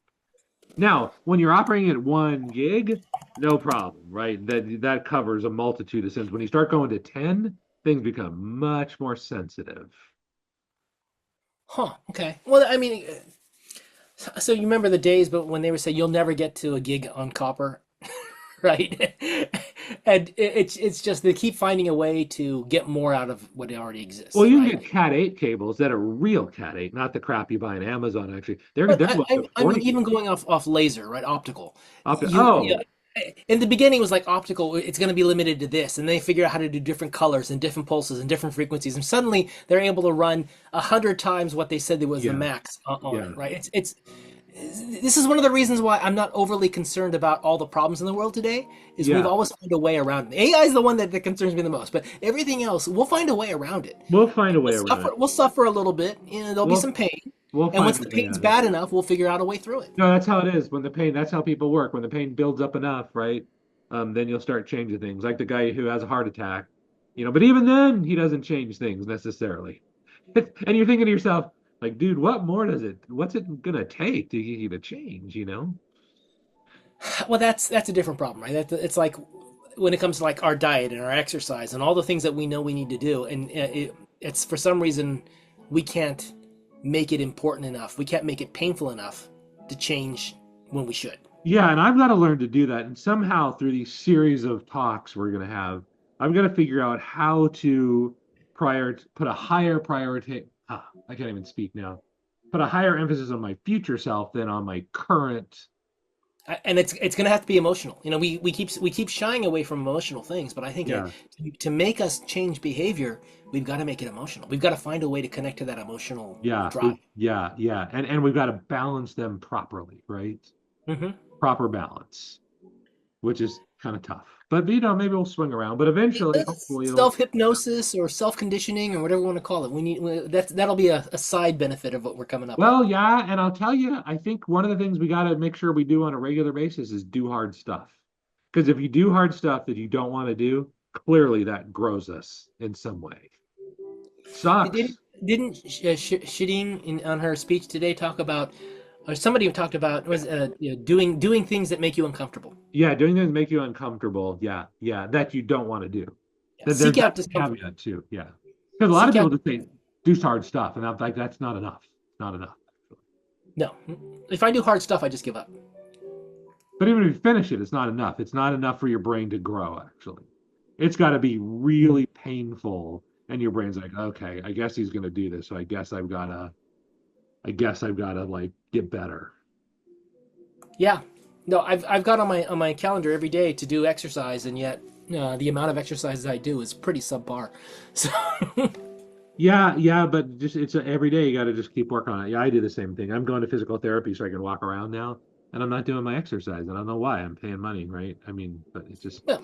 Now, when you're operating at 1 gig, no problem, right? That covers a multitude of sins. When you start going to 10, things become much more sensitive. Huh. Okay. Well, I mean, so you remember the days, but when they would say you'll never get to a gig on copper, right? And it's just they keep finding a way to get more out of what already Well, exists, you can right? get Cat 8 cables that are real Cat 8, not the crap you buy on Amazon, actually. They're But they're going to I mean, 40 even gig. going off laser, right? Optical. Yeah. Oh, In the beginning, it was like optical. It's going to be limited to this, and they figure out how to do different colors and different pulses and different frequencies, and suddenly they're able to run 100 times what they said there was the yeah, max on yeah. it, right? It's this is one of the reasons why I'm not overly concerned about all the problems in the world today. Is we've Yeah, always found a way around it. AI is the one that concerns me the most, but everything else we'll find a way around it. we'll find a We'll way around suffer. it. We'll suffer a little bit. There'll be We'll some pain, we'll and find once a the way pain's out of it. bad enough, we'll figure out a way through it. No, that's how it is. When the pain, that's how people work. When the pain builds up enough, right? Then you'll start changing things. Like the guy who has a heart attack, but even then he doesn't change things necessarily. And you're thinking to yourself, like, dude, what's it gonna take to get you to change? Well, that's a different problem, right? It's like when it comes to like our diet and our exercise and all the things that we know we need to do, and it's for some reason we can't make it important enough. We can't make it painful enough to change when we should. Yeah, and I've got to learn to do that. And somehow through these series of talks we're gonna have, I'm gonna figure out how to put a higher priority. I can't even speak now. Put a higher emphasis on my future self than on my current. And it's going to have to be emotional. We keep shying away from emotional things, but I think Yeah, to make us change behavior, we've got to make it emotional. We've got to find a way to connect to that emotional yeah, drive. yeah, and we've got to balance them properly, right? Hmm. Proper balance, which is kind of tough. But maybe we'll swing around. But eventually, hopefully, it'll. Self hypnosis or self conditioning or whatever you want to call it. That'll be a side benefit of what we're coming up with. Well, yeah, and I'll tell you, I think one of the things we got to make sure we do on a regular basis is do hard stuff. Because if you do hard stuff that you don't want to do, clearly that grows us in some way. Didn't Sucks. didn't Shireen on her speech today talk about, or somebody talked about was doing things that make you uncomfortable. Yeah, doing things that make you uncomfortable. Yeah, yeah, that you don't want to do. Yeah, There's seek that out discomfort. caveat too. Yeah, because a lot of Seek people out just say, discomfort. do hard stuff, and I'm like, that's not enough. Not enough. No, if I do hard stuff, I just give up. But even if you finish it, it's not enough. It's not enough for your brain to grow, actually. It's got to be really painful. And your brain's like, okay, I guess he's going to do this. So I guess I've got to like get better. Yeah, no, I've got on my calendar every day to do exercise, and yet the amount of exercises I do is pretty subpar. So Yeah, yeah, but just every day you got to just keep working on it. Yeah, I do the same thing. I'm going to physical therapy so I can walk around now, and I'm not doing my exercise. I don't know why. I'm paying money, right? I mean, but it's just, yeah,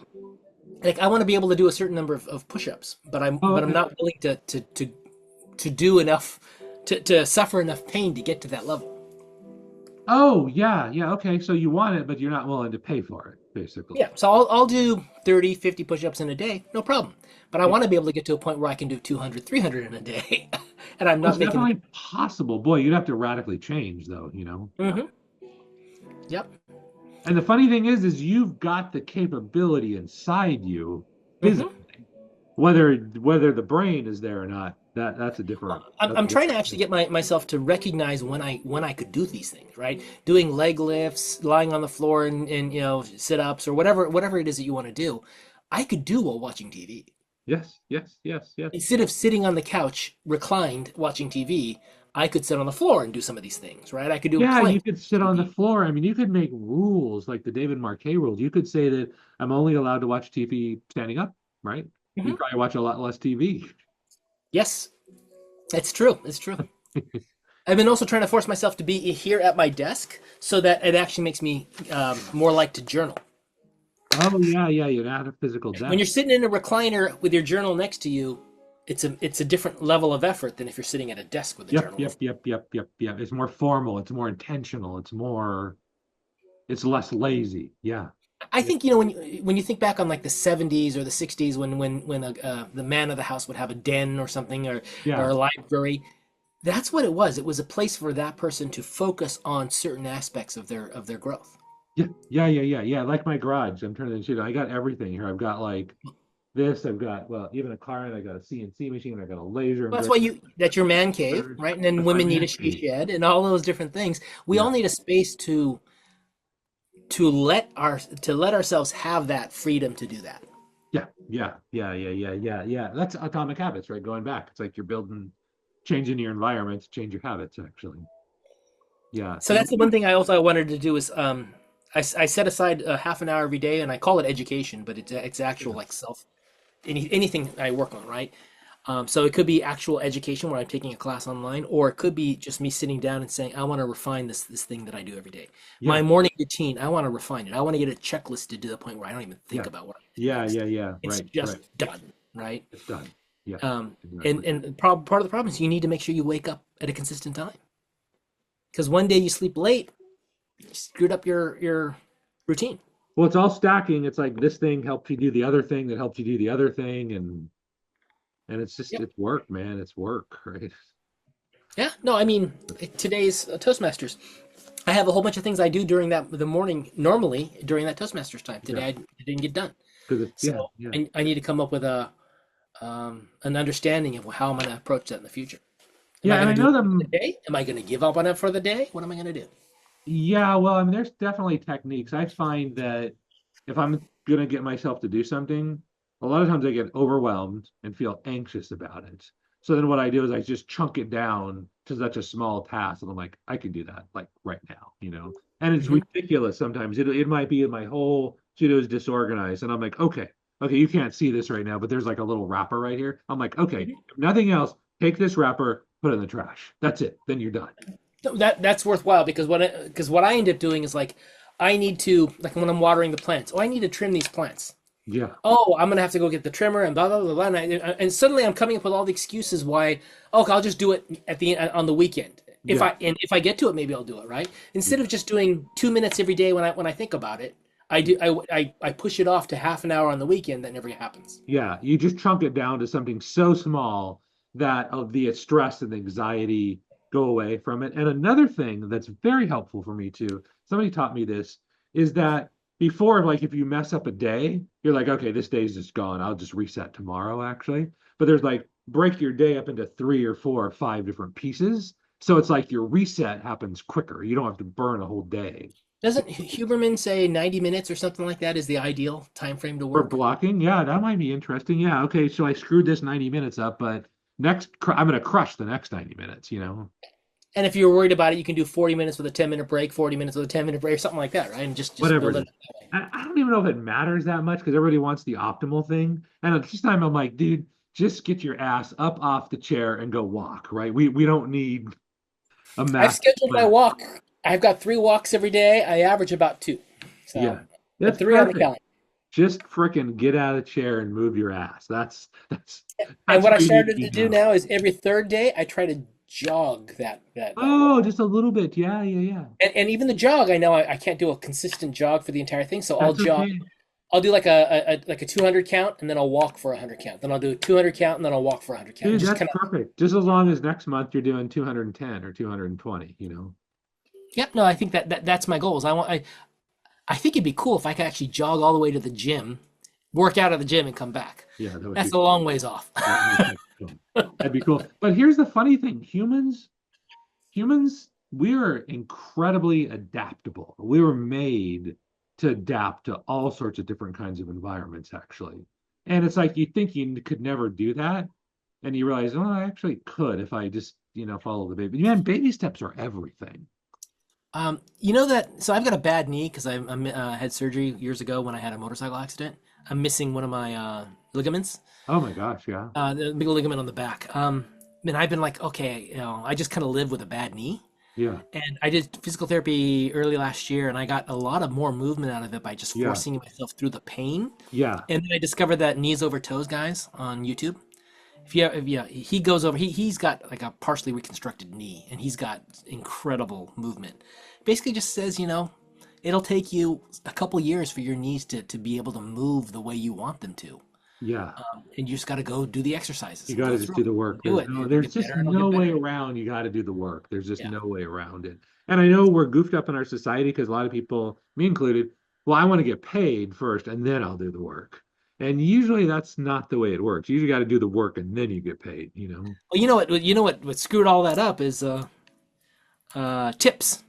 like I want to be able to do a certain number of push-ups, but oh, I'm okay. not willing to do enough to suffer enough pain to get to that level. Oh, yeah, yeah, okay. So you want it, but you're not willing to pay for it, basically. Yeah, so I'll do 30, 50 push-ups in a day, no problem. But I Yeah. want to be able to get to a point where I can do 200, 300 in a day, and I'm Well, not it's making. definitely possible. Boy, you'd have to radically change, though, you know. Hmm. Yep. And the funny thing is you've got the capability inside you Hmm. physically, whether the brain is there or not. That's a different. That's a I'm trying to different. actually get myself to recognize when I could do these things, right? Doing leg lifts, lying on the floor and sit ups or whatever it is that you want to do. I could do while watching TV. Yes, yes, yes, yes. Instead of sitting on the couch reclined watching TV, I could sit on the floor and do some of these things, right? I could do a Yeah, you plank could sit on the TV. floor. I mean, you could make rules like the David Marquet rules. You could say that I'm only allowed to watch TV standing up, right? You Hmm. probably watch a lot less TV. Yes, it's true. It's true. I've been also trying to force myself to be here at my desk so that it actually makes me more like to journal. Oh yeah, yeah, you're not a physical When you're desk. sitting in a recliner with your journal next to you, it's a different level of effort than if you're sitting at a desk with a Yep, journal. yep, yep, yep, yep, yep. It's more formal, it's more intentional, it's less lazy. Yeah. I Yeah. think when you think back on like the 70s or the 60s when the man of the house would have a den or something or Yeah. a library, that's what it was. It was a place for that person to focus on certain aspects of their growth. Yeah, yeah, yeah, yeah, yeah. Like my garage, I'm turning into. I got everything here. I've got like this. I've got well, even a car, and I got a CNC machine. I got a laser Well, that's why engraver. that's your man cave, right? And then That's my women need a man she cave. shed and all those different things. We Yeah, all need a space to let ourselves have that freedom to do that. yeah, yeah, yeah, yeah, yeah, yeah, yeah. That's atomic habits, right? Going back, it's like you're building, changing your environment to change your habits. Actually, yeah. So that's the one thing I wanted to do is I set aside a half an hour every day and I call it education, but it's actual like anything I work on, right? So it could be actual education where I'm taking a class online, or it could be just me sitting down and saying, I want to refine this thing that I do every day. My Yeah, morning routine, I want to refine it. I want to get it checklisted to the point where I don't even think yeah, about what I do yeah, next. yeah, yeah. It's Right, just right. done, right? It's done. Yeah, And exactly. part of the problem is you need to make sure you wake up at a consistent time. Because one day you sleep late, you screwed up your routine. Well, it's all stacking. It's like this thing helped you do the other thing that helped you do the other thing, and it's just Yep. it's work, man. It's work, right? Yeah. No, I mean today's Toastmasters. I have a whole bunch of things I do during the morning normally during that Toastmasters time. Yeah, Today I didn't get done, because it's so yeah, yeah, I need to come up with a an understanding of how I'm going to approach that in the future. Am yeah. I And going I to do know it for them. the day? Am I going to give up on it for the day? What am I going to do? Yeah, well, I mean, there's definitely techniques. I find that if I'm gonna get myself to do something, a lot of times I get overwhelmed and feel anxious about it. So then what I do is I just chunk it down to such a small task, and I'm like, I can do that like right now, you know. And it's Hmm. ridiculous sometimes. It might be my whole pseudo is disorganized, and I'm like, okay, okay, you can't see this right now, but there's like a little wrapper right here. I'm like, okay, if nothing else, take this wrapper, put it in the trash. That's it. Then you're done. No, that's worthwhile because what I end up doing is like I need to like when I'm watering the plants. Oh, I need to trim these plants. Yeah, Oh, I'm gonna have to go get the trimmer and blah blah blah blah. And suddenly I'm coming up with all the excuses why. Okay, I'll just do it at the on the weekend. yeah, If I get to it, maybe I'll do it right. Instead of just doing 2 minutes every day when I think about it, I push it off to half an hour on the weekend. That never happens. yeah, you just chunk it down to something so small that the stress and anxiety go away from it. And another thing that's very helpful for me too, somebody taught me this, is that before, like if you mess up a day, you're like, okay, this day's just gone. I'll just reset tomorrow, actually. But there's like break your day up into 3 or 4 or 5 different pieces. So it's like your reset happens quicker. You don't have to burn a whole day. Doesn't Huberman say 90 minutes or something like that is the ideal time frame to For work? blocking, yeah, that might be interesting. Yeah, okay, so I screwed this 90 minutes up, but I'm going to crush the next 90 minutes, you know? And if you're worried about it, you can do 40 minutes with a 10-minute break, 40 minutes with a 10-minute break, or something like that, right? And just Whatever build it it is. up that way. I don't even know if it matters that much because everybody wants the optimal thing. And at this time, I'm like, dude, just get your ass up off the chair and go walk, right? We don't need a I've massive scheduled my plan. walk. I've got 3 walks every day. I average about 2. So Yeah, put that's 3 on the perfect. calendar. Just frickin' get out of the chair and move your ass. And That's what I what we need to started do to do now. now is every third day I try to jog that Oh, walk. just a little bit. Yeah, yeah, yeah. And even the jog, I know I can't do a consistent jog for the entire thing, so I'll That's jog. okay. I'll do like a 200 count, and then I'll walk for a 100 count. Then I'll do a 200 count, and then I'll walk for a 100 count. And Dude, just that's kind of, perfect. Just as long as next month you're doing 210 or 220, you know? yeah, no, I think that's my goals. I think it'd be cool if I could actually jog all the way to the gym, work out at the gym, and come back. Yeah, that would be That's a long ways off. that would be kind of cool. That'd be cool. But here's the funny thing. Humans, we're incredibly adaptable. We were made to adapt to all sorts of different kinds of environments, actually. And it's like you think you could never do that, and you realize, oh, I actually could if I just, follow the baby. Man, baby steps are everything. You know that? So I've got a bad knee because had surgery years ago when I had a motorcycle accident. I'm missing one of my ligaments, Oh my gosh, yeah. the big ligament on the back. And I've been like, okay, I just kind of live with a bad knee. Yeah, And I did physical therapy early last year, and I got a lot of more movement out of it by just yeah, forcing myself through the pain. yeah, And then I discovered that knees over toes guys on YouTube. If you he goes over, he's got like a partially reconstructed knee, and he's got incredible movement. Basically, just says, it'll take you a couple years for your knees to be able to move the way you want them to. yeah. And you just got to go do the exercises You and got go to just through do it. the work. Do it. It'll There's get just better and it'll get no way better. around. You got to do the work. There's just Yeah. no way around it. And I know we're goofed up in our society because a lot of people, me included, well, I want to get paid first and then I'll do the work. And usually that's not the way it works. You usually got to do the work and then you get paid, you know? Well, you know what? What screwed all that up is tips.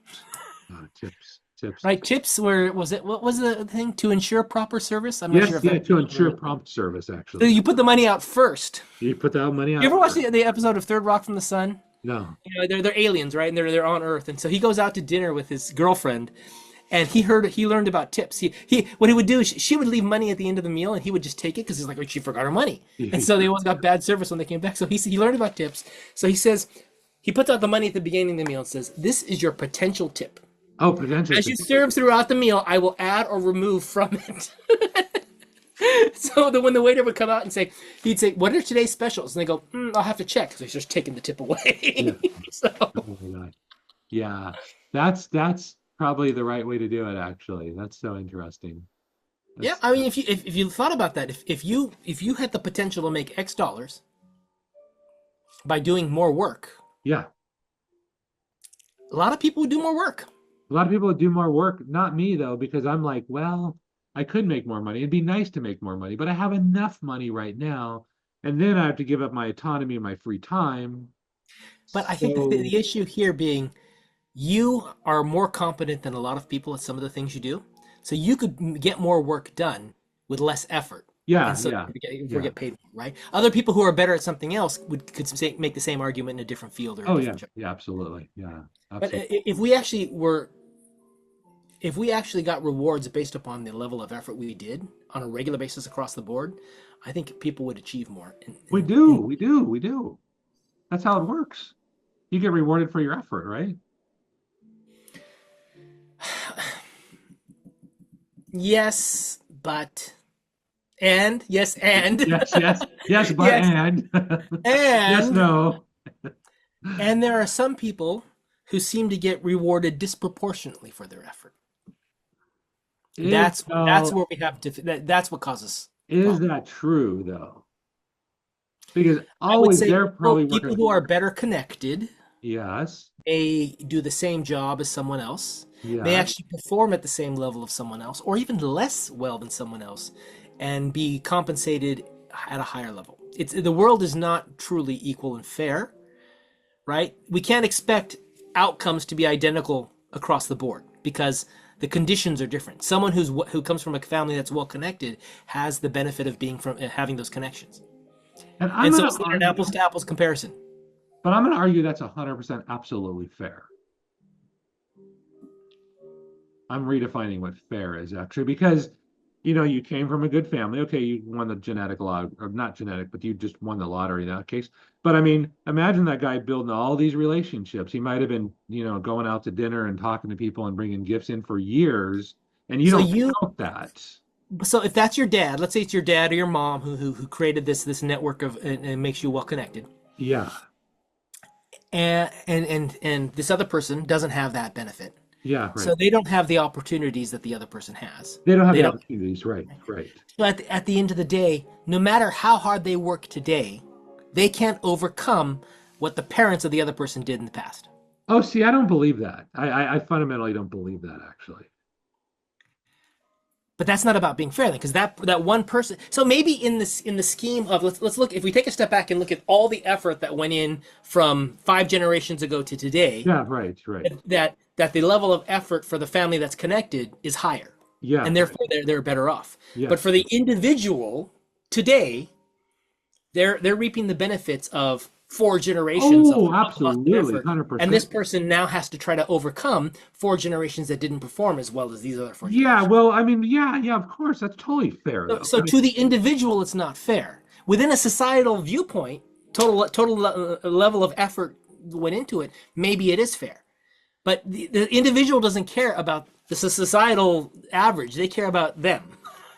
Tips. Right? Tips were was it what was the thing to ensure proper service? I'm not sure Yes, if yeah, that. to ensure prompt service, So actually. you put the money out first. You put that money You out ever watch first. the episode of Third Rock from the Sun? No. They're aliens, right? And they're on Earth, and so he goes out to dinner with his girlfriend, and he learned about tips. He what he would do is she would leave money at the end of the meal, and he would just take it because he's like, oh, she forgot her money, and so they always got bad service when they came back. So he learned about tips. So he says he puts out the money at the beginning of the meal and says, "This is your potential tip. Oh, potential. As you serve throughout the meal, I will add or remove from it." So when the waiter would come out and he'd say, "What are today's specials?" And they go, "I'll have to check." So he's just taking the tip Yeah. away. So Oh my God. Yeah. That's probably the right way to do it, actually. That's so interesting. yeah, That's I mean, if you thought about that, if you had the potential to make X dollars by doing more work, yeah. a lot of people would do more work. A lot of people would do more work. Not me though, because I'm like, well, I could make more money. It'd be nice to make more money, but I have enough money right now. And then I have to give up my autonomy and my free time. But I think the So issue here being you are more competent than a lot of people at some of the things you do. So you could get more work done with less effort. And yeah, so yeah, you yeah. get paid more, right? Other people who are better at something else make the same argument in a different field or a Oh yeah, different job. yeah, absolutely. Yeah, But absolutely. if we actually got rewards based upon the level of effort we did on a regular basis across the board, I think people would achieve more. We do. That's how it works. You get rewarded for your effort, right? Yes, but and yes and Yes, yes, yes, but yes and yes, and no. and there are some people who seem to get rewarded disproportionately for their effort. Is That's where we have that's what causes is problems. that true though? Because I would always say they're probably people working. who are better connected Yes, may do the same job as someone else, may yes. actually perform at the same level of someone else, or even less well than someone else, and be compensated at a higher level. It's the world is not truly equal and fair, right? We can't expect outcomes to be identical across the board because the conditions are different. Someone who comes from a family that's well connected has the benefit of being from having those connections, And I'm and so going it's to not an argue, apples to apples comparison. but I'm going to argue that's 100% absolutely fair. I'm redefining what fair is actually because you came from a good family. Okay, you won the genetic lottery, or not genetic, but you just won the lottery in that case. But I mean, imagine that guy building all these relationships. He might have been, going out to dinner and talking to people and bringing gifts in for years, and you So don't you count that. so if that's your dad, let's say it's your dad or your mom who created this network of and makes you well connected, Yeah, and this other person doesn't have that benefit. yeah, So right. they don't have the opportunities that the other person has. They don't have They the don't. opportunities, right, right. So at the end of the day, no matter how hard they work today, they can't overcome what the parents of the other person did in the past. Oh, see, I don't believe that. I fundamentally don't believe that actually. But that's not about being fair then, because that one person. So maybe in the scheme of let's look, if we take a step back and look at all the effort that went in from 5 generations ago to today, Yeah, right, right. that the level of effort for the family that's connected is higher, Yeah, and right. therefore they're better off. But Yes. for the individual today, they're reaping the benefits of 4 generations Oh, of positive absolutely, effort, and 100%. this person now has to try to overcome 4 generations that didn't perform as well as these other four Yeah, generations. well, I mean, yeah, yeah, of course, that's totally fair So, though. so I mean, to the individual, it's not fair. Within a societal viewpoint, total level of effort went into it. Maybe it is fair, but the individual doesn't care about the societal average. They care about them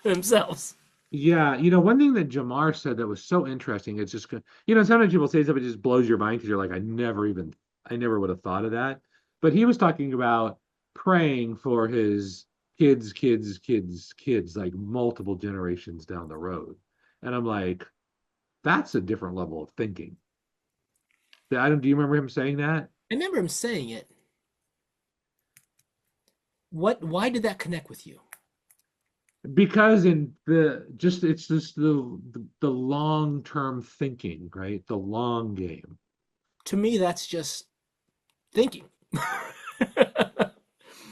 themselves. yeah, one thing that Jamar said that was so interesting, it's just, sometimes people say stuff, it just blows your mind because you're like, I never would have thought of that. But he was talking about praying for his kids, kids, kids, kids, like multiple generations down the road. And I'm like, that's a different level of thinking. Do you remember him saying that? I remember him saying it. What? Why did that connect with you? Because in the just it's just the long-term thinking, right? The long game. To me, that's just thinking.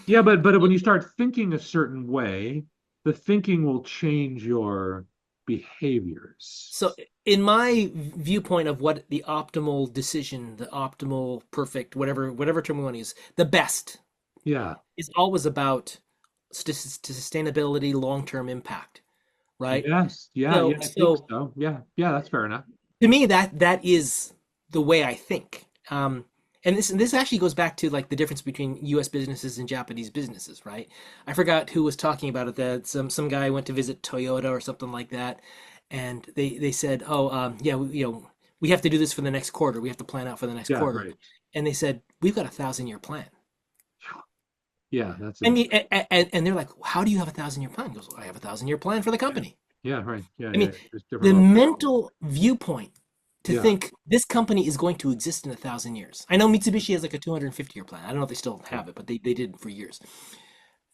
Yeah, but when you start thinking a certain way, the thinking will change your behaviors. So, in my viewpoint of what the optimal decision, the optimal, perfect, whatever term we want to use, the best Yeah. is always about sustainability, long-term impact, right? Yes. Yeah, So, yeah, I think so so. Yeah. Yeah, that's fair enough. to me, that is the way I think. And this actually goes back to like the difference between U.S. businesses and Japanese businesses, right? I forgot who was talking about it. That some guy went to visit Toyota or something like that, and they said, "Oh, yeah, we have to do this for the next quarter. We have to plan out for the next Yeah, quarter." right. And they said, "We've got a 1,000-year plan." Yeah, that's I mean, insane. and they're like, "How do you have a 1,000-year plan?" He goes, "I have a 1,000-year plan for the Yeah. company." Yeah, right. Yeah, I yeah. mean, There's different the levels. mental viewpoint to Yeah. think this company is going to exist in 1,000 years. I know Mitsubishi has like a 250-year plan. I don't know if they still Yeah. have it, but they did for years.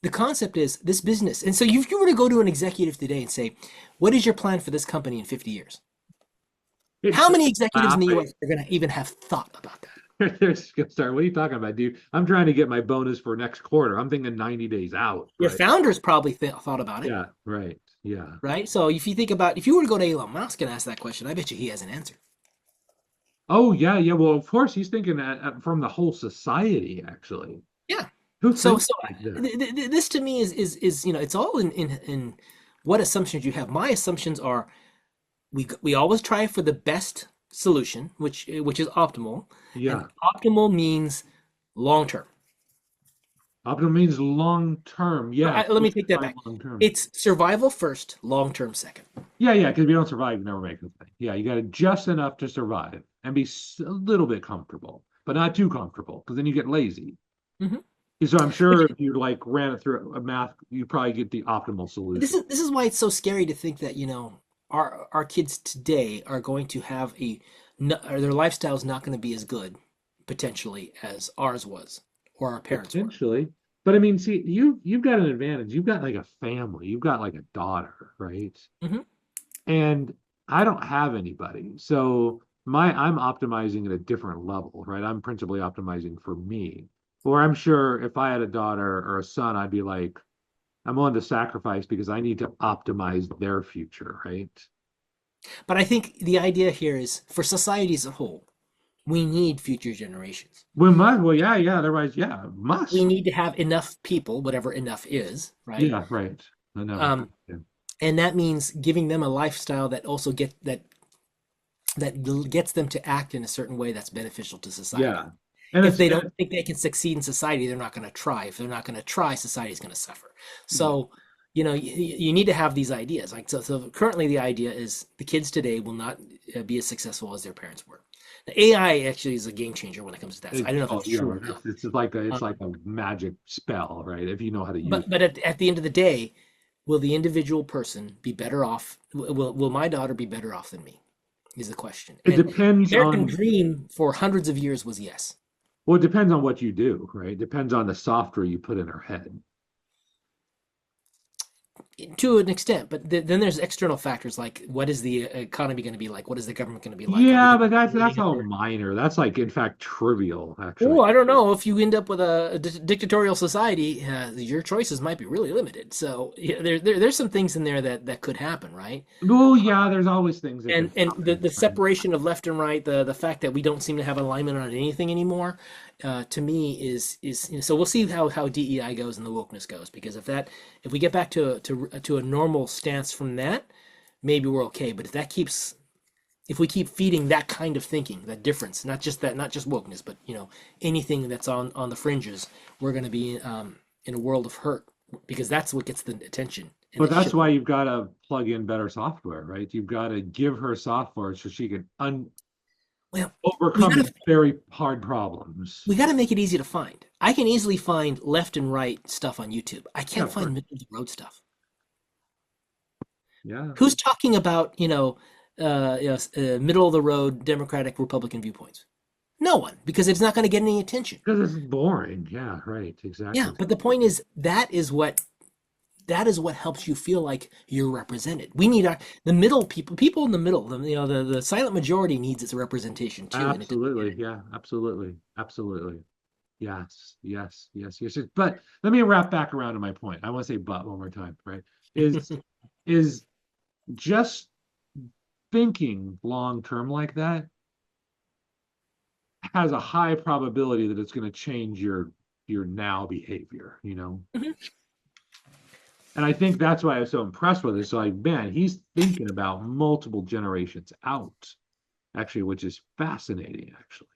The concept is this business. And so if you were to go to an executive today and say, what is your plan for this company in 50 years? It's How many executives in the laughing. US are going to even have thought about that? They're just gonna start. What are you talking about, dude? I'm trying to get my bonus for next quarter. I'm thinking 90 days out, Your right? founders probably thought about it, Yeah, right. Yeah. right? So if you were to go to Elon Musk and ask that question, I bet you he has an answer. Oh, yeah, yeah. Well, of course, he's thinking from the whole society, actually. Yeah. Who So thinks so like that? this to me is it's all in what assumptions you have. My assumptions are we always try for the best solution, which is optimal, and Yeah. optimal means long term. Optimal means long term. Yeah. Let me Always take that try back. long term. It's survival first, long term second. Yeah, yeah. Because if you don't survive, you never make anything. Yeah, you got to just enough to survive and be a little bit comfortable, but not too comfortable, because then you get lazy. Hmm. So I'm sure if you like ran it through a math, you probably get the optimal This solution. is this is why it's so scary to think that our kids today are going to have or their lifestyle is not going to be as good potentially as ours was or our parents were. Potentially. But I mean, see, you've got an advantage. You've got like a family. You've got like a daughter, right? Hmm. And I don't have anybody. So I'm optimizing at a different level, right? I'm principally optimizing for me. Or I'm sure if I had a daughter or a son, I'd be like, I'm willing to sacrifice because I need to optimize their future, right? But I think the idea here is for society as a whole, we need future generations. Well, yeah, yeah, otherwise, yeah, We must. need to have enough people, whatever enough is, right? Yeah, right. Enough. Um, Yeah. and that means giving them a lifestyle that also gets them to act in a certain way that's beneficial to society. Yeah. And If it's they and don't think they can succeed in society, they're not going to try. If they're not going to try, society is going to suffer. yeah. So, you need to have these ideas. Like so, currently the idea is the kids today will not be as successful as their parents were. The AI actually is a game changer when it comes to that. So I don't know if Oh, that's yeah, true or right. not. It's Um, like a magic spell, right? If you know how to use but at the end of the day, will the individual person be better off? Will my daughter be better off than me? Is the question. it. It And the depends American on dream for hundreds of years was yes. well, it depends on what you do, right? It depends on the software you put in her head. To an extent, but then there's external factors like what is the economy going to be like? What is the government going to be like? Are we Yeah, going but to be that's living all under? minor. That's like in fact trivial, Oh, actually. I don't know. If you end up with a dictatorial society, your choices might be really limited. So yeah, there's some things in there that could happen, right? Well, yeah, there's always things that can And the happen, right? separation of left and right, the fact that we don't seem to have alignment on anything anymore, to me is so we'll see how DEI goes and the wokeness goes because if we get back to a normal stance from that, maybe we're okay. But if we keep feeding that kind of thinking, that difference, not just wokeness, but anything that's on the fringes, we're going to be in a world of hurt because that's what gets the attention, and But it that's shouldn't. why you've got to plug in better software, right? You've got to give her software so she can Well, we overcome gotta these very hard problems. we gotta make it easy to find. I can easily find left and right stuff on YouTube. I Yeah, can't of course. find middle of the road stuff. Yeah, Who's talking about middle of the road Democratic Republican viewpoints? No one, because it's not going to get any attention. because it's boring. Yeah, right. Yeah, Exactly. but the point is that is what helps you feel like you're represented. We need the middle people in the middle. The silent majority needs its representation too, and it doesn't get Absolutely. it. Yeah, absolutely. Absolutely. Yes, yes, yes, yes. But let me wrap back around to my point. I want to say but one more time, right? Is just thinking long term like that has a high probability that it's going to change your now behavior, you know? Mhm. And I think that's why I was so impressed with it. So like, man, he's thinking about multiple generations out, actually, which is fascinating, actually.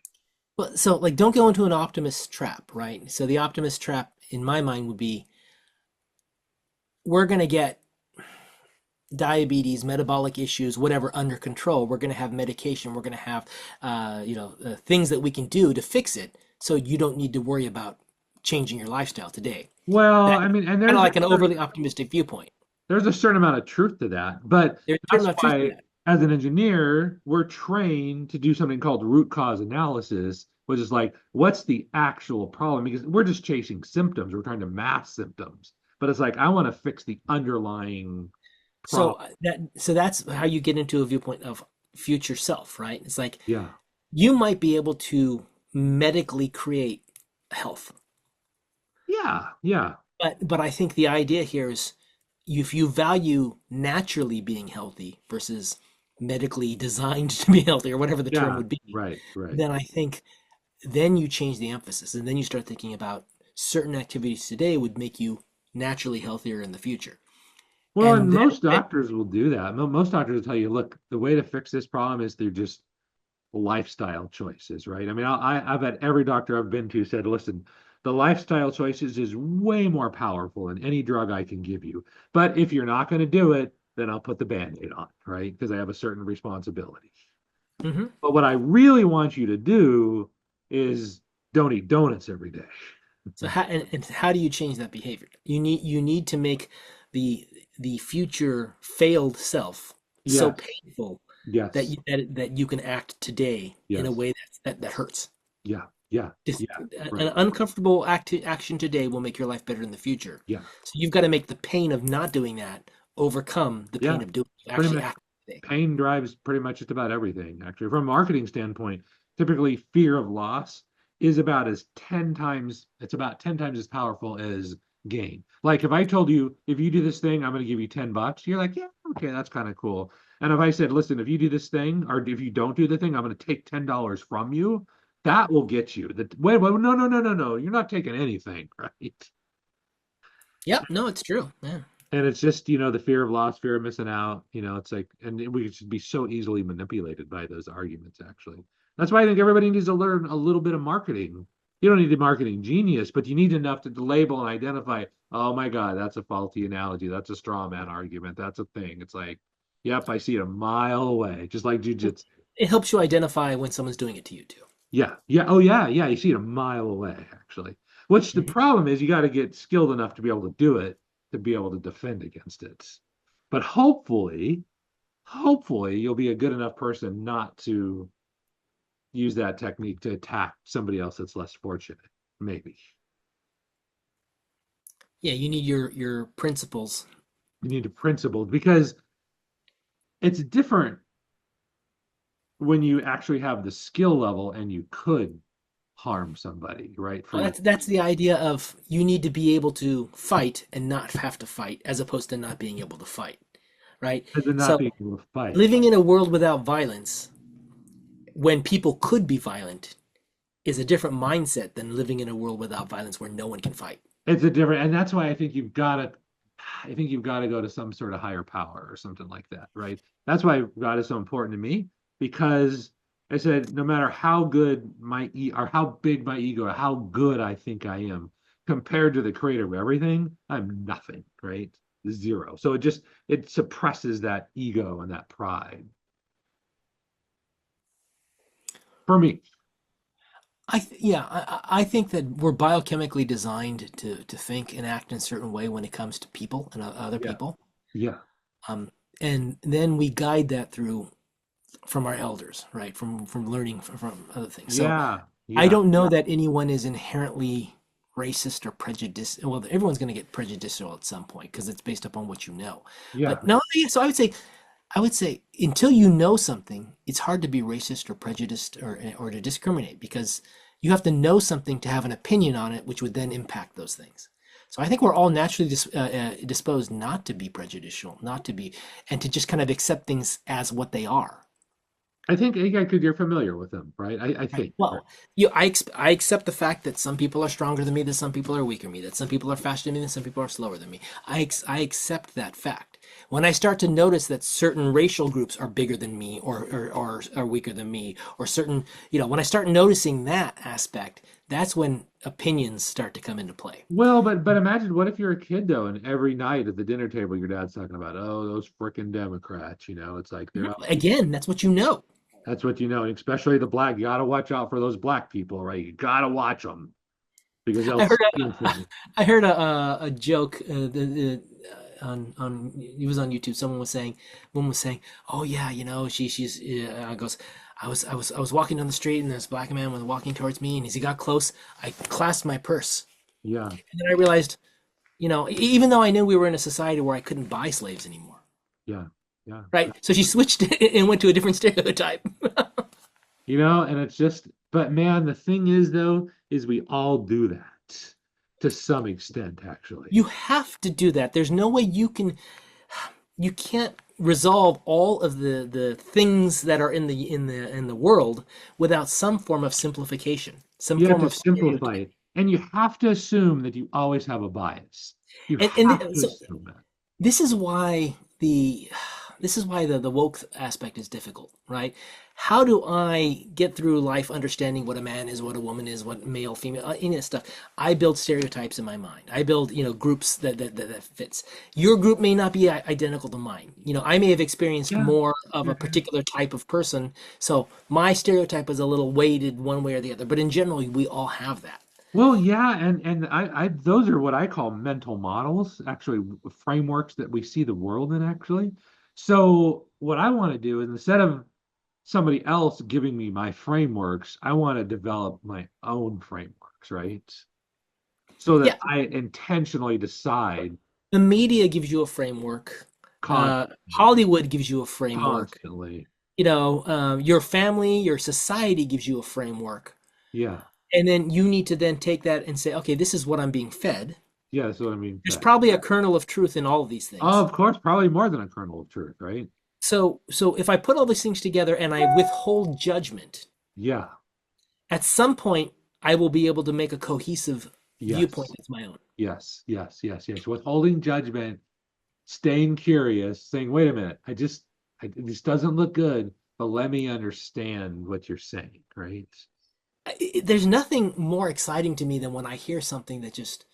Well, so like, don't go into an optimist trap, right? So the optimist trap, in my mind, would be we're going to get diabetes, metabolic issues, whatever under control. We're going to have medication. We're going to have, things that we can do to fix it, so you don't need to worry about changing your lifestyle today. Well, That I mean, and kind of like an overly optimistic viewpoint. there's a certain amount of truth to that, but There's a certain that's amount of truth to why, that. as an engineer, we're trained to do something called root cause analysis, which is like, what's the actual problem? Because we're just chasing symptoms, we're trying to mask symptoms, but it's like, I want to fix the underlying So problem. that's how you get into a viewpoint of future self, right? It's like Yeah, you might be able to medically create health. yeah, yeah, But I think the idea here is if you value naturally being healthy versus medically designed to be healthy or whatever the term yeah, would be, right, right. then I think then you change the emphasis and then you start thinking about certain activities today would make you naturally healthier in the future. Well, and And most then doctors will do that. Most doctors will tell you, look, the way to fix this problem is through just lifestyle choices, right? I mean, I've had every doctor I've been to said, listen, the lifestyle choices is way more powerful than any drug I can give you. But if you're not going to do it, then I'll put the band-aid on, right? Because I have a certain responsibility. mhm. But what I really want you to do is don't eat donuts every day. So and how do you change that behavior? You need to make the the future failed self so Yes, painful that yes, you can act today in a yes, way that hurts. yeah, yeah, Just yeah, an right, uncomfortable action today will make your life better in the future. yeah, So you've got to make the pain of not doing that overcome the yeah, pain of doing pretty actually much. act. pain drives pretty much just about everything, actually. From a marketing standpoint, typically fear of loss is about as 10 times, it's about 10 times as powerful as gain. Like if I told you, if you do this thing, I'm going to give you $10, you're like, yeah, okay, that's kind of cool. And if I said, listen, if you do this thing, or if you don't do the thing, I'm going to take $10 from you, that will get you. Wait, no, no, no, no, no. You're not taking anything, right? Yep, no, it's true. Yeah. And it's just, the fear of loss, fear of missing out. It's like, and we should be so easily manipulated by those arguments, actually. That's why I think everybody needs to learn a little bit of marketing. You don't need a marketing genius, but you need enough to label and identify, oh my God, that's a faulty analogy. That's a straw man argument. That's a thing. It's like, yep, I see it a mile away, just like jujitsu. It helps you identify when someone's doing it to you too. Yeah, yeah, oh yeah, yeah. You see it a mile away, actually. Which the Mhm. problem is, you got to get skilled enough to be able to do it, to be able to defend against it. But hopefully, you'll be a good enough person not to use that technique to attack somebody else that's less fortunate. Maybe Yeah, you need your principles. you need to principle because it's different when you actually have the skill level and you could harm somebody, right? For Well, your that's the idea of you need to be able to fight and not have to fight, as opposed to not being able to fight, right? to not So being able to fight. living in a world without violence, when people could be violent, is a different mindset than living in a world without violence where no one can fight. It's a different, and that's why I think you've got to go to some sort of higher power or something like that, right? That's why God is so important to me because I said, no matter how good or how big my ego, or how good I think I am compared to the creator of everything, I'm nothing, right? Zero. So it suppresses that ego and that pride for me. I think that we're biochemically designed to think and act in a certain way when it comes to people and other Yeah. people. Yeah. Um, and then we guide that through from our elders, right? From learning from other things. So Yeah. I Yeah. don't know that anyone is inherently racist or prejudiced. Well, everyone's going to get prejudicial at some point because it's based upon what you know. But Yeah. no, yeah, so I would say until you know something, it's hard to be racist or prejudiced or to discriminate because you have to know something to have an opinion on it, which would then impact those things. So I think we're all naturally disposed not to be prejudicial, not to be, and to just kind of accept things as what they are. I think because you're familiar with them, right? I Right. think. Right? Well, I accept the fact that some people are stronger than me, that some people are weaker than me, that some people are faster than me, that some people are slower than me. I accept that fact. When I start to notice that certain racial groups are bigger than me or are weaker than me, or certain, when I start noticing that aspect, that's when opinions start to come into play. Well, but imagine what if you're a kid though, and every night at the dinner table, your dad's talking about, oh, those frickin' Democrats. It's like they're out. Again, that's what you know. That's what you know, and especially the black. You got to watch out for those black people, right? You got to watch them because they'll I heard steal a, from you. I heard a joke on it was on YouTube. Woman was saying, "Oh yeah, she's goes, I was walking down the street and this black man was walking towards me, and as he got close, I clasped my purse, Yeah, and then I realized, even though I knew we were in a society where I couldn't buy slaves anymore, yeah, yeah. right? So she switched and went to a different stereotype. And it's just, but man, the thing is though, is we all do that to some extent, actually. You have to do that. There's no way you can't resolve all of the things that are in the world without some form of simplification, some You have form to of simplify stereotype. it, and you have to assume that you always have a bias. You have And to so assume that. this is why the woke aspect is difficult, right? How do I get through life understanding what a man is, what a woman is, what male, female, any of that stuff? I build stereotypes in my mind. I build, groups that fits. Your group may not be identical to mine. I may have experienced Yeah. more of a particular type of person, so my stereotype is a little weighted one way or the other. But in general, we all have that. Well, yeah, and I those are what I call mental models, actually frameworks that we see the world in, actually. So what I want to do is instead of somebody else giving me my frameworks, I want to develop my own frameworks, right? So that Yeah, I intentionally decide the media gives you a framework. Constantly. Hollywood gives you a framework. Constantly. Your family, your society gives you a framework. Yeah. And then you need to then take that and say, okay, this is what I'm being fed. Yeah, that's what I mean. There's probably a kernel of truth in all of these Oh, things. of course, probably more than a kernel of truth, right? So if I put all these things together and I withhold judgment, Yeah. at some point I will be able to make a cohesive viewpoint Yes. that's my own. Yes. Yes. Yes. Yes. Withholding judgment, staying curious, saying, wait a minute, this doesn't look good, but let me understand what you're saying, right? There's nothing more exciting to me than when I hear something that just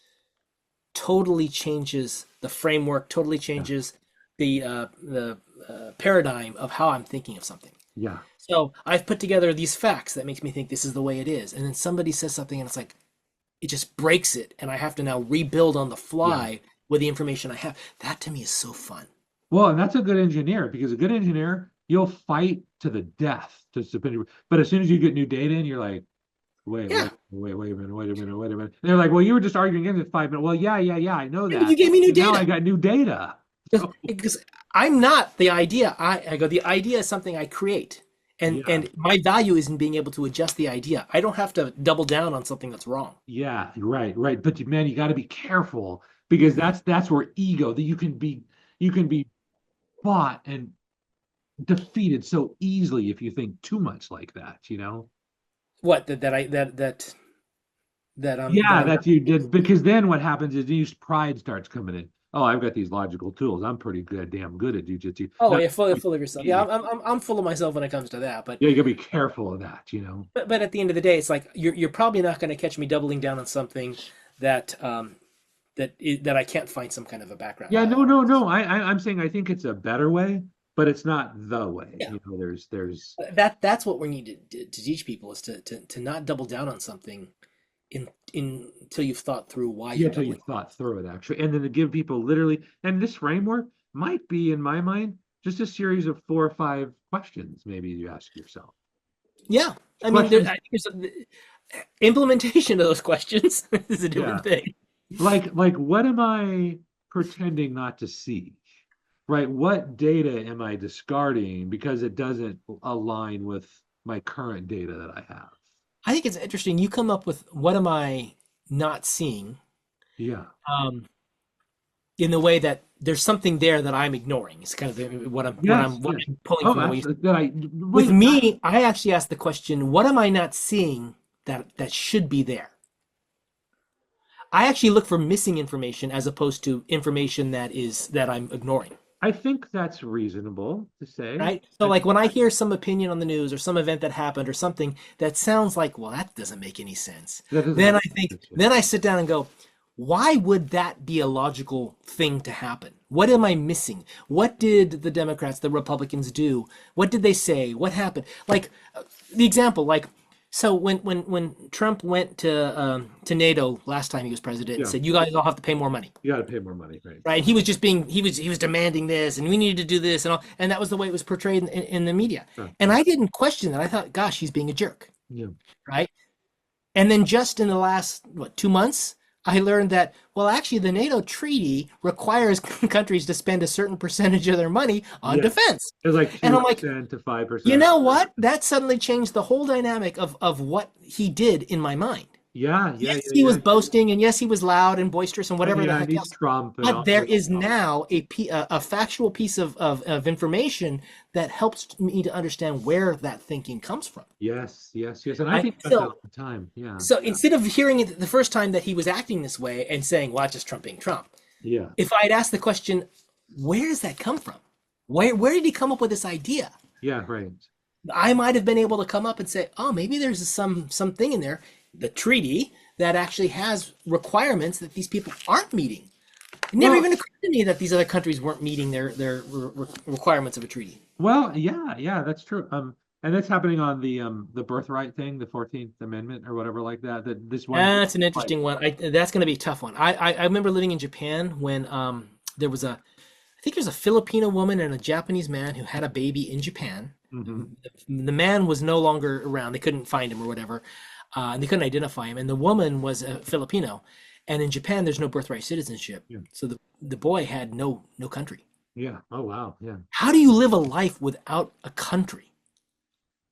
totally changes the framework, totally Yeah. changes the paradigm of how I'm thinking of something. Yeah. So I've put together these facts that makes me think this is the way it is, and then somebody says something and it's like it just breaks it, and I have to now rebuild on the Yeah. fly with the information I have. That to me is so fun. Well, and that's a good engineer because a good engineer, you'll fight to the death to submit. But as soon as you get new data in, you're like, Yeah, wait a minute, wait a minute, wait a minute. And they're like, well, you were just arguing against it 5 minutes. Well, yeah, I know you that. gave me new But now I data got new data. So, because I'm not the idea. I go. The idea is something I create, yeah, and my value is in being able to adjust the idea. I don't have to double down on something that's wrong. yeah, right. But man, you got to be careful because that's where ego that you can be bought and defeated so easily if you think too much like that. What that I that Yeah, I'm that you did because then what happens is you pride starts coming in. Oh, I've got these logical tools. I'm pretty good, damn good at jujitsu. Oh Now, yeah, full of yourself. Yeah, I'm full of myself when it comes to that. But yeah, you gotta be careful of that. but at the end of the day, it's like you're probably not going to catch me doubling down on something that that I can't find some kind of a background. Yeah, no. I'm saying I think it's a better way, but it's not the way. Yeah, There's that's what we need to teach people is to not double down on something until you've thought through why yeah, you're until you doubling. thought through it actually, and then to give people literally, and this framework might be in my mind just a series of 4 or 5 questions maybe you ask yourself. Yeah, I mean, Questions, I think there's implementation of those questions is a yeah. different thing. Like what am I pretending not to see? Right? What data am I discarding because it doesn't align with my current data that I have? I think it's interesting. You come up with what am I not seeing? Yeah. Um, in the way that there's something there that I'm ignoring. It's kind of Yes, what yes. I'm pulling Oh, from the way you. absolutely. That I With wait. me, I actually ask the question, what am I not seeing that should be there? I actually look for missing information as opposed to information that I'm ignoring. I think that's reasonable to say. Right? So I like think when I hear some opinion on the news or some event that happened or something that sounds like, well, that doesn't make any sense. that doesn't Then make I think, sense. then I sit down and go, why would that be a logical thing to happen? What am I missing? What did the Democrats, the Republicans do? What did they say? What happened? Like the example, like so when Trump went to NATO last time he was president and Yeah, said, you guys all have to pay more money, you got to pay more money, right? right? And he was just being he was demanding this, and we needed to do this, and all, and that was the way it was portrayed in the media. Yeah, And I didn't question that. I thought, gosh, he's being a jerk, yeah, right? And then just in the last 2 months, I learned that well, actually, the NATO treaty requires countries to spend a certain percentage of their money on yeah. defense. It's like And two I'm like, percent to five you percent. know what? That suddenly changed the whole dynamic of what he did in my mind. Yeah. Yes, he was boasting, and yes, he was loud and boisterous and And whatever the yeah, and heck he's else. Trump and But all there this is stuff. now a factual piece of information that helps me to understand where that thinking comes from. Yes. And I Right? think that's all the time. Yeah. So instead of hearing it the first time that he was acting this way and saying, "Well, that's just Trump being Trump," Yeah. if I'd asked the question, "Where does that come from? Where did he come up with this idea?" Yeah, right. I might have been able to come up and say, "Oh, maybe there's something in there, the treaty that actually has requirements that these people aren't meeting." It never Well, even occurred to me that these other countries weren't meeting their requirements of a treaty. yeah, that's true. And that's happening on the birthright thing, the 14th Amendment or whatever like that. That this one That's an like interesting one. That's going to be a tough one. I remember living in Japan when there was I think there's a Filipino woman and a Japanese man who had a baby in Japan. hmm The man was no longer around. They couldn't find him or whatever. And they couldn't identify him. And the woman was a Filipino. And in Japan, there's no birthright citizenship. yeah. So the boy had no country. Yeah. Oh wow. Yeah. How do you live a life without a country?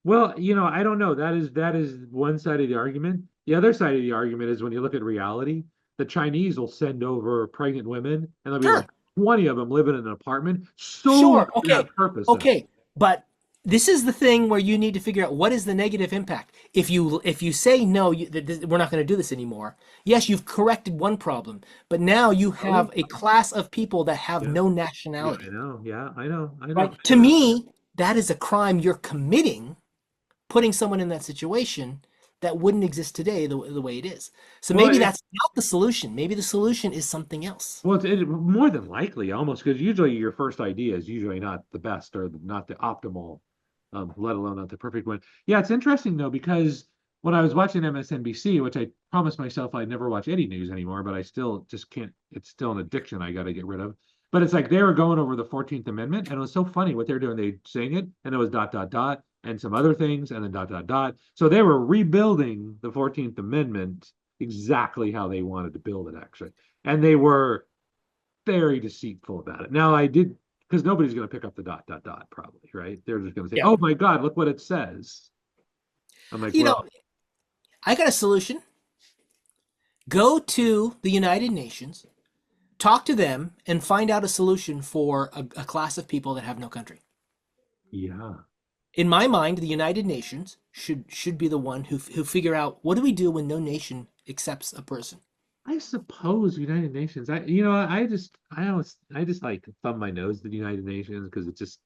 Well, I don't know. That is one side of the argument. The other side of the argument is when you look at reality, the Chinese will send over pregnant women, and there'll be like Sure. 20 of them living in an apartment solely Sure. for that Okay. purpose of. Okay. But this is the thing where you need to figure out what is the negative impact. If you say no, we're not going to do this anymore. Yes, you've corrected one problem, but now you have Oh, a class of people that have yeah. no Yeah, I nationality, know. Yeah, I know. I know. right? To me, that is a crime you're committing, putting someone in that situation that wouldn't exist today the way it is. So Well, maybe that's not the solution. Maybe the solution is something else. more than likely, almost because usually your first idea is usually not the best or not the optimal, let alone not the perfect one. Yeah, it's interesting though because when I was watching MSNBC, which I promised myself I'd never watch any news anymore, but I still just can't. It's still an addiction I got to get rid of. But it's like they were going over the 14th Amendment, and it was so funny what they're doing. They saying it, and it was dot dot dot, and some other things, and then dot dot dot. So they were rebuilding the 14th Amendment exactly how they wanted to build it, actually, and they were very deceitful about it. Now I did because nobody's going to pick up the dot dot dot probably, right? They're just going to say, Yeah. "Oh my God, look what it says." I'm like, You know, well, I got a solution. Go to the United Nations, talk to them, and find out a solution for a class of people that have no country. yeah. In my mind, the United Nations should be the one who figure out what do we do when no nation accepts a person. I suppose United Nations. I just like thumb my nose to the United Nations because it's just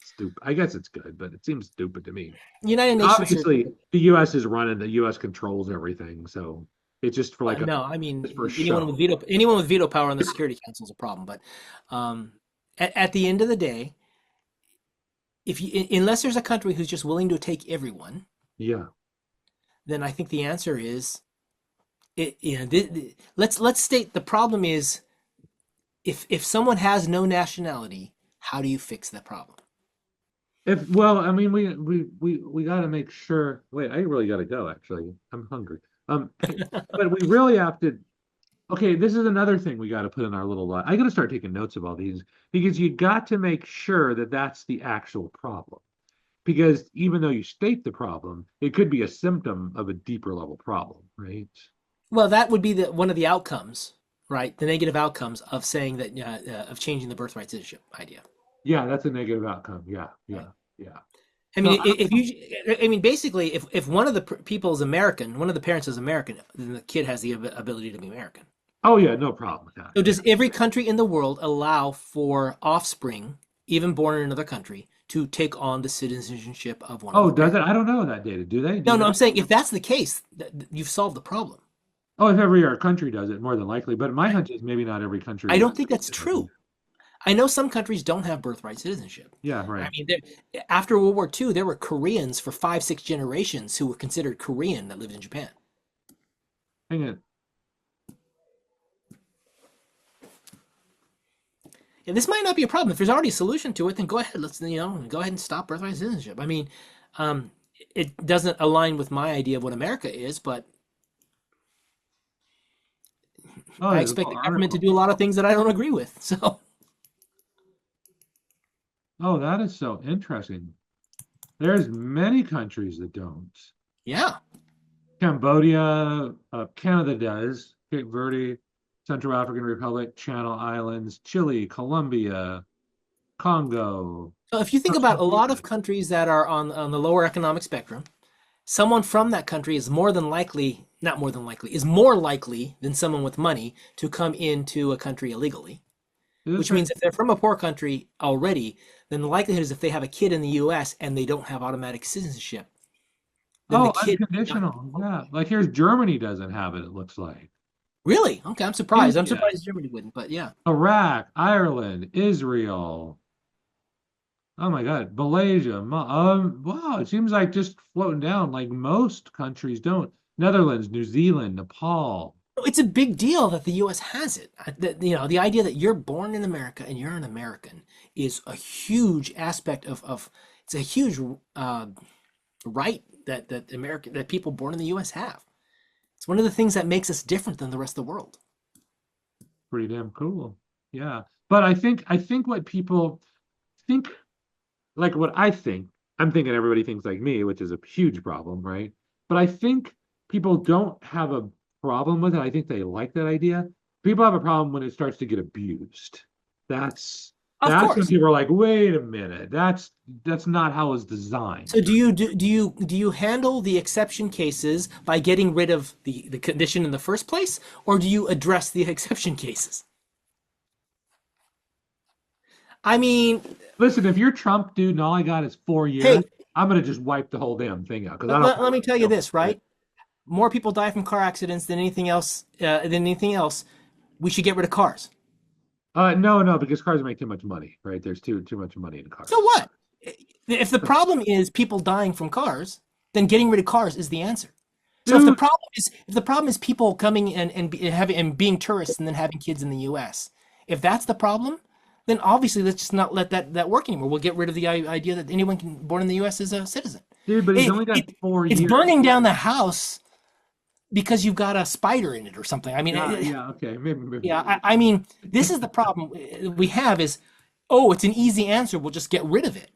stupid. I guess it's good, but it seems stupid to me. United Nations are Obviously, the U.S. is running. The U.S. controls everything, so it's just for like a no, I just mean for show. anyone with veto power on the Security Council is a problem. But um, at the end of the day, if you unless there's a country who's just willing to take everyone, Yeah. then I think the answer is let's state the problem is if someone has no nationality, how do you fix that problem? If well, I mean, we got to make sure. Wait, I really got to go. Actually, I'm hungry. But we really have to. Okay, this is another thing we got to put in our little. I got to start taking notes of all these because you got to make sure that that's the actual problem. Because even though you state the problem, it could be a symptom of a deeper level problem, right? Well, that would be one of the outcomes, right? The negative outcomes of saying that of changing the birthright citizenship idea. Yeah, that's a negative outcome. Yeah, Right. yeah, yeah. I So, mean, if you, I mean, basically, if one of the people is American, one of the parents is American, then the kid has the ability to be American. oh yeah, no problem with that. So, Yeah. does every country in the world allow for offspring, even born in another country, to take on the citizenship of one of Oh, the does parents? it? I don't know that data. Do they? Do No, you no, know? I'm saying if that's the case, you've solved the problem. Oh, if every our country does it, more than likely. But my Right. hunch is maybe not every country I would. don't think that's true. I know some countries don't have birthright citizenship. Yeah, I right. mean, after World War II, there were Koreans for 5, 6 generations who were considered Korean that lived in Japan. Hang it. Yeah, this might not be a problem. If there's already a solution to it, then go ahead. Let's go ahead and stop birthright citizenship. I mean, um, it doesn't align with my idea of what America is, but Oh, I there's a expect little the government to article. do a lot of things that I don't agree with. So Oh, that is so interesting. There's many countries that don't. yeah. Cambodia, Canada does. Cape Verde, Central African Republic, Channel Islands, Chile, Colombia, Congo, So if you think Costa about a lot Rica. of countries that are on the lower economic spectrum, someone from that country is more than likely, not more than likely, is more likely than someone with money to come into a country illegally. Is this Which right? means if they're from a poor country already, then the likelihood is if they have a kid in the US and they don't have automatic citizenship, then the Oh, kid may not unconditional. Yeah. Like here's Germany doesn't have it, it looks like. really. Okay, I'm surprised. I'm India, surprised Germany wouldn't, but yeah. Iraq, Ireland, Israel. Oh my God, Malaysia. Wow, it seems like just floating down like most countries don't. Netherlands, New Zealand, Nepal. It's a big deal that the US has it. The idea that you're born in America and you're an American is a huge aspect of it's a huge uh, right that people born in the US have. It's one of the things that makes us different than the rest of the world. Pretty damn cool. yeah. But I think what people think, like what I think, I'm thinking everybody thinks like me, which is a huge problem, right? But I think people don't have a problem with it. I think they like that idea. People have a problem when it starts to get abused. That's Of that's when course. people are like, wait a minute, that's not how it's designed. So do you handle the exception cases by getting rid of the condition in the first place, or do you address the exception cases? I mean, Listen, if you're Trump, dude, and all I got is 4 years, hey, I'm gonna just wipe the whole damn thing out because I let, don't let, want let me tell to you deal this, with it. right? More people die from car accidents than anything else. We should get rid of cars. No, no, because cars make too much money, right? There's too much money in So cars. what? If the problem is people dying from cars, then getting rid of cars is the answer. So Dude, if the problem is people coming and being tourists and then having kids in the U.S., if that's the problem, then obviously let's just not let that work anymore. We'll get rid of the idea that anyone born in the U.S. is a citizen. dude, but he's It, only got it four it's years. burning down the house because you've got a spider in it or something. I mean, Yeah, yeah, okay, maybe. yeah. I mean, this is the problem we have is, oh, it's an easy answer. We'll just get rid of it.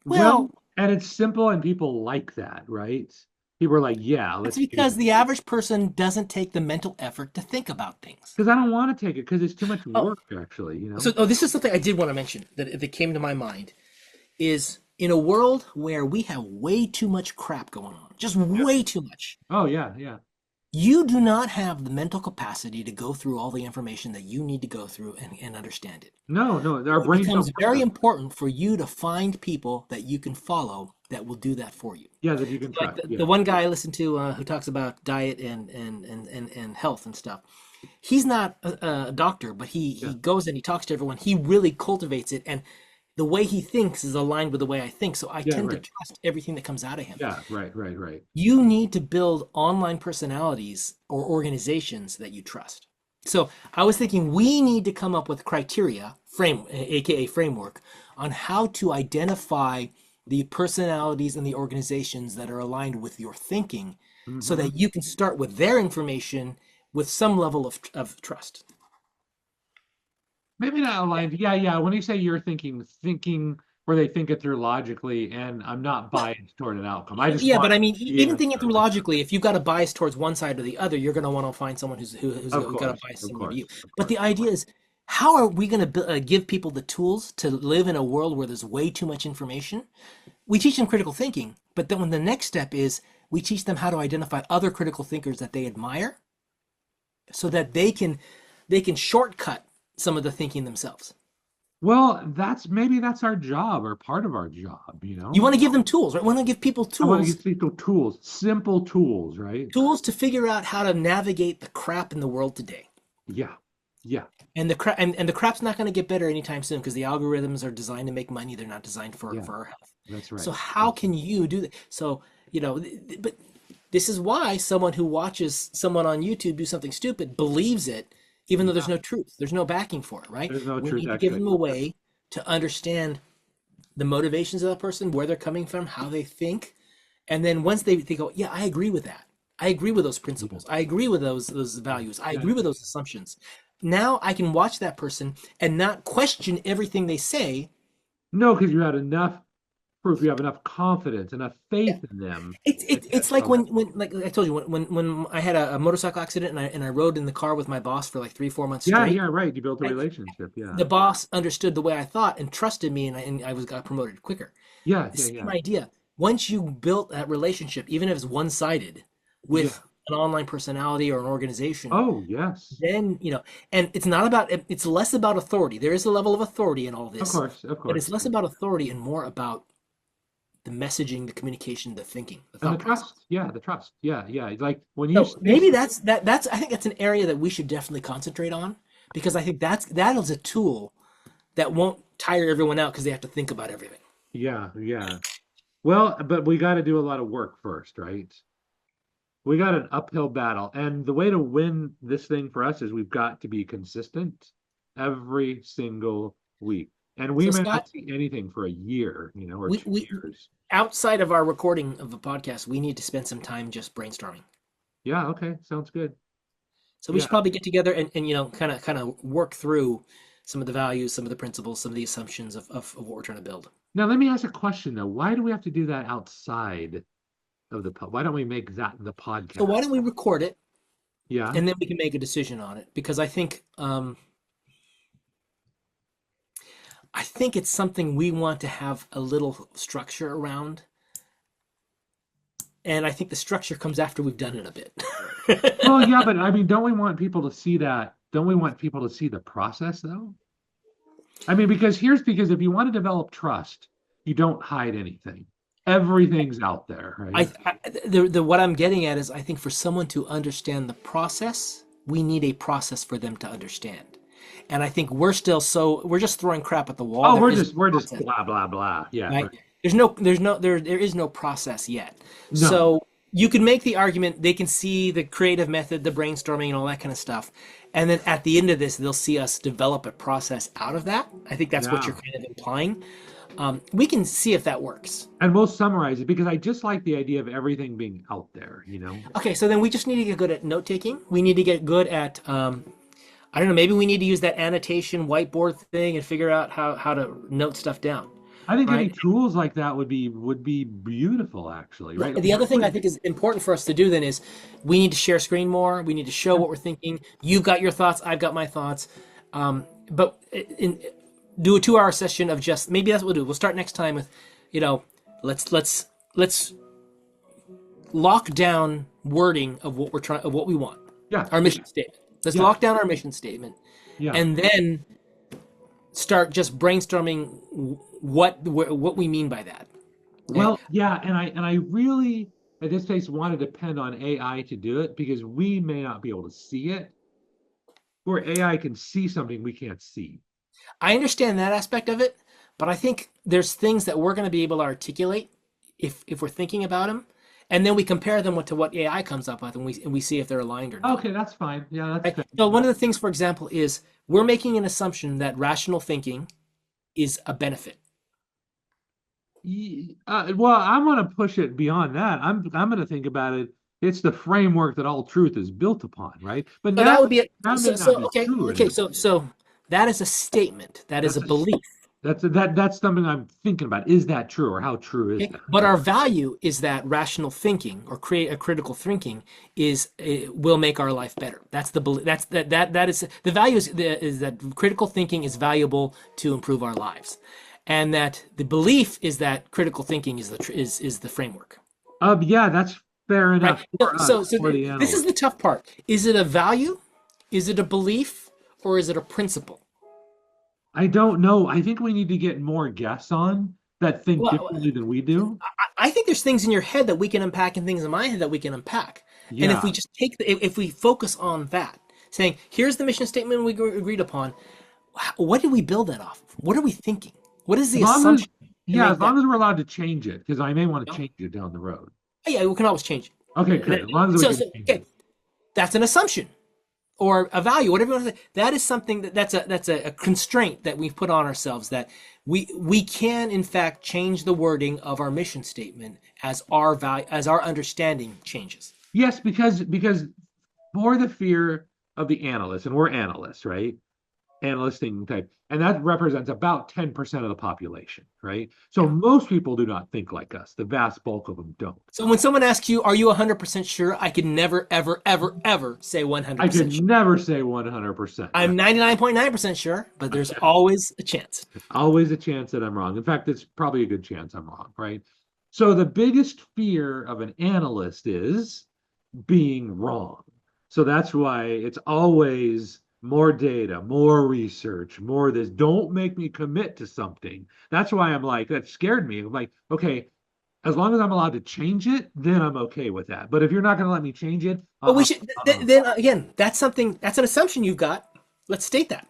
Well, Well, and it's simple, and people like that, right? People are like, yeah, that's let's do because that. the average person doesn't take the mental effort to think about things. Because I don't want to take it because it's too much Oh, work, actually, you know? this is something I did want to mention that came to my mind is in a world where we have way too much crap going on, just Yeah. way too much. Oh, yeah, yeah. You do not have the mental capacity to go through all the information that you need to go through and understand it. No, no, our So it brains don't becomes work very that way. important for you to find people that you can follow that will do that for you. Yeah, that you can Like trust. the Yeah. one guy I listened to who talks about diet and health and stuff. He's not a doctor, but he Yeah. goes and he talks to everyone. He really cultivates it, and the way he thinks is aligned with the way I think. So I Yeah, tend to right. trust everything that comes out of him. Yeah, right, right, right. You need to build online personalities or organizations that you trust. So I was thinking we need to come up with criteria, aka framework, on how to identify the personalities and the organizations that are aligned with your thinking so Hmm. that you can start with their information with some level of trust. Maybe not aligned. Yeah, yeah. When you say you're thinking where they think it through logically, and I'm not Well, biased toward an outcome. I just yeah, want but I mean, the even thinking through answer. logically, if you've got a bias towards one side or the other, you're going to want to find someone who's got a bias Of similar to you. course, of But course. the idea is, how are we going to give people the tools to live in a world where there's way too much information? We teach them critical thinking, but then when the next step is we teach them how to identify other critical thinkers that they admire, so that they can shortcut some of the thinking themselves. Well, maybe that's our job or part of our job, you You know? want to give them tools, right? We want to give people I want to tools get people tools, simple tools, right? tools to figure out how to navigate the crap in the world today. Yeah, yeah, And the crap's not going to get better anytime soon because the algorithms are designed to make money. They're not designed for yeah. our health. That's So right. how That's can you do that? So, but this is why someone who watches someone on YouTube do something stupid believes it, even though there's yeah. no truth. There's no backing for it, right? There's no We truth need to give actually. them a way to understand the motivations of that person, where they're coming from, how they think. And then once they go, yeah, I agree with that. I agree with those Yeah, principles. I agree with those values. I yeah. agree with those assumptions. Now I can watch that person and not question everything they say. No, because you had enough proof, you have enough confidence, enough Yeah. faith in them. It's like Okay. when like I told you when I had a motorcycle accident and I rode in the car with my boss for like 3-4 months Yeah, straight. yeah, right. You built a Right? relationship. Yeah. The boss understood the way I thought and trusted me, and I was got promoted quicker. Yeah, The yeah, same yeah. idea. Once you built that relationship, even if it's one-sided, Yeah. with an online personality or an organization, Oh, yes. then and it's less about authority. There is a level of authority in all Of this, course, of but it's course. less about authority and more about the messaging, the communication, the thinking, the And the thought process. trust. Yeah, the trust. Yeah, yeah. Like when you So say, maybe that's I think that's an area that we should definitely concentrate on because I think that is a tool that won't tire everyone out because they have to think about everything. yeah, yeah. Well, but we got to do a lot of work first, right? We got an uphill battle. And the way to win this thing for us is we've got to be consistent every single week. And we So may not Scott, see anything for a year, or we, two we years. outside of our recording of the podcast, we need to spend some time just brainstorming. Yeah, okay. Sounds good. So we Yeah. should probably get together and kind of work through. some of the values, some of the principles, some of the assumptions of what we're trying to build. Now, let me ask a question though. Why do we have to do that outside of the pod? Why don't we make that the So why podcast? don't we record it Yeah. and then we can make a decision on it? Because I think it's something we want to have a little structure around, and I think the structure comes after we've done it a Well, bit. yeah, but I mean, don't we want people to see that? Don't we want people to see the process though? I mean, because if you want to develop trust, you don't hide anything. Everything's out there, right? The what I'm getting at is I think for someone to understand the process, we need a process for them to understand. And I think we're just throwing crap at the wall. Oh, There we're is no just we're just process, blah blah blah. Yeah, right? right. There is no process yet. No. So you can make the argument they can see the creative method, the brainstorming, and all that kind of stuff. And then at the end of this, they'll see us develop a process out of that. I think that's what you're Yeah. kind of implying. We can see if that works. And we'll summarize it because I just like the idea of everything being out there, you know? Okay, so then we just need to get good at note taking. We need to get good at I don't know, maybe we need to use that annotation whiteboard thing and figure out how to note stuff down, I think any right? tools like that would be beautiful, actually, right? The other thing I think is important for us to do then is we need to share screen more. We need to show what we're thinking. You've got your thoughts. I've got my thoughts. But do a 2 hour session of just maybe that's what we'll do. We'll start next time with, you know, let's lock down wording of what we want, Yeah, our mission statement. Let's yeah, lock down our mission statement, yeah. and then start just brainstorming what we mean by that. Okay? Well, yeah, and I really at this place want to depend on AI to do it because we may not be able to see it, or AI can see something we can't see. I understand that aspect of it, but I think there's things that we're going to be able to articulate if we're thinking about them, and then we compare them to what AI comes up with, and we see if they're aligned or not. Okay, that's fine. Yeah, that's Right? fair. So one of the things, for example, is we're making an assumption that rational thinking is a benefit. Well, I'm going to push it beyond that. I'm going to think about it. It's the framework that all truth is built upon, right? But So now that would be that may not so be okay, true okay. anymore. So that is a statement. That is a That's a belief. that's something I'm thinking about. Is that true, or how true is Okay? that, But right? our value is that rational thinking or create a critical thinking will make our life better. That's the belief. That is the value is that critical thinking is valuable to improve our lives, and that the belief is that critical thinking is the framework. Yeah, that's fair Right. enough So, for so, us, so for the this is analyst. the tough part. Is it a value? Is it a belief? Or is it a principle? I don't know. I think we need to get more guests on that think Well, differently than we do. I think there's things in your head that we can unpack and things in my head that we can unpack. And if we Yeah. just if we focus on that, saying, here's the mission statement we agreed upon, what did we build that off of? What are we thinking? What is As the long as assumption to yeah, as make that? long as we're allowed to change it, because I may want to You know? change it down the road. Oh, yeah, we can always change Okay, good. it. As long as we So, can so change okay, it. that's an assumption or a value, whatever you want to say. That is something that's a constraint that we've put on ourselves that we can in fact change the wording of our mission statement as our value as our understanding changes. Yes, because for the fear of the analyst, and we're analysts, right? Analyst thinking type, and that represents about 10% of the population, right? So Yeah. most people do not think like us. The vast bulk of them don't. So when someone asks you, "Are you 100% sure?" I can never, ever, ever, ever say I could 100% sure. never say 100%, right? I'm 99.9% sure, but there's always a chance. Always a chance that I'm wrong. In fact, it's probably a good chance I'm wrong, right? So the biggest fear of an analyst is being wrong. So that's why it's always more data, more research, more this. Don't make me commit to something. That's why I'm like, that scared me. I'm like, okay, as long as I'm allowed to change it, then I'm okay with that. But if you're not going to let me change it, But we should then again, that's an assumption you've got. Let's state that.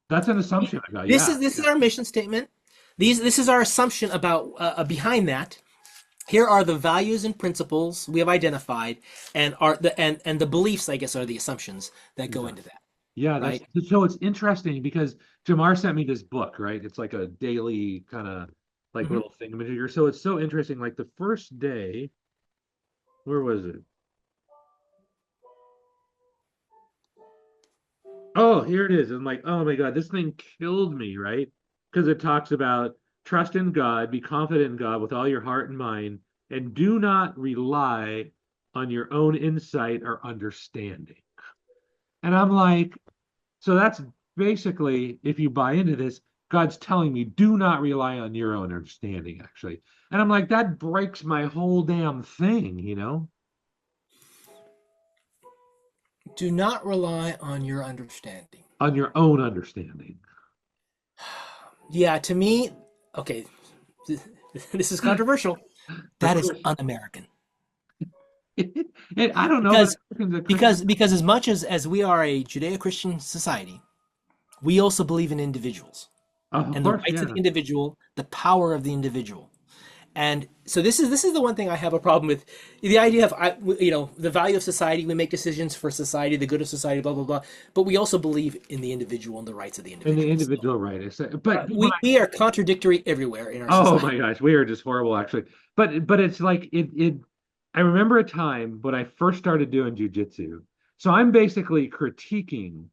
that's an assumption I got. This Yeah. is this is our mission statement. This is our assumption about behind that. Here are the values and principles we have identified, and the beliefs, I guess, are the assumptions that go Yeah. into that, Yeah, that's right? so it's interesting because Jamar sent me this book, right? It's like a daily kind of like Hmm. little thingamajigger. So it's so interesting. Like the first day, where was it? Oh, here it is. I'm like, oh my God, this thing killed me, right? Because it talks about trust in God, be confident in God with all your heart and mind, and do not rely on your own insight or understanding. And I'm like, so that's basically, if you buy into this, God's telling me, do not rely on your own understanding, actually. And I'm like, that breaks my whole damn thing, you know, Do not rely on your understanding. on your own understanding. Yeah, to me, okay, this is controversial. Of That is course. un-American. I don't know, but Because Americans are because Christian. because as much as we are a Judeo-Christian society, we also believe in individuals Of and the course, rights of yeah. the individual, the power of the individual. And so this is the one thing I have a problem with, the idea of the value of society. We make decisions for society, the good of society, blah blah blah. But we also believe in the individual and the rights of the In the individual. So, individual right. But when we are contradictory everywhere in our oh society. my gosh, we are just horrible actually. But it's like it I remember a time when I first started doing jujitsu. So I'm basically critiquing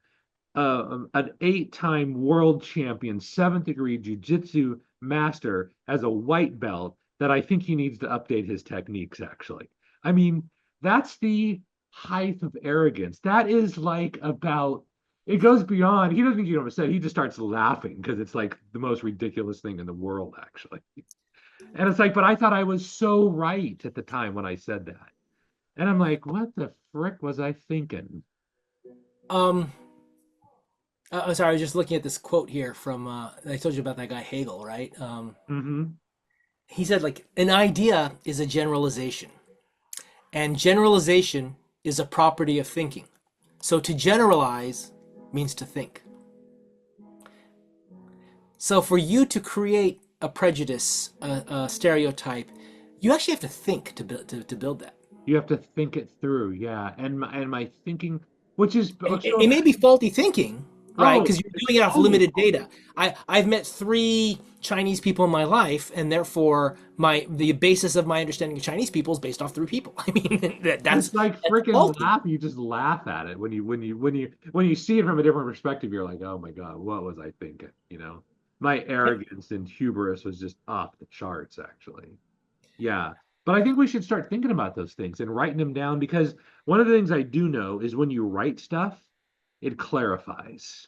an 8-time world champion, seventh degree jujitsu master as a white belt that I think he needs to update his techniques, actually. I mean, that's the height of arrogance. That is like about, it goes beyond, he doesn't, you know what I said, he just starts laughing because it's like the most ridiculous thing in the world, actually. And it's like, but I thought I was so right at the time when I said that. And I'm like, what the frick was I thinking? Um, I'm sorry, I was just looking at this quote here from I told you about that guy Hegel, right? Mm-hmm. He said like an idea is a generalization, and generalization is a property of thinking. So to generalize means to think. So for you to create a prejudice, a stereotype, you actually have to think to build that. You have to think it through, yeah. And my thinking, which is It so. may be faulty thinking, right? Oh, Because you're doing it off totally limited faulty. data. I've met three Chinese people in my life, and therefore the basis of my understanding of Chinese people is based off three people. I mean, It's like that's freaking faulty. laugh. You just laugh at it when you see it from a different perspective. You're like, oh my God, what was I thinking? You know, my arrogance and hubris was just off the charts, actually. Yeah. But I think we should start thinking about those things and writing them down because one of the things I do know is when you write stuff, it clarifies.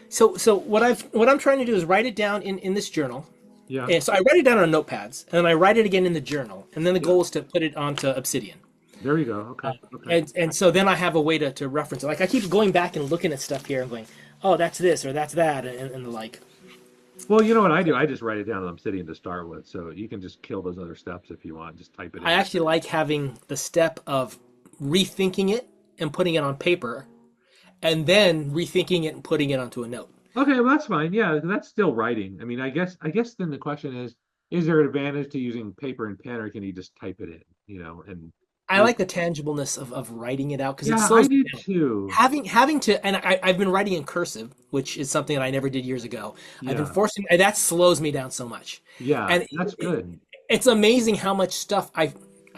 So what I'm trying to do is write it down in this journal. Yeah. And so I write it down on notepads, and then I write it again in the journal, and then the Yeah. goal is to put it onto Obsidian. There you go. Okay. Okay. And so then I have a way to reference it. Like I keep going back and looking at stuff here and going, oh, that's this or that's that, and the like. Well, you know what I do? I just write it down on Obsidian to start with, so you can just kill those other steps if you want. Just type it I in. actually like having the step of rethinking it and putting it on paper, and then rethinking it and putting it onto a note. Okay, well that's fine. Yeah, that's still writing. I mean, I guess then the question is there an advantage to using paper and pen, or can you just type it in, and I re like the tangibleness of writing it out because it yeah, I slows me do down. too. Having to, and I've been writing in cursive, which is something that I never did years ago. I've been Yeah. forcing, and that slows me down so much. Yeah, And that's good. it's amazing how much stuff I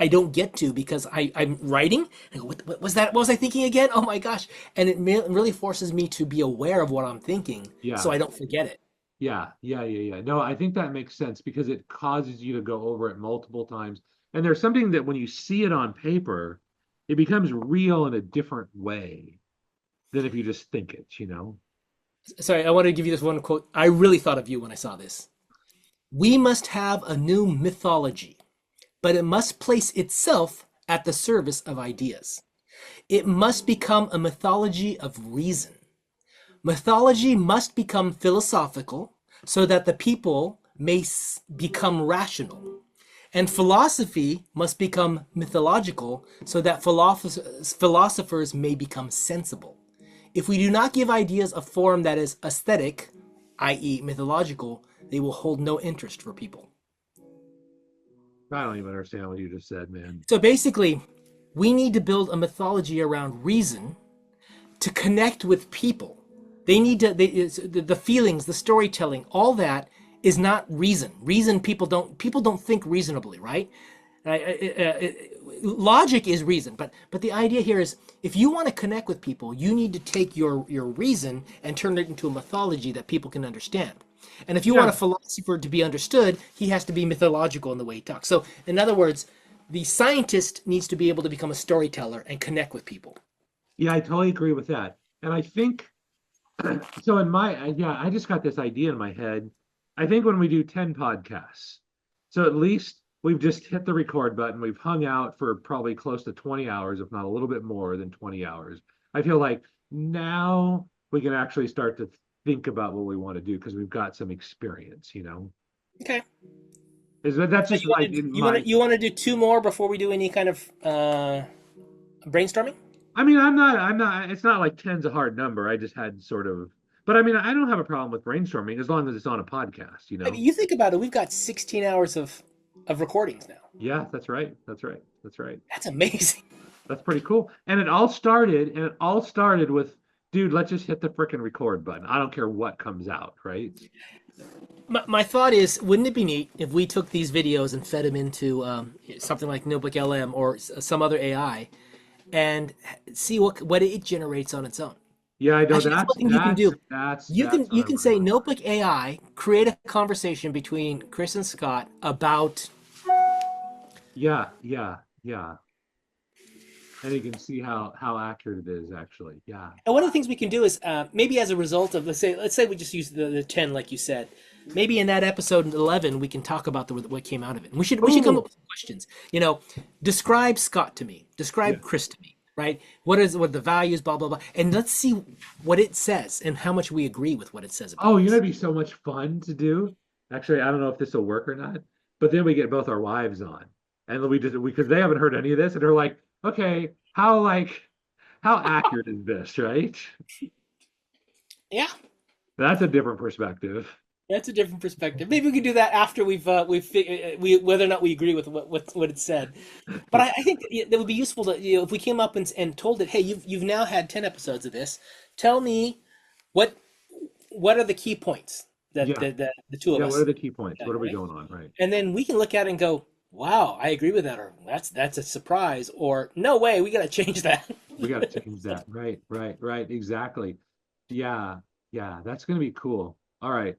don't get to because I'm writing. I go, what was that? What was I thinking again? Oh my gosh! And it really forces me to be aware of what I'm thinking, so Yeah. I don't forget it. Yeah, yeah, yeah, yeah. No, I think that makes sense because it causes you to go over it multiple times. And there's something that when you see it on paper, it becomes real in a different way than if you just think it. Sorry, I wanted to give you this one quote. I really thought of you when I saw this. We must have a new mythology, but it must place itself at the service of ideas. It must become a mythology of reason. Mythology must become philosophical so that the people may become rational. And philosophy must become mythological so that philosophers may become sensible. If we do not give ideas a form that is aesthetic, i.e., mythological, they will hold no interest for people. I don't even understand what you just said, man. So basically, we need to build a mythology around reason to connect with people. They need to the feelings, the storytelling, all that is not reason. Reason people don't think reasonably, right? logic is reason, but the idea here is if you want to connect with people, you need to take your reason and turn it into a mythology that people can understand. And if you want a Yeah, philosopher to be understood, he has to be mythological in the way he talks. So, in other words, the scientist needs to be able to become a storyteller and connect with people. yeah, I totally agree with that. And I think so. In my yeah, I just got this idea in my head. I think when we do 10 podcasts, so at least we've just hit the record button. We've hung out for probably close to 20 hours, if not a little bit more than 20 hours. I feel like now we can actually start to think about what we want to do because we've got some experience, you know. Okay. Is that that's So just like in my you want to do two more before we do any kind of brainstorming? I mean, I'm not, it's not like 10's a hard number. I just had sort of, but I mean, I don't have a problem with brainstorming as long as it's on a podcast, you I mean, know? you think about it, we've got 16 hours of recordings now. Yeah, that's right. That's right. That's right. That's amazing. That's pretty cool. And it all started with, dude, let's just hit the frickin' record button. I don't care what comes out, right? My thought is, wouldn't it be neat if we took these videos and fed them into something like Notebook LM or some other AI and see what it generates on its own? Yeah, I know Actually, that's one thing you can do. that's what You I can want to say do. Notebook AI, create a conversation between Chris and Scott about. Yeah, yeah, yeah. And you can see how accurate it is actually. Yeah. And one of the things we can do is maybe as a result of let's say we just use the 10 like you said. Maybe in that episode 11 we can talk about what came out of it. And we should come up Oh, with some questions. You know, describe Scott to me. yeah. Describe Chris to me. Right? What are the values? Blah blah blah. And let's see what it says and how much we agree with what it says about Oh, you know, us. it'd be so much fun to do. Actually, I don't know if this will work or not, but then we get both our wives on, and we just because they haven't heard any of this, and they're like, okay, how accurate is this, right? Yeah, That's a different perspective. that's a different perspective. Maybe we can do that after we whether or not we agree with what it said. But I think that would be useful to if we came up and told it, hey, you've now had 10 episodes of this. Tell me what what are the key points Yeah, that the two of yeah. What are us, the key points? What are we right? going on? Right. And then we can look at it and go, wow, I agree with that, or that's a surprise, or no way, we got to change that. We got to change that. Right, right, right. Exactly. Yeah, yeah. That's gonna be cool. All right.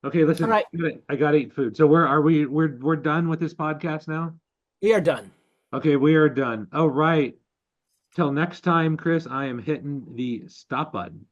Okay, All listen, right, I gotta eat food. So where are we? We're done with this podcast now? we are done. Okay, we are done. All right. Till next time, Chris, I am hitting the stop button.